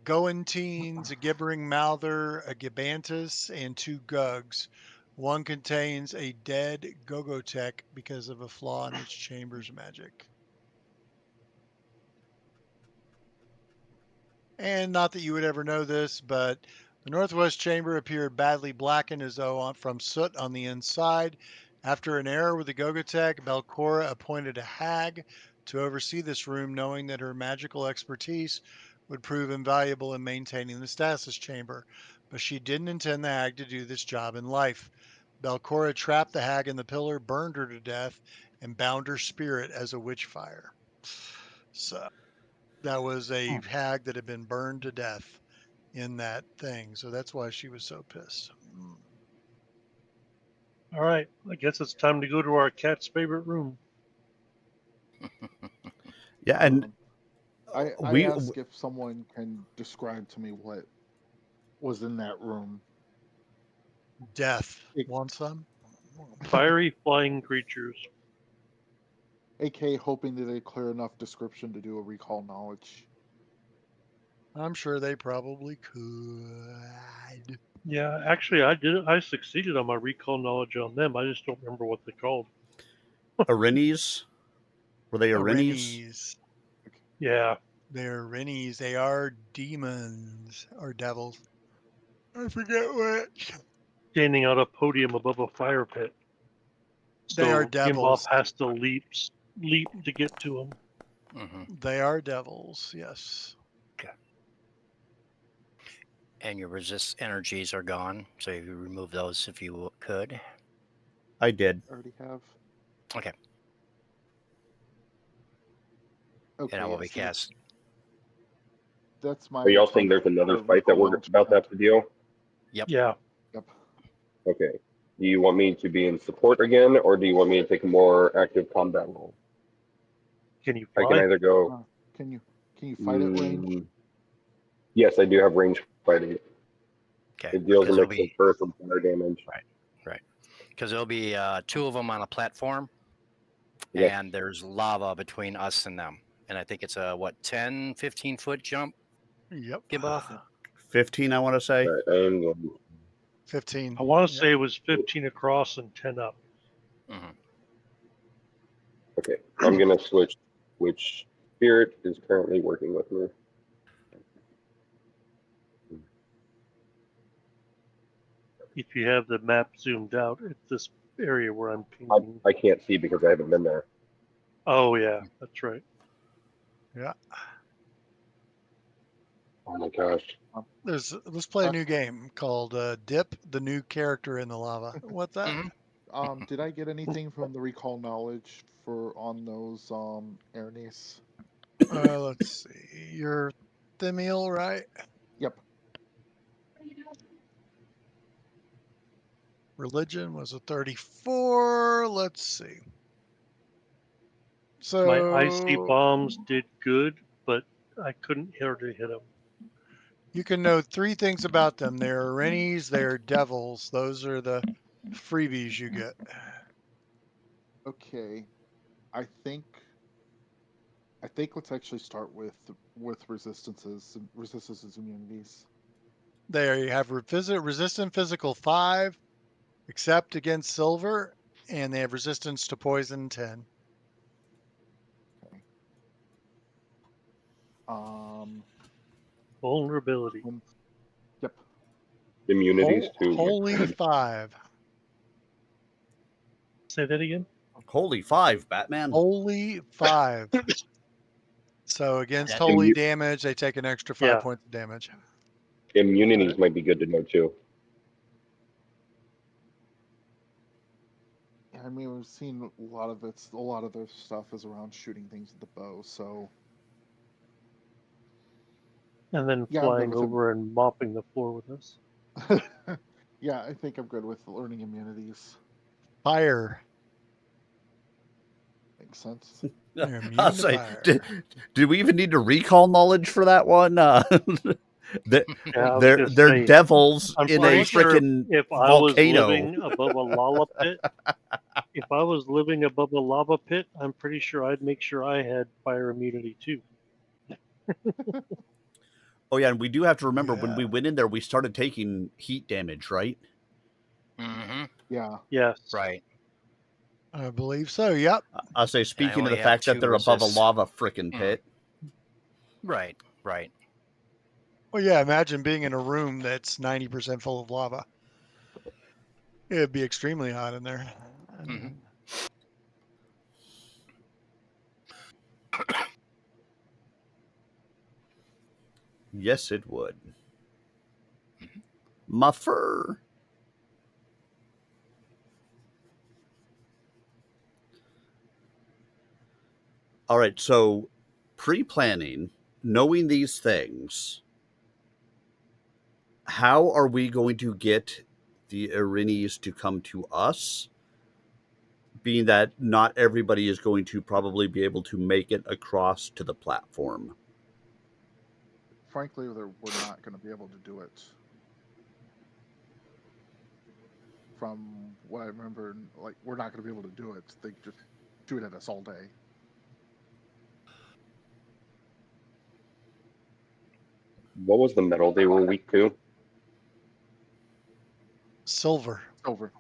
Goenteens, a Gibbering Mouther, a Gibantus, and 2 Gugs. One contains a dead Gogotech because of a flaw in its chamber's magic. And not that you would ever know this, but the northwest chamber appeared badly blackened as though from soot on the inside. After an error with the Gogotech, Belcora appointed a hag to oversee this room, knowing that her magical expertise would prove invaluable in maintaining the stasis chamber. But she didn't intend the hag to do this job in life. Belcora trapped the hag in the pillar, burned her to death, and bound her spirit as a witch fire. So that was a hag that had been burned to death in that thing. So that's why she was so pissed. All right, I guess it's time to go to our cat's favorite room. Yeah, and I we ask if someone can describe to me what was in that room. Death. It- Want some? Fiery flying creatures. AK hoping that they clear enough description to do a recall knowledge. I'm sure they probably could. Yeah, actually, I did. I succeeded on my recall knowledge on them. I just don't remember what they're called. Arenes. Were they Arenes? Arenes. Yeah, They're Arenes. They are demons or devils. I forget which. standing on a podium above a fire pit. They are So devils. Gimbauth has to leap to get to them. Hmm. They are devils, yes. And your resist energies are gone, so you remove those if you could. I did. Already have. Okay. Okay. And I will be so cast. That's my. Are y'all saying there's another fight that we're about to have to deal? Yep. Yeah, Yep. Okay. Do you want me to be in support again, or do you want me to take a more active combat role? can you I can fly? either go. Can you fight at range? Yes, I do have range fighting. Okay. It deals a Because it'll mix of be earth and fire damage. right. Because there'll be 2 of them on a platform, Yes. and there's lava between us and them. And I think it's a 10, 15-foot jump. Yep. Gimbauth. 15, I want to say. All right, I am going. 15. I want to Yep. say it was 15 across and 10 up. Hmm. Okay, I'm gonna switch. Which spirit is currently working with me? If you have the map zoomed out, it's this area where I'm pinging. I can't see because I haven't been there. Oh yeah, that's right. Yeah. Oh my gosh. Let's play a new game called Dip, the new character in the lava. What's that? Mm-hmm. Did I get anything from the recall knowledge on those Airnies? Let's see. You're Themiel, right? Yep. Religion was a 34. Let's see. So My icy bombs did good, but I couldn't hardly hit them. you can know 3 things about them. They're Arenes, they're devils. Those are the freebies you get. Okay. I think let's actually start with resistances and immunities. There you have resistant physical 5, except against silver, and they have resistance to poison 10. Vulnerability. Yep. Immunities too. Holy 5. Say that again. Holy 5, Batman. Holy 5. So against That- holy damage, they take an extra 5 Yeah. points of damage. Immunities might be good to know too. I mean, we've seen a lot of their stuff is around shooting things with the bow. So And then Yeah, I'm good flying with him. over and mopping the floor with us. yeah, I think I'm good with learning immunities. Fire. Makes sense. You're immune I'll to say, fire. do we even need to recall knowledge for that one? Yeah, I was they're gonna they're say, devils I'm in a pretty sure freaking if I was volcano. living above a lava pit, I'm pretty sure I'd make sure I had fire immunity too. Oh yeah, and we do have to remember when Yeah. we went in there, we started taking heat damage, right? Mm-hmm. Yeah. Yes. Right. I believe so. Yep. I'll say, speaking of only the have fact that 2 they're above a resists. lava frickin' Mm. pit. Right. Right. Well, yeah. Imagine being in a room that's 90% full of lava. It'd be extremely hot in there. Mhm. Yes, it would. My fur. All right, so pre-planning, knowing these things, how are we going to get the Erinis to come to us? Being that not everybody is going to probably be able to make it across to the platform. Frankly, we're not going to be able to do it. From what I remember, like we're not going to be able to do it. They just shoot at us all day. What was the metal they were weak to? Silver. Over.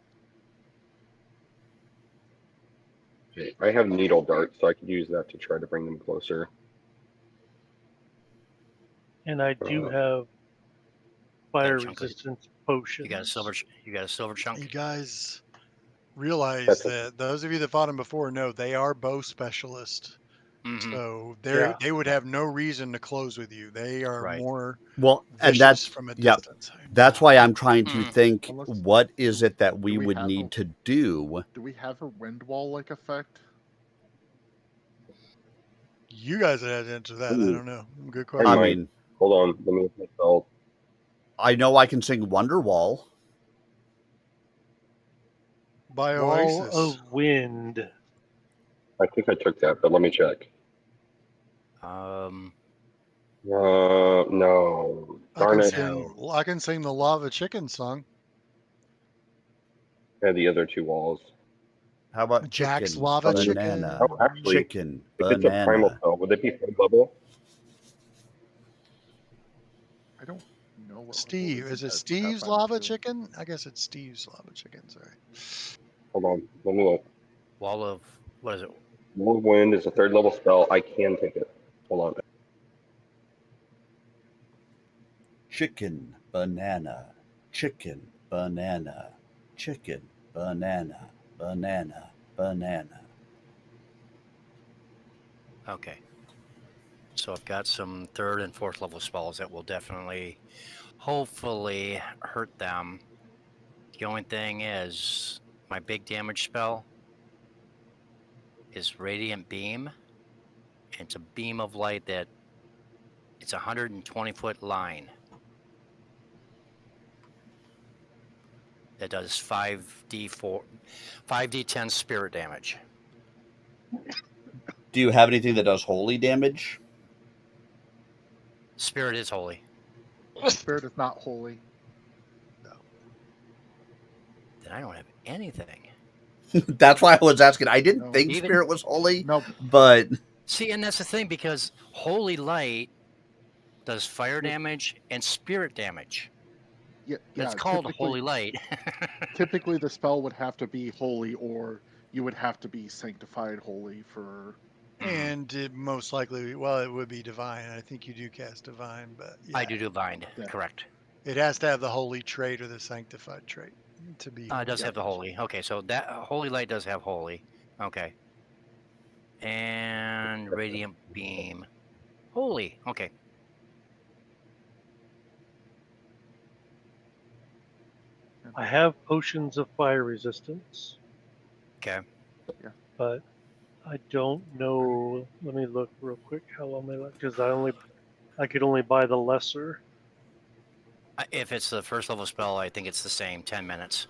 I have needle dart, so I could use that to try to bring them closer. And I do have fire chunk of- resistance potions. You got a silver chunk. You guys realize That's that those of you that fought him before know they are bow specialists. Mhm. So Yeah. they would have no reason to close with you. They are Right. more Well, and vicious that's from a yeah, distance. that's why I'm trying to Mm. think Unless- what is it that we do we would have need a- to do. Do we have a wind wall like effect? You guys would have to answer that. I Ooh. don't know. Good I question. I might. mean, Hold on, let me look at my spell. I know I can sing Wonderwall. By Wall Oasis. of wind. I think I took that, but let me check. No. Darn it. I can sing the Lava Chicken song. I had the other 2 walls. How about Jack's chicken, Lava banana, Oh, actually, chicken, if it's a primal banana? spell, would it be 3rd level? I don't know. What Steve. level Is it at Steve's Pathfinder Lava 2? Chicken? I guess it's Steve's Lava Chicken. Sorry. Hold on, let me look. Wall of what is it? Whirlwind is a 3rd level spell. I can take it. Hold on. Chicken, banana, chicken, banana, chicken, banana, banana, banana. Okay. So I've got some 3rd and 4th level spells that will definitely, hopefully, hurt them. The only thing is, my big damage spell is Radiant Beam. It's a beam of light that it's a 120-foot line that does 5d10 spirit damage. Do you have anything that does holy damage? Spirit is holy. Spirit is not holy. Then I don't have anything. That's why I was asking. I didn't No. think Even- spirit was holy, No, but See, and that's the thing, because holy light does fire damage and spirit damage. yeah, That's yeah, called typically- holy light. Typically, the spell would have to be holy, or you would have to be sanctified holy for And it most likely, well, it would be divine. I think you do cast divine, but yeah, I do bind. Yeah. Correct. it has to have the holy trait or the sanctified trait to be. It does Yeah. have the holy. Okay, so that holy light does have holy. Okay. And radiant beam. Holy. Okay. I have potions of fire resistance, Okay. but I don't know. Let me look real quick how long they last, because I could only buy the lesser. If it's the first level spell, I think it's the same. 10 minutes.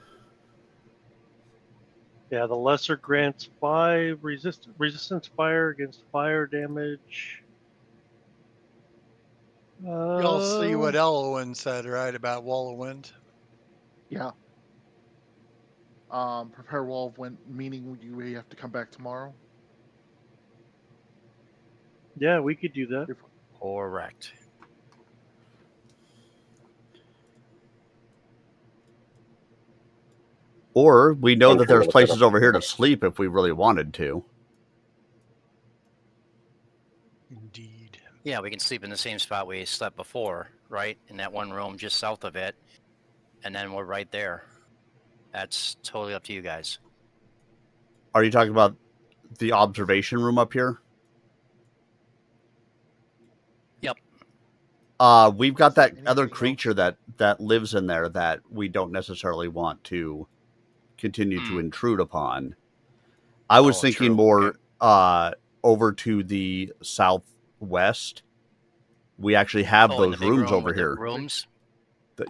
Yeah, the lesser grants 5 resistance fire against fire damage. You'll see what Elowen said, right, about Wall of Wind. Yeah. Prepare wall of wind, meaning you have to come back tomorrow. Yeah, we could do that. Correct. Or we know I'm that cool there's with places that. over here to sleep if we really wanted to. Indeed. Yeah, we can sleep in the same spot we slept before, right? In that one room just south of it. And then we're right there. That's totally up to you guys. Are you talking about the observation room up here? Yep. We've got that Anything other else? creature that lives in there that we don't necessarily want to continue to intrude upon. I was Oh, thinking true. more over to the southwest. We actually have Oh, in the those big rooms room over with the here. rooms?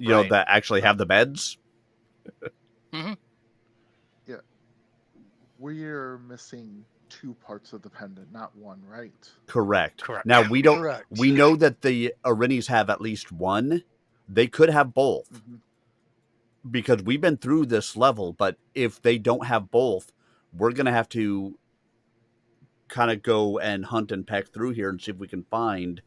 You know, Right. that actually have the beds. Mm-hmm. We're missing 2 parts of the pendant, not 1, right? Correct. Correct. Now we don't. Correct. We know that the Arinis have at least one. They could have both. Mhm. Because we've been through this level, but if they don't have both, we're going to have to kind of go and hunt and peck through here and see if we can find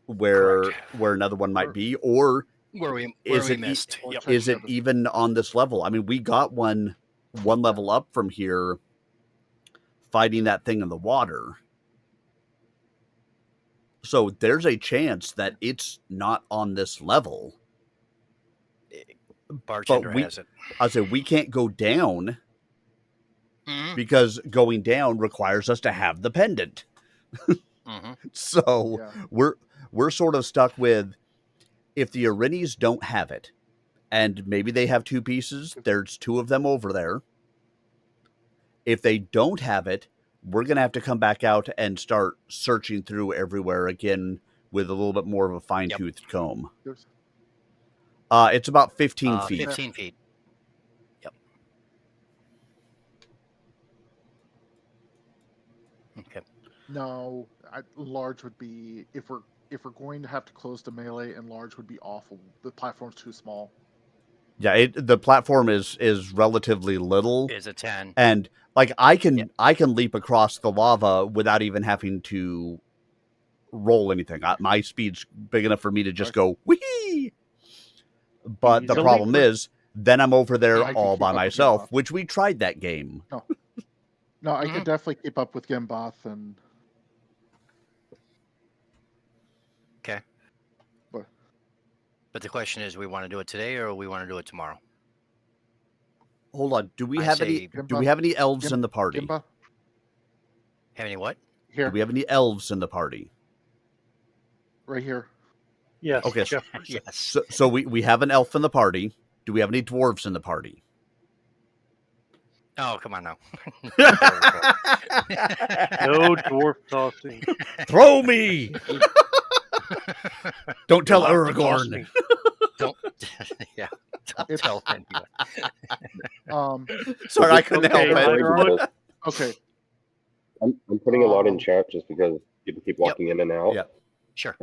where another one might be, or Where we is it missed. Or Yep. check is the it other- even on this level? I mean, we got one level up from here fighting that thing in the water. So there's a chance that it's not on this level. Bartender we- has it. I said we can't go down Mm-hmm. because going down requires us to have the pendant. Mm-hmm. So Yeah. we're sort of stuck with, if the Arinis don't have it, and maybe they have 2 pieces, there's 2 of them over there. If they don't have it, we're going to have to come back out and start searching through everywhere again with a little bit more of a fine-toothed comb. There's- It's about 15 feet. 15 feet. Yep. Okay. No, large would be if we're going to have to close to melee, and large would be awful. The platform's too small. Yeah, the platform is relatively little. Is a 10. And like I can leap across the lava without even having to roll anything. My speed's big enough for me to just go whee. But the Easily. problem is, then I'm over there I can all keep by up with myself, Gimbauth. which we tried that game. No, I Mhm. could definitely keep up with Gimbauth and. Okay. But But the question is, we want to do it today or we want to do it tomorrow? Hold on, do we I have say- any elves in the party? Gimbauth, Have any what? here, Do we have any elves in the party? right here. Yes. Okay, Jefferson. Yes. So we have an elf in the party. Do we have any dwarves in the party? Oh, come on now. No dwarf tossing. Throw me! Don't tell You'll have to toss Aragorn. me. Don't. Yeah. Don't It's- tell anyone. Sorry, I couldn't Okay, help it. I look- Okay. I'm putting a lot in chat just because people keep walking in and out. Yeah. Sure.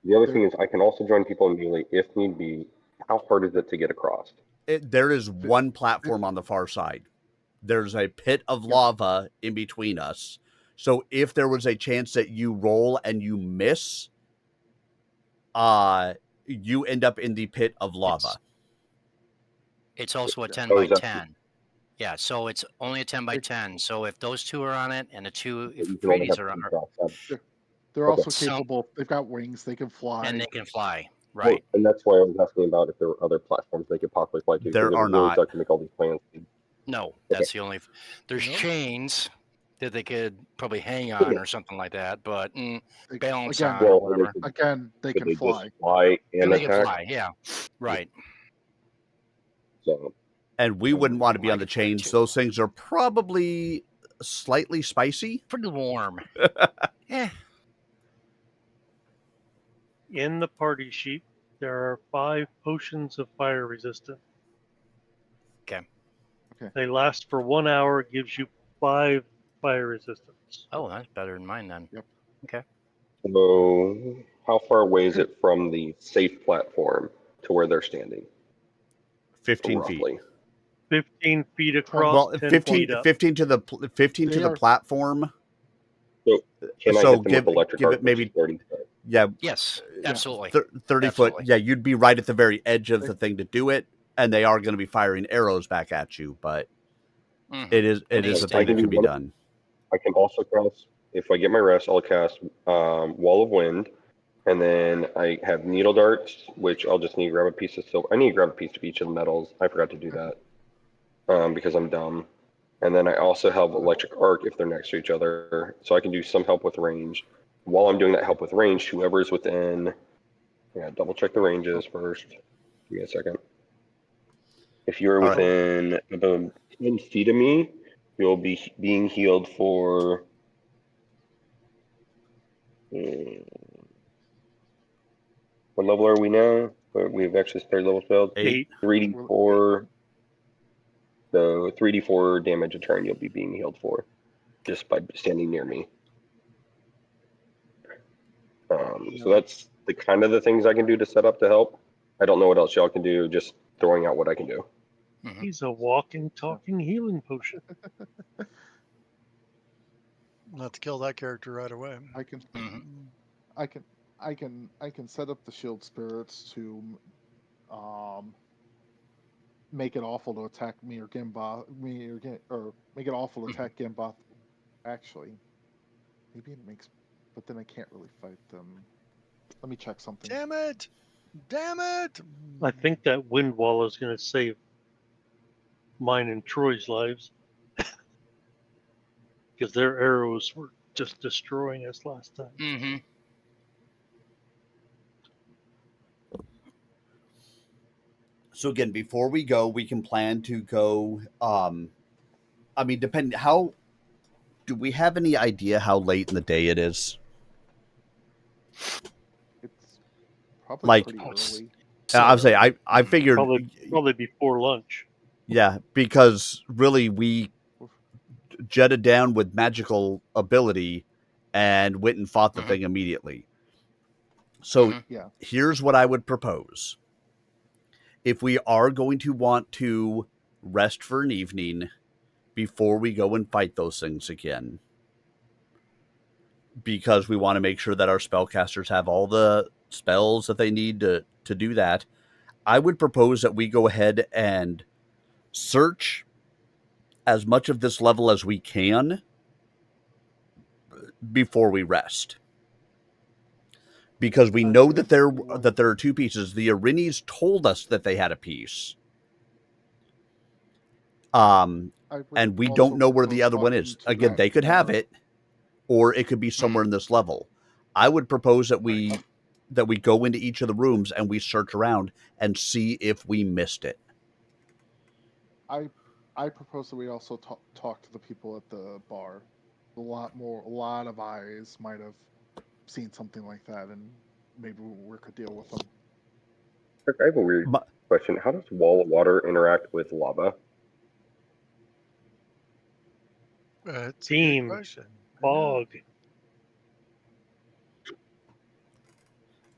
The other thing is I can also join people in melee if need be. How hard is it to get across? There is one platform on the far side. There's a pit of lava in between us. So if there was a chance that you roll and you miss, you end up in the pit of lava. It's also a 10 Oh, by is that- 10. Yeah, so it's only a 10 by 10. So if those two are on it and the two, if You can only Freedies have are on, two drops. They're Okay. also So- capable. They've got wings. They can fly. and they can fly, Well, right? and that's why I was asking about if there were other platforms they could possibly fly to. 'cause There it are would really not. suck to make all these plans. No, that's the only. There's Nope. chains that they could probably hang on or something like that, but They, balance again, on or Well, whatever. again, they could can they fly. just fly and And they can attack? fly, yeah, right. So And we wouldn't want to be on the Like that chains. too. Those things are probably slightly spicy. Pretty warm. Eh, In the party sheet, there are 5 potions of fire resistance. Okay. Okay. They last for 1 hour, gives you 5 fire resistance. oh, that's better than mine then. So, how far away is it from the safe platform to where they're standing? 15 feet. Roughly. 15 feet across, Well, 10 15, feet up. 15 to the 15 to They the are- platform. Can I So hit them with electric give arc, it maybe- which is 30 foot? Yeah, Yes, Yeah. absolutely. 30 foot. Absolutely. Yeah, you'd be right at the very edge of the thing to do it, and they are going to be firing arrows back at you. But Mhm. it is And a they thing stay that can be there. done. I can also cast, if I get my rest, I'll cast Wall of Wind, and then I have Needle Darts, which I'll just need to grab a piece of silver. I need to grab a piece of each of the metals. I forgot to do that because I'm dumb. And then I also have Electric Arc if they're next to each other, so I can do some help with range. While I'm doing that help with range, whoever's within, double check the ranges first. Give me a second. If you're All right. within about 10 feet of me, you'll be being healed for. What level are we now? We have access to 3rd level spells. 8. 3d4. So 3d4 damage a turn you'll be being healed for, just by standing near me. So that's the kind of the things I can do to set up to help. I don't know what else y'all can do. Just throwing out what I can do. Mhm. He's a walking, talking healing potion. Not to kill that character right away. I can, Mhm. I can set up the shield spirits to, make it awful to attack me or Gimbauth, or make it awful to attack Gimbauth. Actually, maybe it makes, but then I can't really fight them. Let me check something. Damn it! Damn it! I think that wind wall is going to save mine and Troy's lives. Because their arrows were just destroying us last time. Mhm. So again, before we go, we can plan to go. I mean, depending how. Do we have any idea how late in the day it is? It's probably Like- pretty early. I would say I figured. Probably before lunch. Yeah, because really we jetted down with magical ability and went and fought the Mhm. thing immediately. So Mhm. Yeah. here's what I would propose. If we are going to want to rest for an evening before we go and fight those things again, because we want to make sure that our spellcasters have all the spells that they need to do that, I would propose that we go ahead and search as much of this level as we can before we rest. Because we know that there are 2 pieces. The Arinis told us that they had a piece. And we don't know where the other one is. Again, they could have it, or it could be somewhere in this level. I would propose that we go into each of the rooms and we search around and see if we missed it. I propose that we also talk to the people at the bar. A lot of eyes might have seen something like that, and maybe we'll work a deal with them. I have a weird question. How does wall of water interact with lava? It's a Team. good question. Fog.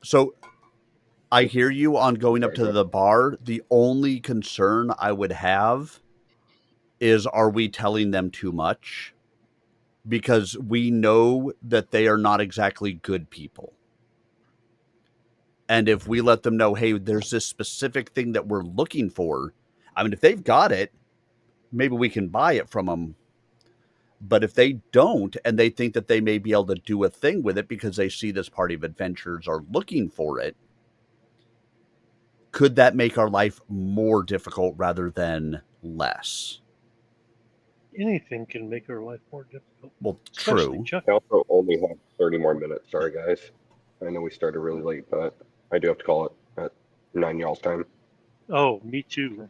So I hear you on going up to the bar. The only concern I would have is, are we telling them too much? Because we know that they are not exactly good people. And if we let them know, hey, there's this specific thing that we're looking for, I mean, if they've got it, maybe we can buy it from them. But if they don't, and they think that they may be able to do a thing with it because they see this party of adventurers are looking for it, could that make our life more difficult rather than less? Anything can make our life more difficult. Well, Especially true. Chuck. I also only have 30 more minutes. Sorry, guys. I know we started really late, but I do have to call it at 9 y'all's time. Oh, me too.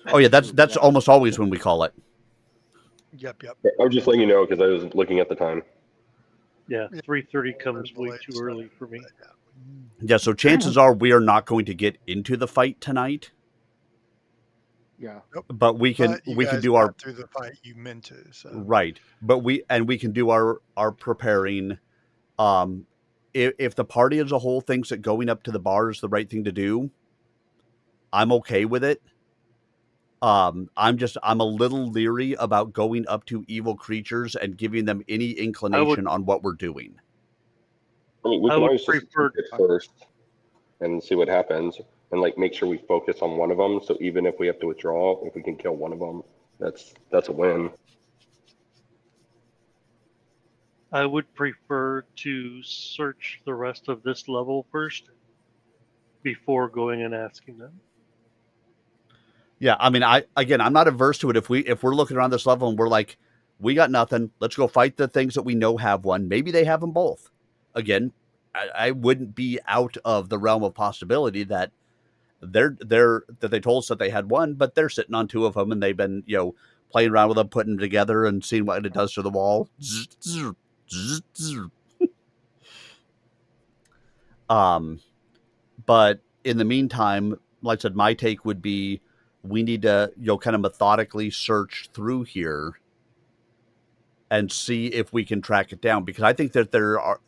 Oh yeah, that's almost always when we call it. Yep. I was just letting you know because I was looking at the time. Yeah, Yeah. 3:30 comes The way late too start, early for me. but yeah. Yeah, so chances are we are not going to get into the fight tonight, Yeah. Nope. but we can But you we can guys do our got through the fight you meant to. So right. But we can do our preparing. If the party as a whole thinks that going up to the bar is the right thing to do, I'm okay with it. I'm a little leery about going up to evil creatures and giving them any inclination on what we're doing. I mean, we I can would always just prefer- take it first and see what happens, and like make sure we focus on one of them. So even if we have to withdraw, if we can kill one of them, that's a win. I would prefer to search the rest of this level first before going and asking them. Yeah, I mean, I'm not averse to it. If we're looking around this level and we're like, we got nothing, let's go fight the things that we know have one. Maybe they have them both. Again, I wouldn't be out of the realm of possibility that that they told us that they had one, but they're sitting on two of them and they've been playing around with them, putting them together, and seeing what it does to the wall. But in the meantime, like I said, my take would be we need to kind of methodically search through here and see if we can track it down, because I think that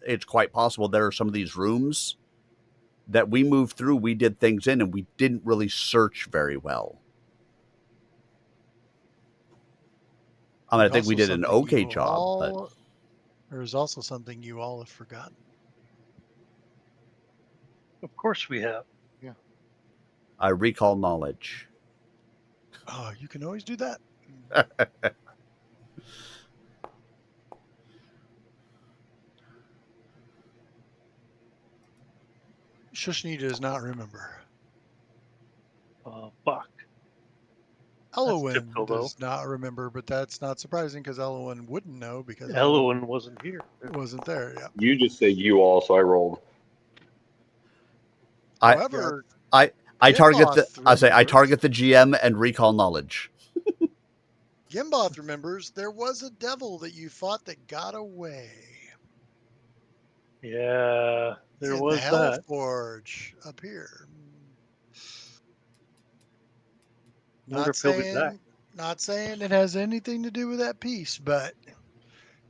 it's quite possible there are some of these rooms that we moved through, we did things in, and we didn't really search very well. I mean, I think we did an okay job, but there's also something you all have forgotten. Of course we have. I recall knowledge. Oh, you can always do that. Shushni does not remember. Fuck. Elowen typical, though. does not remember, but that's not surprising because Elowen wouldn't know because Elowen wasn't here. wasn't there. Yeah. You just say you all, so I rolled. However, I target I Gimbauth target the GM and recall knowledge. Gimbauth remembers there was a devil that you fought that got away. Yeah, there in was the that. Hellforge up here. Wonder if he'll be back. Not saying it has anything to do with that piece, but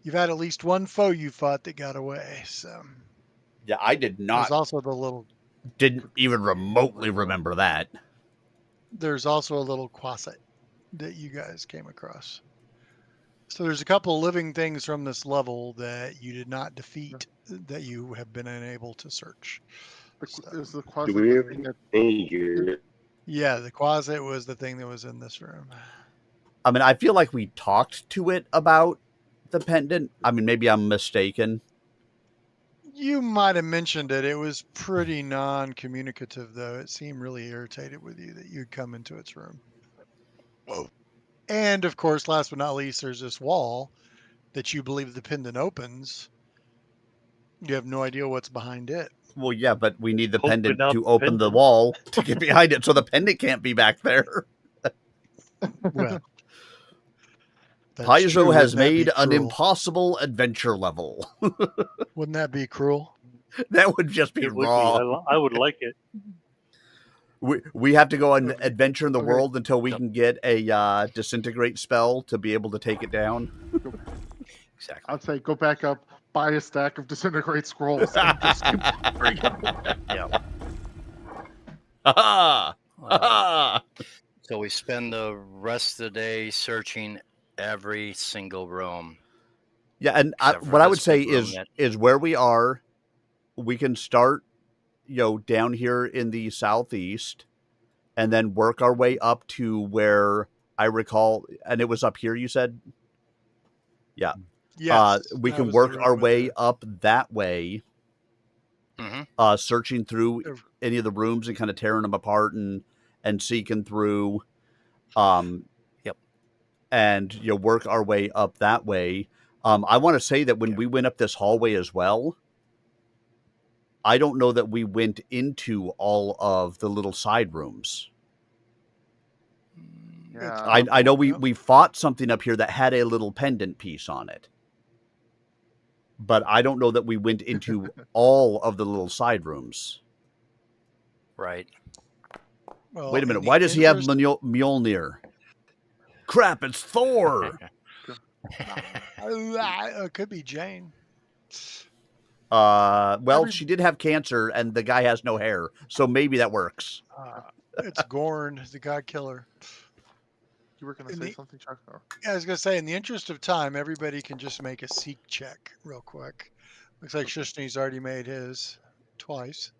you've had at least one foe you fought that got away. So Yeah, I did not. There's also the little. Didn't even remotely remember that. There's also a little quasit that you guys came across. So there's a couple living things from this level that you did not defeat that you have been unable to search. Is the Do quasi we have thing that any here? Yeah, the quasit was the thing that was in this room. I mean, I feel like we talked to it about the pendant. I mean, maybe I'm mistaken. You might have mentioned it. It was pretty non-communicative, though. It seemed really irritated with you that you'd come into its room. Whoa. And, of course, last but not least, there's this wall that you believe the pendant opens. You have no idea what's behind it. Well, yeah, but we need the Open pendant up to the open the pendant. wall to get behind it, so the pendant can't be back there. Well, that's Paizo true. has Wouldn't that be made an cruel? impossible adventure level. Wouldn't that be cruel? That would just be It would raw. be. I would like it. We have to go on adventure in the Okay. world until we can get a disintegrate spell to be able to take it down. Exactly. I'd say go back up, buy a stack of disintegrate scrolls, and just keep Yeah. Ha ha! So we spend the rest of the day searching every single room. Yeah, and Except for what I would this say big room is where we are, we can start, down here in the southeast, and then work our way up to where I recall, and it was up here, you said? Yeah. Yes, We that can was work the our room way with up that way, searching through the- any of the rooms and kind of tearing them apart and seeking through. Yep. And work our way up that way. I want to say that when we went up this hallway as well, I don't know that we went into all of the little side rooms. Yeah. I know Yep. we fought something up here that had a little pendant piece on it. But I don't know that we went into all of the little side rooms. Right. Well, Wait a in minute. the Why does he have interest- Mjolnir? Crap, it's Thor. It could be Jane. Well, she did have cancer and the guy has no hair. So maybe that works. It's Gorn, the God Killer. You were going to say something, Chuck? Or? Yeah, I was going to say, in the interest of time, everybody can just make a seek check real quick. Looks like Shishni's already made his twice.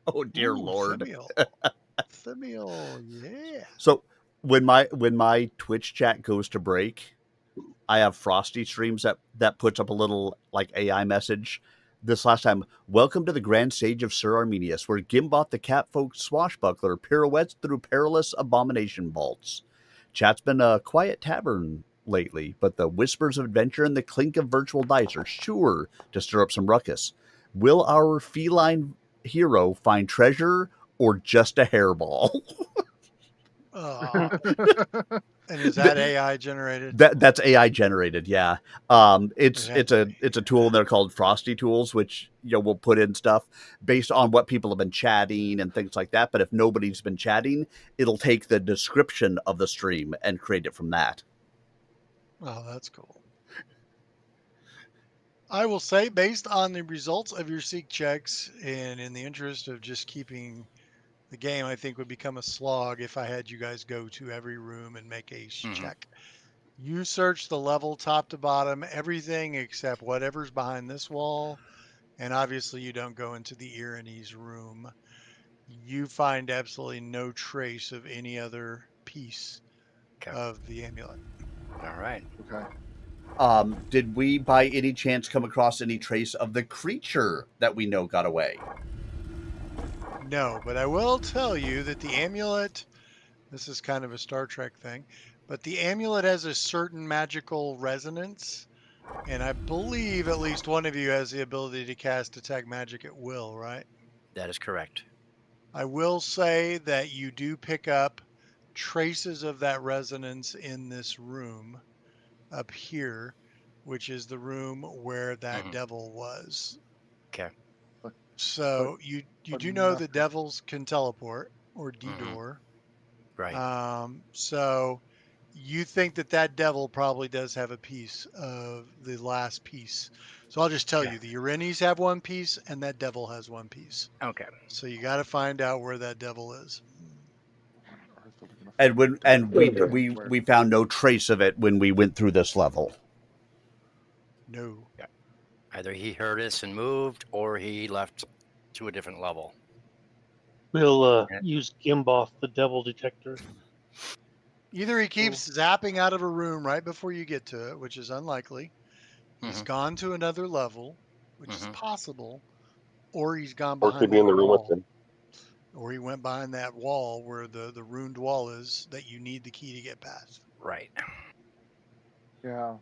Oh dear Lord. Thimiel, yeah. So when my Twitch chat goes to break, I have Frosty streams that puts up a little like AI message. This last time, welcome to the Grand Stage of Sir Arminius, where Gimbauth the Catfolk Swashbuckler pirouettes through perilous Abomination Vaults. Chat's been a quiet tavern lately, but the whispers of adventure and the clink of virtual dice are sure to stir up some ruckus. Will our feline hero find treasure or just a hairball? And is that AI generated? That's AI generated, yeah. It's a tool in there called Frosty Tools, which will put in stuff based on what people have been chatting and things like that. But if nobody's been chatting, it'll take the description of the stream and create it from that. Oh, that's cool. I will say, based on the results of your seek checks, and in the interest of just keeping the game, I think would become a slog if I had you guys go to every room and make a check. You search the level top to bottom, everything except whatever's behind this wall, and obviously you don't go into the Irony's room. You find absolutely no trace of any other piece of the amulet. All right. Okay. Did we by any chance come across any trace of the creature that we know got away? No, but I will tell you that the amulet, this is kind of a Star Trek thing, but the amulet has a certain magical resonance, and I believe at least one of you has the ability to cast Detect Magic at will, right? That is correct. I will say that you do pick up traces of that resonance in this room up here, which is the room where that devil was. Okay. So you do know that devils can teleport or de-door. Right. So you think that devil probably does have a piece of the last piece. So I'll just tell you, the Urenes have one piece and that devil has one piece. Okay. So you got to find out where that devil is. And we found no trace of it when we went through this level. No. Yeah. Either he heard us and moved, or he left to a different level. We'll use Gimbauth, the devil detector. Either he keeps zapping out of a room right before you get to it, which is unlikely. He's gone to another level, which is possible, or he's gone behind. Or could be in the room with him. Or he went behind that wall where the ruined wall is that you need the key to get past. Right. Yeah.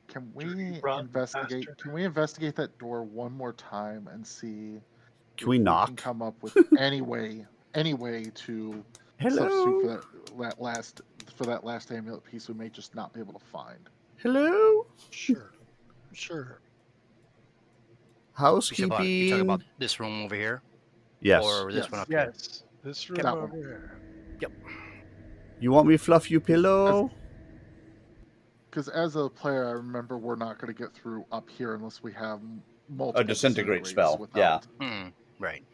Can we investigate? Can we investigate that door one more time and see? Can we knock? Can come up with any way to Hello? substitute for that last amulet piece we may just not be able to find. Hello? Sure. Housekeeping. You talk about this room over here? Yes. Or this one up here? Yes. This room over here. Yep. You want me to fluff you pillow? Because as a player, I remember we're not going to get through up here unless we have multiple A disintegrate spell. without... Yeah. Right.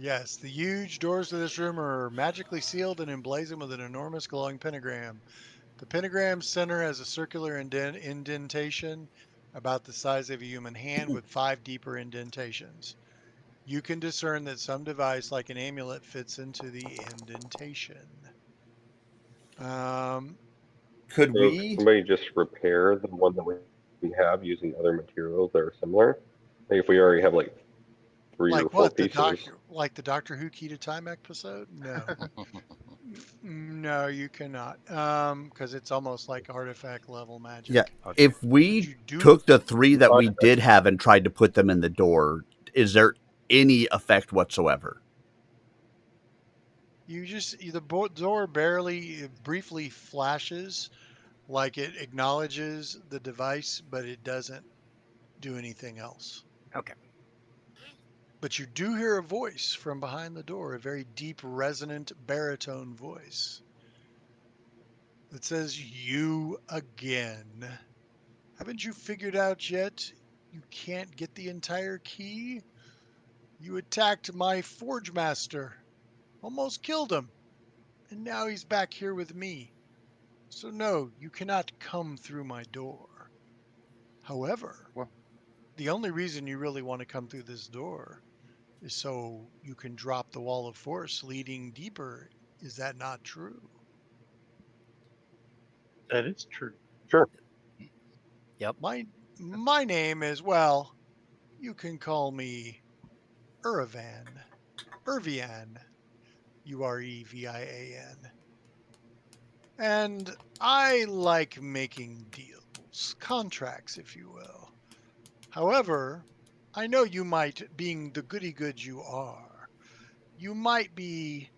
Yes, the huge doors to this room are magically sealed and emblazoned with an enormous glowing pentagram. The pentagram's center has a circular indentation about the size of a human hand with 5 deeper indentations. You can discern that some device like an amulet fits into the indentation. Could So we? somebody just repair the one that we have using other materials that are similar? Like if we already have like 3 or Like 4 what? pieces. The Doctor Who Key to Time episode? No. No, you cannot. Because it's almost like artifact level Yeah. magic. Okay. If But we you do took the 3 that we Okay. did have and tried to put them in the door, is there any effect whatsoever? the door barely briefly flashes like it acknowledges the device, but it doesn't do anything else. Okay. But you do hear a voice from behind the door, a very deep, resonant baritone voice that says, "You again. Haven't you figured out yet you can't get the entire key? You attacked my forge master, almost killed him, and now he's back here with me. So no, you cannot come through my door. However, Well, the only reason you really want to come through this door is so you can drop the wall of force leading deeper. Is that not true?" That is true. Sure. Yep. My name is, well, you can call me Uravan. Urvian. Urevian. And I like making deals, contracts, if you will. However, I know you might, being the goody goods you are, you might be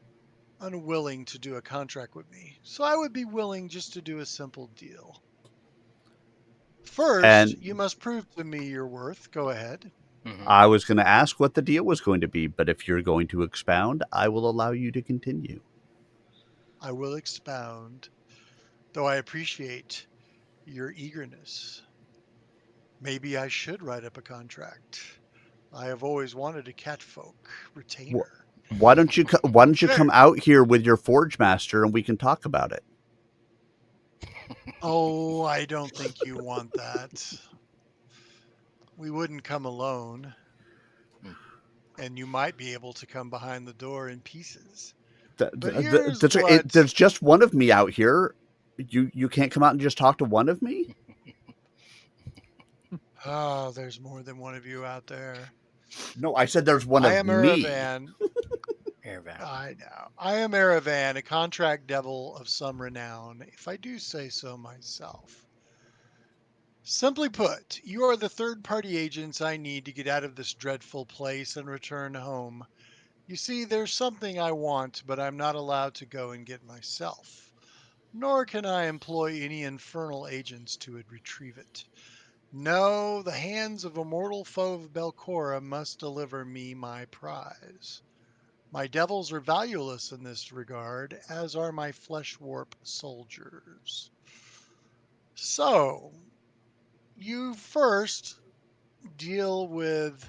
unwilling to do a contract with me. So I would be willing just to do a simple deal. First, And you must prove to me your worth. Go ahead. Hmm. I was going to ask what the deal was going to be, but if you're going to expound, I will allow you to continue. I will expound, though I appreciate your eagerness. Maybe I should write up a contract. I have always wanted a catfolk Wh- retainer. Why don't you There. come out here with your forge master and we can talk about it? Oh, I don't think you want that. We wouldn't come alone, and you might be able to come behind the door in pieces. But here's That's right. what. There's just one of me out here. You can't come out and just talk to one of me? Oh, there's more than one of you out there. No, I said there's one I of am me. Uravan. Airvan. I know. I am Uravan, a contract devil of some renown, if I do say so myself. Simply put, you are the third-party agents I need to get out of this dreadful place and return home. You see, there's something I want, but I'm not allowed to go and get myself. Nor can I employ any infernal agents to retrieve it. No, the hands of a mortal foe of Belcora must deliver me my prize. My devils are valueless in this regard, as are my flesh warp soldiers. So, you first deal with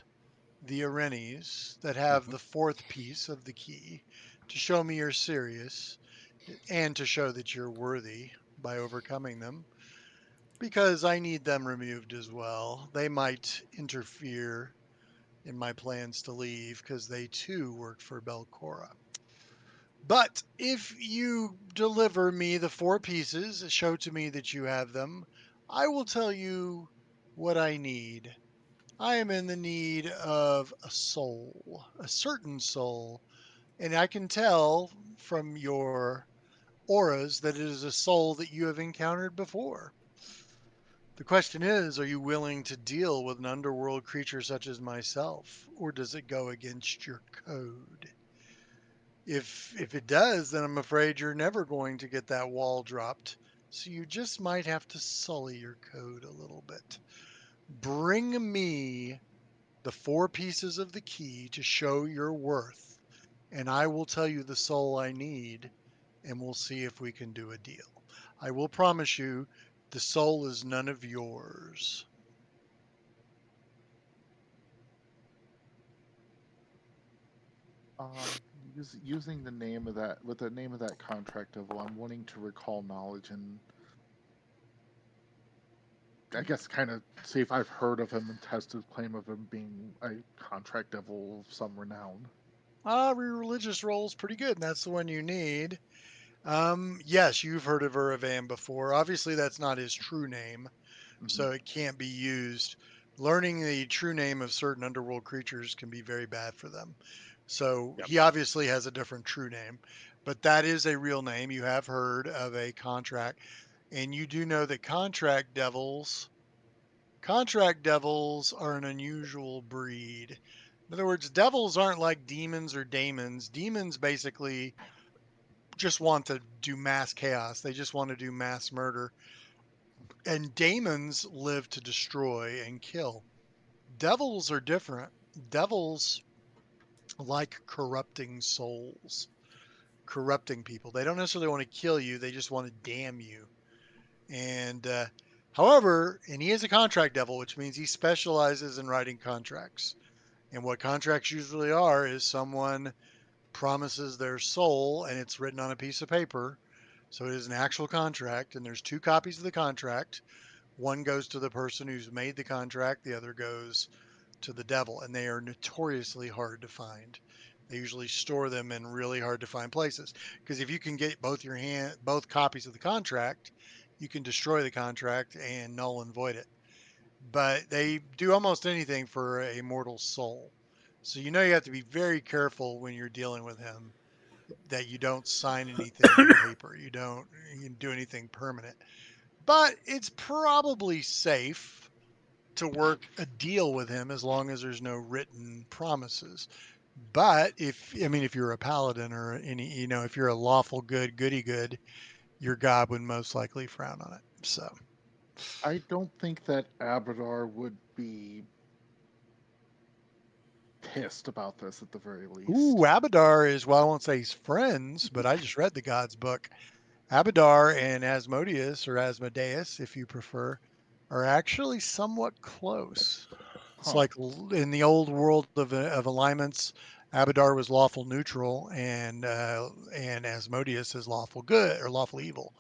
the Arenes that have Hmm. the 4th piece of the key to show me you're serious and to show that you're worthy by overcoming them, because I need them removed as well. They might interfere in my plans to leave because they too work for Belcora. But if you deliver me the 4 pieces, show to me that you have them, I will tell you what I need. I am in the need of a soul, a certain soul, and I can tell from your auras that it is a soul that you have encountered before. The question is, are you willing to deal with an underworld creature such as myself, or does it go against your code? If it does, then I'm afraid you're never going to get that wall dropped. So you just might have to sully your code a little bit. Bring me the 4 pieces of the key to show your worth, and I will tell you the soul I need, and we'll see if we can do a deal. I will promise you the soul is none of yours. Using the name of that with the name of that contract devil, I'm wanting to recall knowledge and I guess kind of see if I've heard of him and test his claim of him being a contract devil of some renown. Religious roll's pretty good, and that's the one you need. Yes, you've heard of Uravan before. Obviously, that's not his true name, so it can't be used. Learning the true name of certain underworld creatures can be very bad for them. So Yep. he obviously has a different true name, but that is a real name. You have heard of a contract, and you do know that contract devils are an unusual breed. In other words, devils aren't like demons or daemons. Demons basically just want to do mass chaos. They just want to do mass murder. And daemons live to destroy and kill. Devils are different. Devils like corrupting souls, corrupting people. They don't necessarily want to kill you, they just want to damn you. And however, and he is a contract devil, which means he specializes in writing contracts. And what contracts usually are is someone promises their soul and it's written on a piece of paper. So it is an actual contract, and there's 2 copies of the contract. One goes to the person who's made the contract, the other goes to the devil, and they are notoriously hard to find. They usually store them in really hard to find places because if you can get both copies of the contract, you can destroy the contract and null and void it. But they do almost anything for a mortal soul. So you know you have to be very careful when you're dealing with him that you don't sign anything in paper. You don't do anything permanent. But it's probably safe to work a deal with him as long as there's no written promises. But if you're a paladin or if you're a lawful good, goody good, your god would most likely frown on it. So I don't think that Abradar would be pissed about this at the very least. Ooh, Abadar is, well, I won't say he's friends, but I just read the God's book. Abadar and Asmodeus, or Asmodeus, if you prefer, are actually somewhat close. It's like in the old world of alignments, Abadar was lawful neutral, and Asmodeus is lawful good or lawful evil.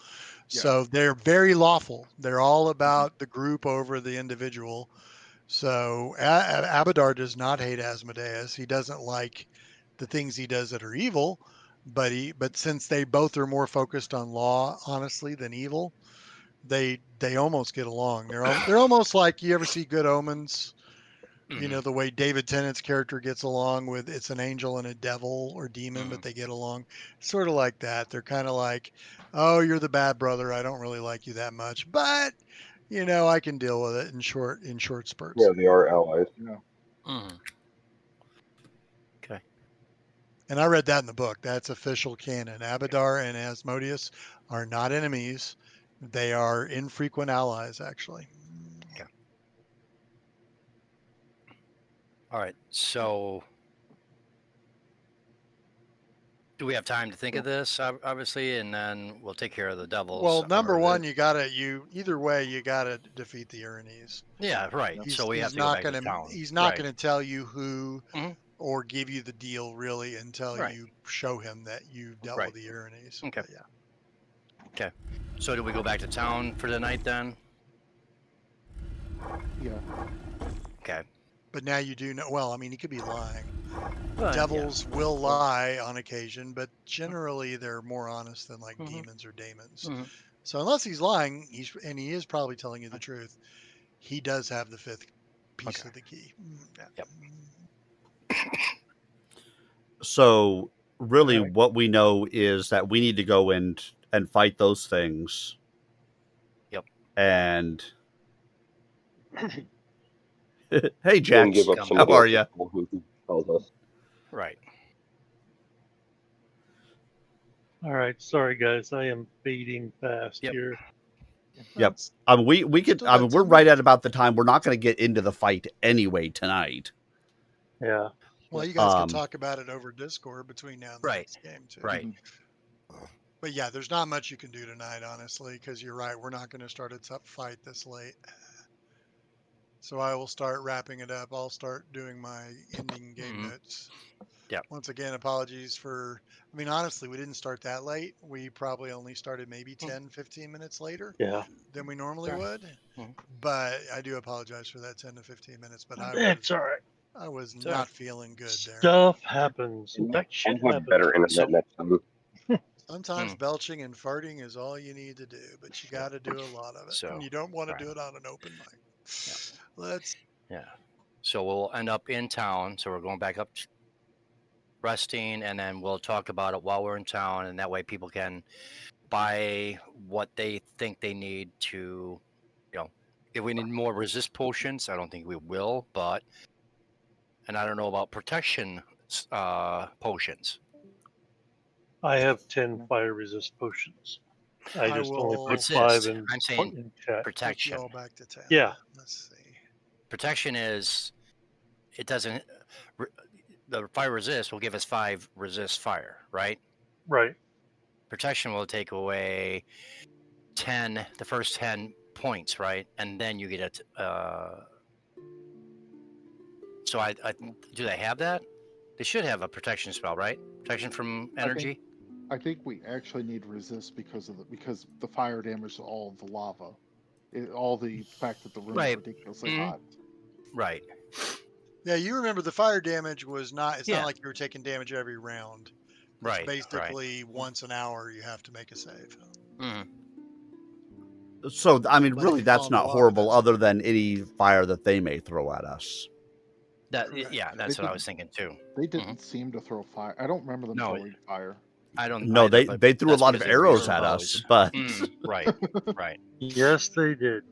So they're very lawful. They're all about the group over the individual. So Abadar does not hate Asmodeus. He doesn't like the things he does that are evil, but since they both are more focused on law, honestly, than evil, they almost get along. They're almost like, you ever see Good Omens? You know, the way David Tennant's character gets along with, it's an angel and a devil or demon, but they get along sort of like that. They're kind of like, oh, you're the bad brother. I don't really like you that much, but I can deal with it in short spurts. Yeah, they are allies. Okay. And I read that in the book. That's official canon. Abadar and Asmodeus are not enemies. They are infrequent allies, actually. Okay. All right. So do we have time to think of this, obviously, and then we'll take care of the devils? Well, number or one, either way, you gotta defeat the Uranes. Yeah, right. So we have to go back to town. He's not gonna tell you who Mhm. or give you the deal really until Right. you show him that you've dealt with the Uranes. Okay. But yeah. Okay. So do we go back to town for the night then? Yeah. Okay. But now you do know. Well, I mean, he could be lying. Well, Devils will lie on occasion, but generally they're more honest than like demons or daemons. So unless he's lying, and he is probably telling you the truth, he does have the 5th piece of the key. Yep. So really what we know is that we need to go and fight those things. Yep. And hey, Jack, Give up how are you? Who tells us. Right. All right, sorry guys, I am fading fast here. Yep. We could. We're right at about the time. We're not going to get into the fight anyway tonight. Yeah. Well, you guys can talk about it over Discord between now and the next game too. Right. But yeah, there's not much you can do tonight, honestly, because you're right. We're not going to start a tough fight this late. So I will start wrapping it up. I'll start doing my ending game notes. Once again, apologies for, I mean, honestly, we didn't start that late. We probably only started maybe 10, 15 minutes later Yeah. than we normally Sure. would. Mhm. But I do apologize for that 10 to 15 minutes. But It's all right. I was all not right. feeling good there. Stuff happens. In fact, I'll shit have happens. better internet So- next time. Sometimes belching and farting is all you need to do, but you got to do a lot of it. So, and you don't want to right. do it on an open mic. Yeah. Let's. Yeah. So we'll end up in town. So we're going back up, resting, and then we'll talk about it while we're in town, and that way people can buy what they think they need to, if we need more resist potions, I don't think we will, but, and I don't know about protection potions. I have 10 fire resist potions. I just only will put Resist. 5 in, I'm saying in chat. Take you protection. all back to town. Yeah. Let's see. Protection is, it doesn't, the fire resist will give us 5 resist fire, right? Right. Protection will take away 10, the first 10 points, right? And then you get it. So I do they have that? They should have a protection spell, right? Protection from energy. I think we actually need resist because the fire damages all of the lava, all the fact that the room Right. is ridiculously Mhm. hot. Right. Yeah, you remember the fire damage was not. It's Yeah. not like you were taking damage every round. It's Right. basically once an hour you have to make a save. Mhm. So, I mean, But really, if that's on the not lava, horrible, that's other than any fire that they may throw at us. Correct. Yeah, that's what I was thinking too. They didn't seem to throw fire. I don't remember them No. throwing fire. I don't. No, either, but they threw a that's lot of because they were arrows using at bows. us, but Right. Right. Yes, they did.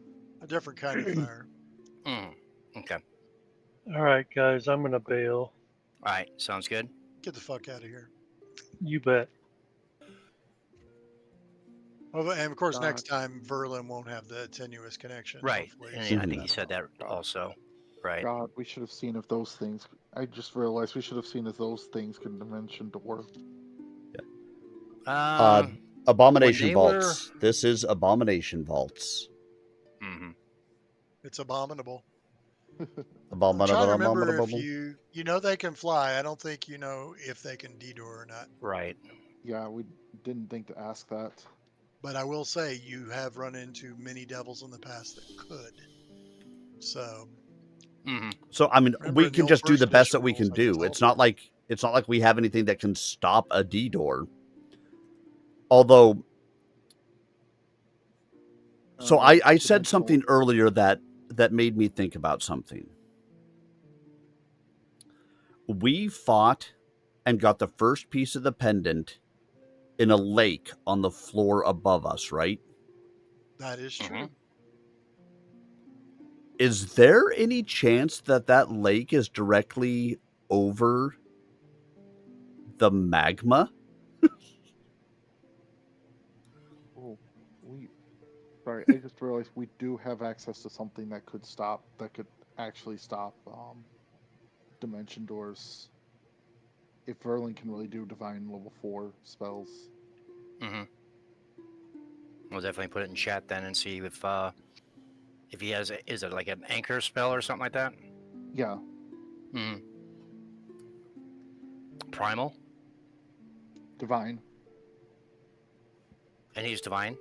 A different kind of fire. Okay. All right, guys, I'm going to bail. All right. Sounds good. Get the fuck out of here. You bet. Oh, and of course, next time Verlin won't have the tenuous connection. Right. Hopefully. And So I think that'll he said that help. also. Right. God, we should have seen if those things. I just realized we should have seen if those things could dimension door. Abomination When they Vaults. This is Abomination Vaults. Mhm. It's abominable. I'm trying to Abominable. remember if you know they can fly. I don't think you know if they can detour or not. Right. Yeah, we didn't think to ask that. But I will say you have run into many devils in the past that could. So Mhm. So, I mean, remember we in the can old just do first the best that edition we can rules, I could do. It's not like we have anything that can stop a D door. Although, so I said something earlier that made me think about something. We fought and got the first piece of the pendant in a lake on the floor above us, right? that is true. Mhm. Is there any chance that that lake is directly over the magma? Oh, sorry, I just realized we do have access to something that could actually stop dimension doors. If Verlin can really do divine level 4 spells. Mhm. We'll definitely put it in chat then and see if he has is it like an anchor spell or something like that? Yeah, Mhm. Primal, divine. and he's divine.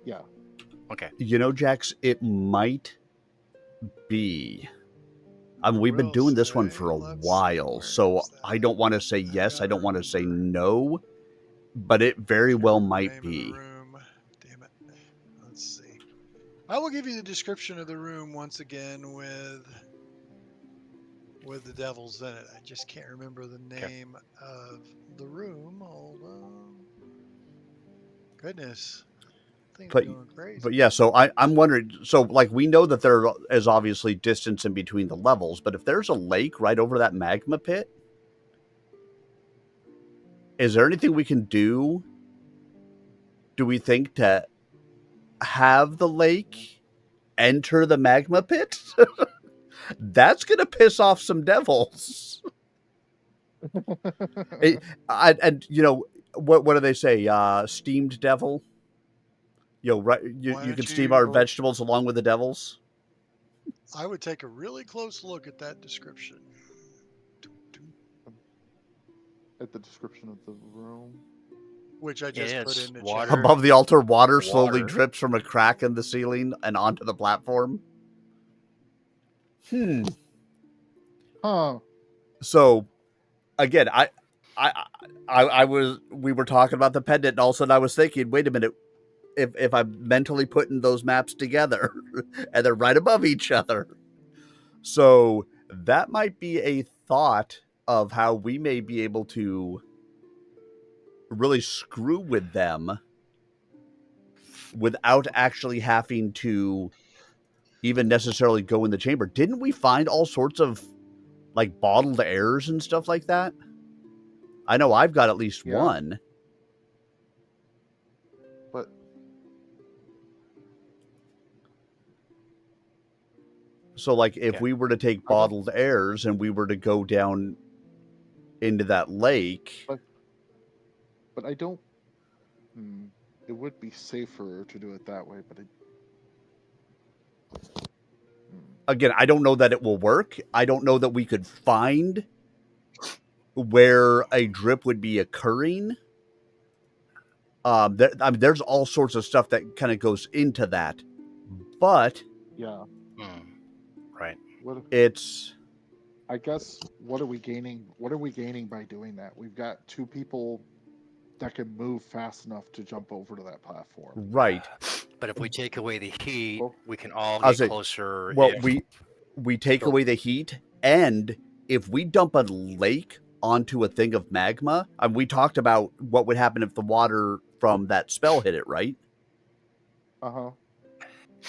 Yeah. Okay. You know, Jax, it might be. I mean, we've been Will doing this one say, for a let's see, while, where so is that? I don't want to say I yes, I gotta don't want to say remember. no, but it very well The might name of the be. room. Damn it. Let's see. I will give you the description of the room once again with the devils in it. I just can't remember the name of the room. Hold on. Goodness. Things But- going crazy. But yeah, so I'm wondering, so like we know that there is obviously distance in between the levels, but if there's a lake right over that magma pit, is there anything we can do? Do we think to have the lake enter the magma pit? That's going to piss off some devils. And you know, what do they say? Steamed devil? You know, right? You Why can don't steam you- our vegetables along with the devils. I would take a really close look at that description. at the description of the room. which I just put is in the water. chat. Above the altar, water slowly Water. drips from a crack in the ceiling and onto the platform. Huh. So, again, we were talking about the pendant, and all of a sudden I was thinking, wait a minute, if I'm mentally putting those maps together, and they're right above each other, so that might be a thought of how we may be able to really screw with them without actually having to even necessarily go in the chamber. Didn't we find all sorts of like bottled airs and stuff like that? I know I've got at least Yeah. one. But So like if Yeah. we were to take bottled airs and we were to go down into that lake, but I don't. It would be safer to do it that way, but again, I don't know that it will work. I don't know that we could find where a drip would be occurring. There's all sorts of stuff that kind of goes into that, but yeah. Right. it's. I guess what are we gaining? What are we gaining by doing that? We've got two people that can move fast enough to jump over to that platform. Right. But if we take away the heat, Well, we can all I'll get say- closer. Well, if- we take away the heat, and if we dump a lake onto a thing of magma, we talked about what would happen if the water from that spell hit it, right? Uh-huh.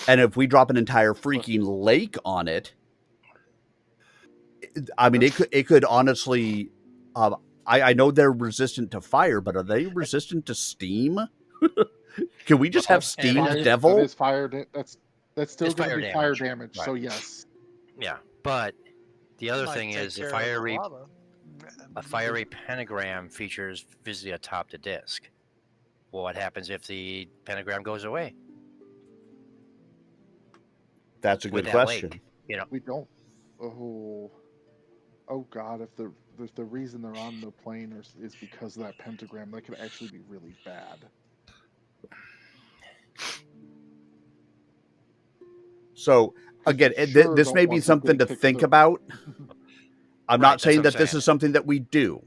And if we drop an entire freaking lake on it, I mean, it could honestly. I know they're resistant to fire, but are they resistant to steam? Can we just have steam Fire- devil? That is fire. That's still It's going to fire be fire damage. damage. So yes. yeah. But the other Might thing take is, care a of the fiery lava. pentagram features visibly atop the disc. Well, what happens if the pentagram goes away? That's a with good that question. lake? You know, We don't. Oh God! If the reason they're on the plane is because of that pentagram, that could actually be really bad. So again, we sure this don't may be want the something to big think picture. about. I'm Right, not that's saying what that I'm this saying. is something that we do.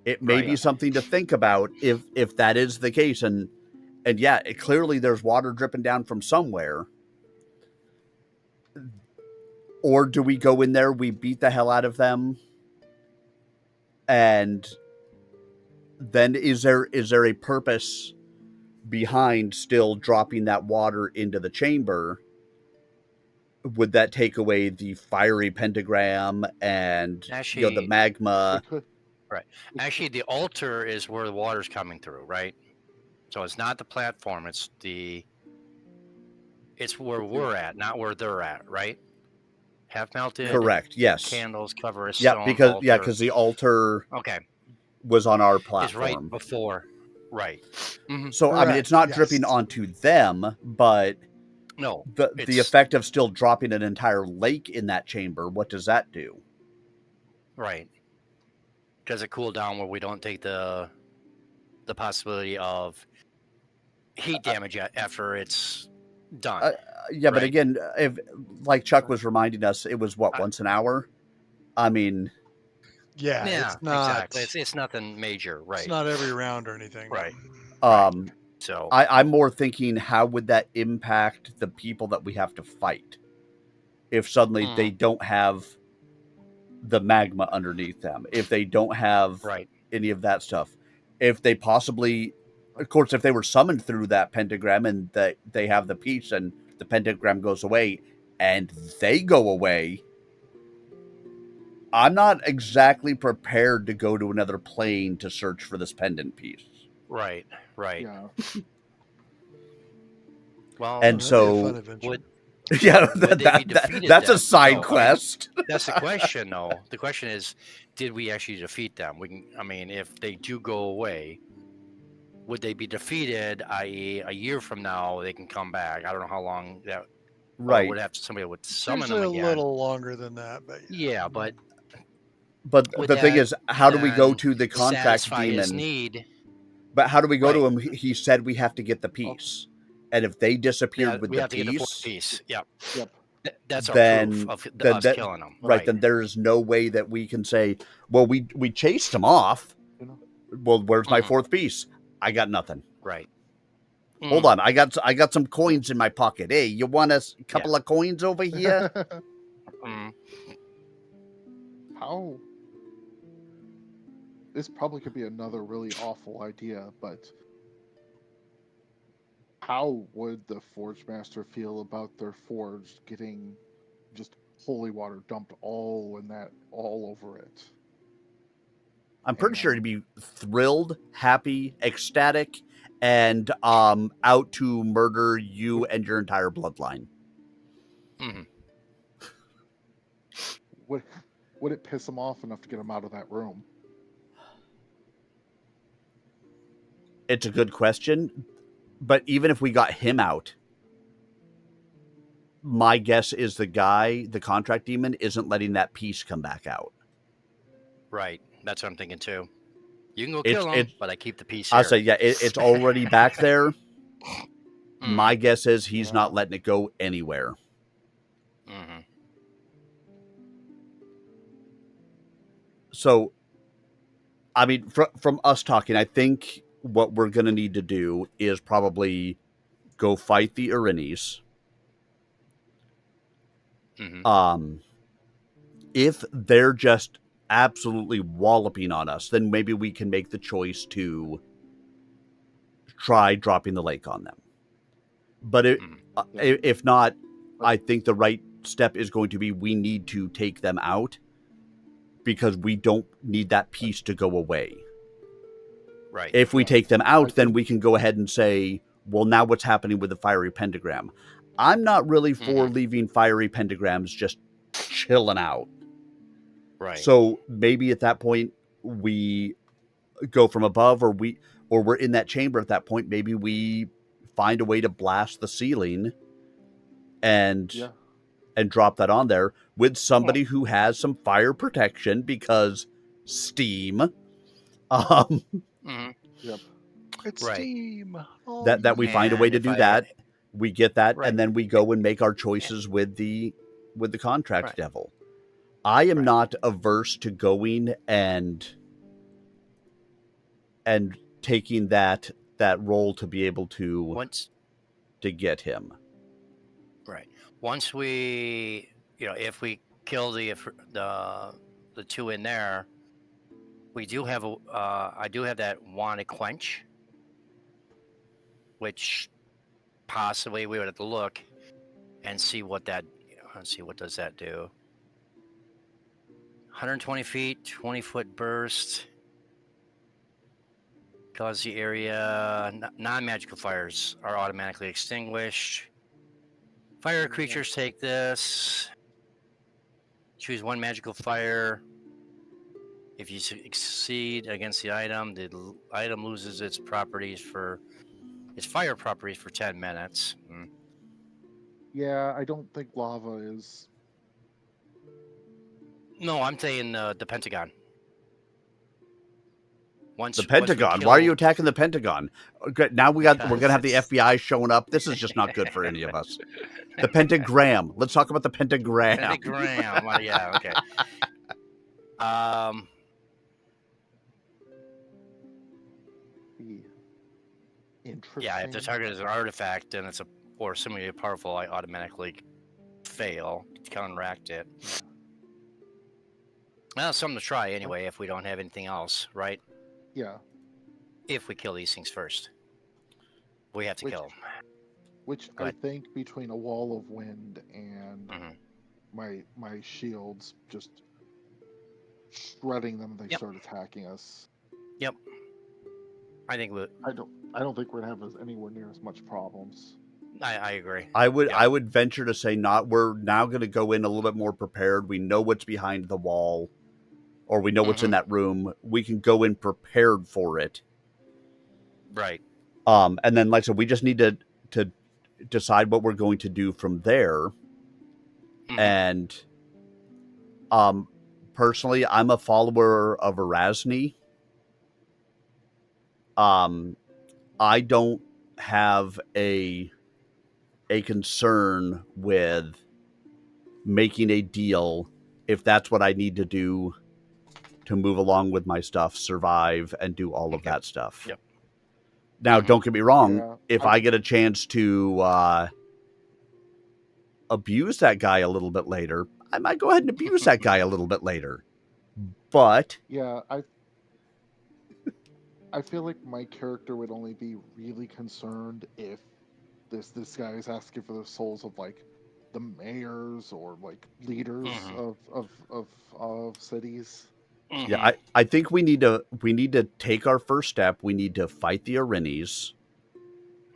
It may be Right. something to think about if that is the case, and yeah, clearly there's water dripping down from somewhere. Or do we go in there, we beat the hell out of them, and then is there a purpose behind still dropping that water into the chamber? Would that take away the fiery pentagram and the Actually- magma? It could. actually, the altar is where the water's coming through, right? So it's not the platform; it's where we're at, not where they're at, right? Half melted. Correct. Yes. Candles cover a Yeah, stone because altar. because the altar Okay, was on our it's platform. right before. Right. Mhm. So I mean, it's not Correct, dripping yes. onto them, but No, the it's- effect of still dropping an entire lake in that chamber. What does that do? right. Does it cool down where we don't take the possibility of heat damage after it's done? Yeah, but Right. again, if like Chuck was reminding us, it was what, once an hour. I mean, Yeah, yeah, it's not. exactly. It's nothing major, right? It's not every round or anything. Right. So I'm more thinking, how would that impact the people that we have to fight if suddenly they don't have the magma underneath them, if they don't have right. any of that stuff, if they possibly, of course, if they were summoned through that pentagram and that they have the piece and the pentagram goes away and they go away, I'm not exactly prepared to go to another plane to search for this pendant piece. Right. Yeah. Well, And That'd be a so- fun adventure. would Yeah, Would they be defeated that's a then? side No. quest. that's the question, though. The question is, did we actually defeat them? I mean, if they do go away, would they be defeated? I.e., a year from now they can come back. I don't know how long that. Right. Would have somebody would summon Usually them a again. little longer than that, but Yeah, but But with the thing that, is, how do we go then to the contract satisfy his demon? need. But how do we go to Right. him? He said we have to get the piece. And if they disappeared with We the have to get the fourth piece, piece. Yep. Yep. That's our then, proof of then us that, killing them. right, then there's no way that we can say, well, we chased him off. You know? Well, where's my Mhm. fourth piece? I got nothing. Right. Hold on, I got some coins in my pocket. Hey, you want a couple Yeah. of coins over here? Mm. How? This probably could be another really awful idea, but how would the Forge Master feel about their forge getting just holy water dumped all over it? I'm pretty sure he'd be thrilled, happy, ecstatic, and out to murder you and your entire bloodline. Mhm. Would it piss him off enough to get him out of that room? It's a good question, but even if we got him out, my guess is the contract demon, isn't letting that piece come back out. Right. That's what I'm thinking too. You can go kill him, but I keep the piece I'll here. say, yeah, it's already back there. Mhm. My guess is he's not letting it go anywhere. Mhm. So, I mean, from us talking, I think what we're going to need to do is probably go fight the Erinis. Mhm. If they're just absolutely walloping on us, then maybe we can make the choice to try dropping the lake on them. But if not, I think the right step is going to be we need to take them out because we don't need that piece to go away. Right. If we take them out, then we can go ahead and say, well, now what's happening with the fiery pentagram? I'm not really for leaving fiery pentagrams just chilling out. Right. So maybe at that point we go from above, or we're in that chamber at that point. Maybe we find a way to blast the ceiling and drop that on there with somebody who has some fire protection because steam. Yep. It's Right. steam. Oh, that we find a way to do that. We get that, and then we go and make our choices with the contract devil. I am not averse to going and taking that role to be able to get him. Right. Once we, if we kill the two in there, we do have I do have that wanted quench, which possibly we would have to look and see what that. Let's see, what does that do? 120 feet, 20-foot burst. Cause the area, non-magical fires are automatically extinguished. Fire creatures take this. Choose one magical fire. If you succeed against the item loses its fire properties for 10 minutes. Yeah, I don't think lava is. No, I'm saying the Pentagon. The Pentagon? Why are you attacking the Pentagon? Now we're gonna have the FBI showing up. This is just not good for any of us. The pentagram. Let's talk about the pentagram. Pentagram. Well, yeah. Okay. Interesting. Yeah, if the target is an artifact and it's or similarly powerful, I automatically fail to counteract it. Well, something to try anyway if we don't have anything else, right? Yeah. If we kill these things first. We have to kill them. Which I think between a wall of wind and my shields just shredding them, they start attacking us. Yep. I don't think we're gonna have anywhere near as much problems. I agree. I would venture to say not. We're now going to go in a little bit more prepared. We know what's behind the wall, or we know what's in that room. We can go in prepared for it. Right. And then, like I said, we just need to decide what we're going to do from there, and personally, I'm a follower of Erasni. I don't have a concern with making a deal if that's what I need to do to move along with my stuff, survive, and do all of that stuff. Yep. Now, don't get me wrong. Yeah, If I get a chance to abuse that guy a little bit later, I might go ahead and abuse that guy a little bit later. But yeah, I feel like my character would only be really concerned if this guy is asking for the souls of like the mayors or like leaders of cities. yeah, I think we need to take our first step. We need to fight the Arenes,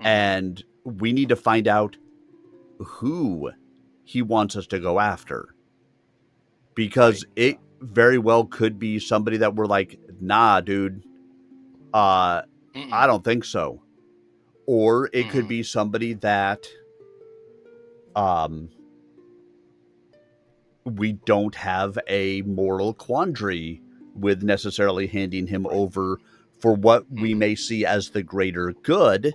and we need to find out who he wants us to go after, because it very well could be somebody that we're like, nah, dude, I don't think so. Or it could be somebody that we don't have a moral quandary with necessarily handing him over for what we may see as the greater good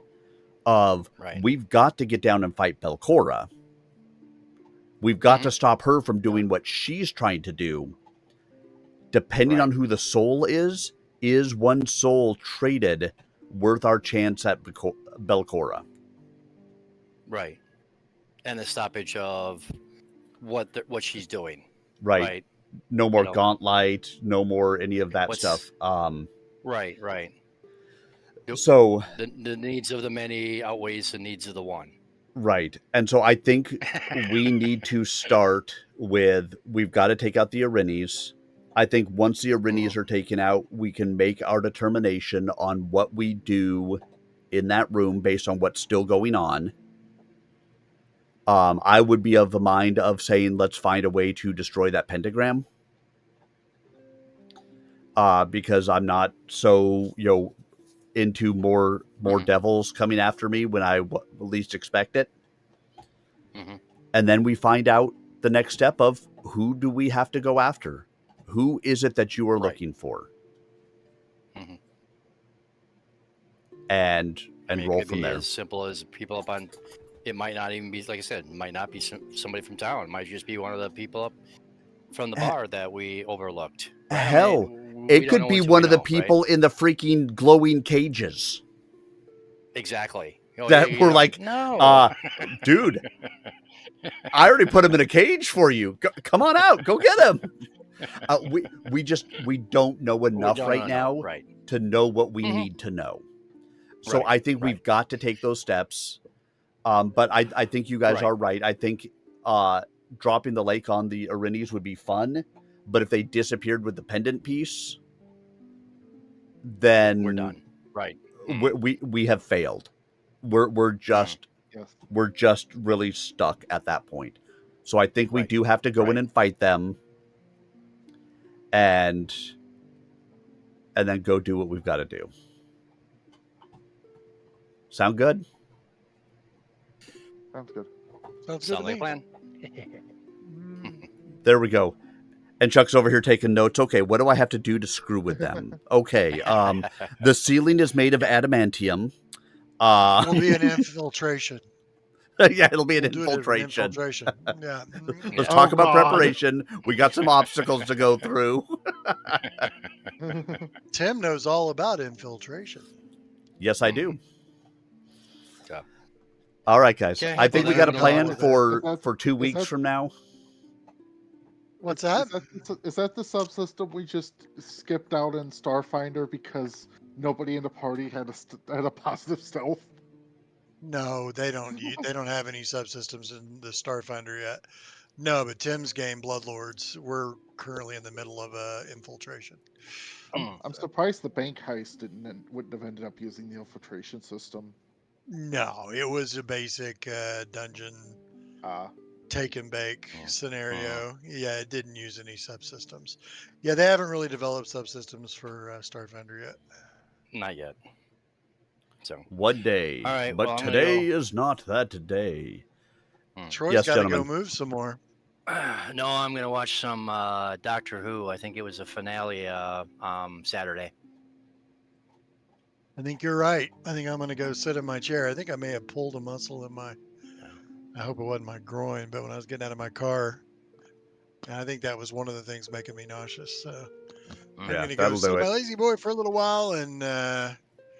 of we've got to get down and fight Belcora. We've got to stop her from doing what she's trying to do. Depending on who the soul is one soul traded worth our chance at Belcora? Right. And the stoppage of what she's doing. Right. No more gauntlet, no more any of that stuff. Right. So the needs of the many outweighs the needs of the one. Right. And so I think we need to start with, we've got to take out the Arenes. I think once the Arenes are taken out, we can make our determination on what we do in that room based on what's still going on. I would be of the mind of saying, let's find a way to destroy that pentagram. Because I'm not so, into more devils coming after me when I least expect it. And then we find out the next step of who do we have to go after? Who is it that you are looking for? And roll from there. As simple as people up on. It might not even be, like I said, it might not be somebody from town. It might just be one of the people up from the bar that we overlooked. Hell, it could be one of the people in the freaking glowing cages. Exactly. That were like, no, dude, I already put him in a cage for you. Come on out, go get him. We don't know enough right now to know what we need to know. So I think we've got to take those steps. But I think you guys are right. I think dropping the lake on the Arenes would be fun. But if they disappeared with the pendant piece, then we're done. Right. We have failed. We're just really stuck at that point. So I think we do have to go in and fight them, and then go do what we've got to do. Sound good? Sounds good. Sounds like a plan. There we go. And Chuck's over here taking notes. Okay, what do I have to do to screw with them? Okay, the ceiling is made of adamantium. It'll be an infiltration. Yeah, it'll be an infiltration. Yeah. Let's talk about preparation. We got some obstacles to go through. Tim knows all about infiltration. Yes, I do. All right, guys. I think we got a plan for 2 weeks from now. What's that? Is that the subsystem we just skipped out in Starfinder because nobody in the party had a positive stealth? No, they don't. They don't have any subsystems in the Starfinder yet. No, but Tim's game, Bloodlords, we're currently in the middle of infiltration. I'm surprised the bank heist wouldn't have ended up using the infiltration system. No, it was a basic dungeon take and bake scenario. Yeah, it didn't use any subsystems. Yeah, they haven't really developed subsystems for Starfinder yet. Not yet. So one day. All right, but today is not that day. Troy's got to go move some more. No, I'm gonna watch some Doctor Who. I think it was a finale Saturday. I think you're right. I think I'm going to go sit in my chair. I think I may have pulled a muscle in my, I hope it wasn't my groin, but when I was getting out of my car, and I think that was one of the things making me nauseous. So I'm Yeah, going to go that'll sit do in my it. lazy boy for a little while and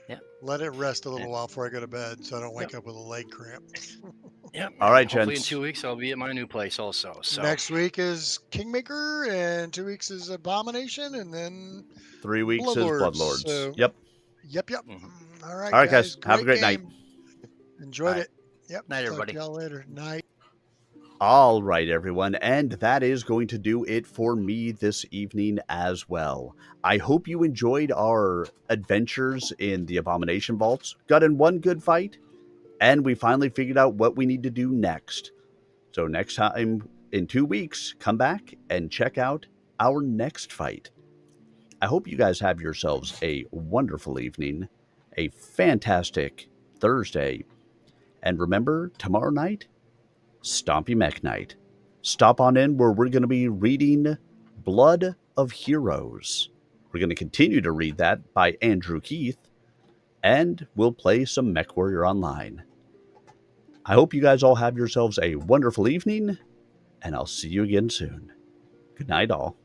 Yep. let it rest a little while before I go to bed so I don't wake up with a leg cramp. Yep. All right, Hopefully gents. in 2 weeks I'll be at my new place also. So Next week is Kingmaker, and 2 weeks is Abomination, and then 3 weeks is Bloodlords. Bloodlords. So, yep. Yep. Mhm. All right, All right, guys. Have a Great great night. game. Enjoyed All it. Yep. Night, Talk everybody. to y'all later. Night. All right, everyone. And that is going to do it for me this evening as well. I hope you enjoyed our adventures in the Abomination Vaults. Got in one good fight, and we finally figured out what we need to do next. So next time, in 2 weeks, come back and check out our next fight. I hope you guys have yourselves a wonderful evening, a fantastic Thursday, and remember, tomorrow night, Stompy Mech Night. Stop on in where we're going to be reading Blood of Heroes. We're going to continue to read that by Andrew Keith, and we'll play some MechWarrior Online. I hope you guys all have yourselves a wonderful evening, and I'll see you again soon. Good night, all.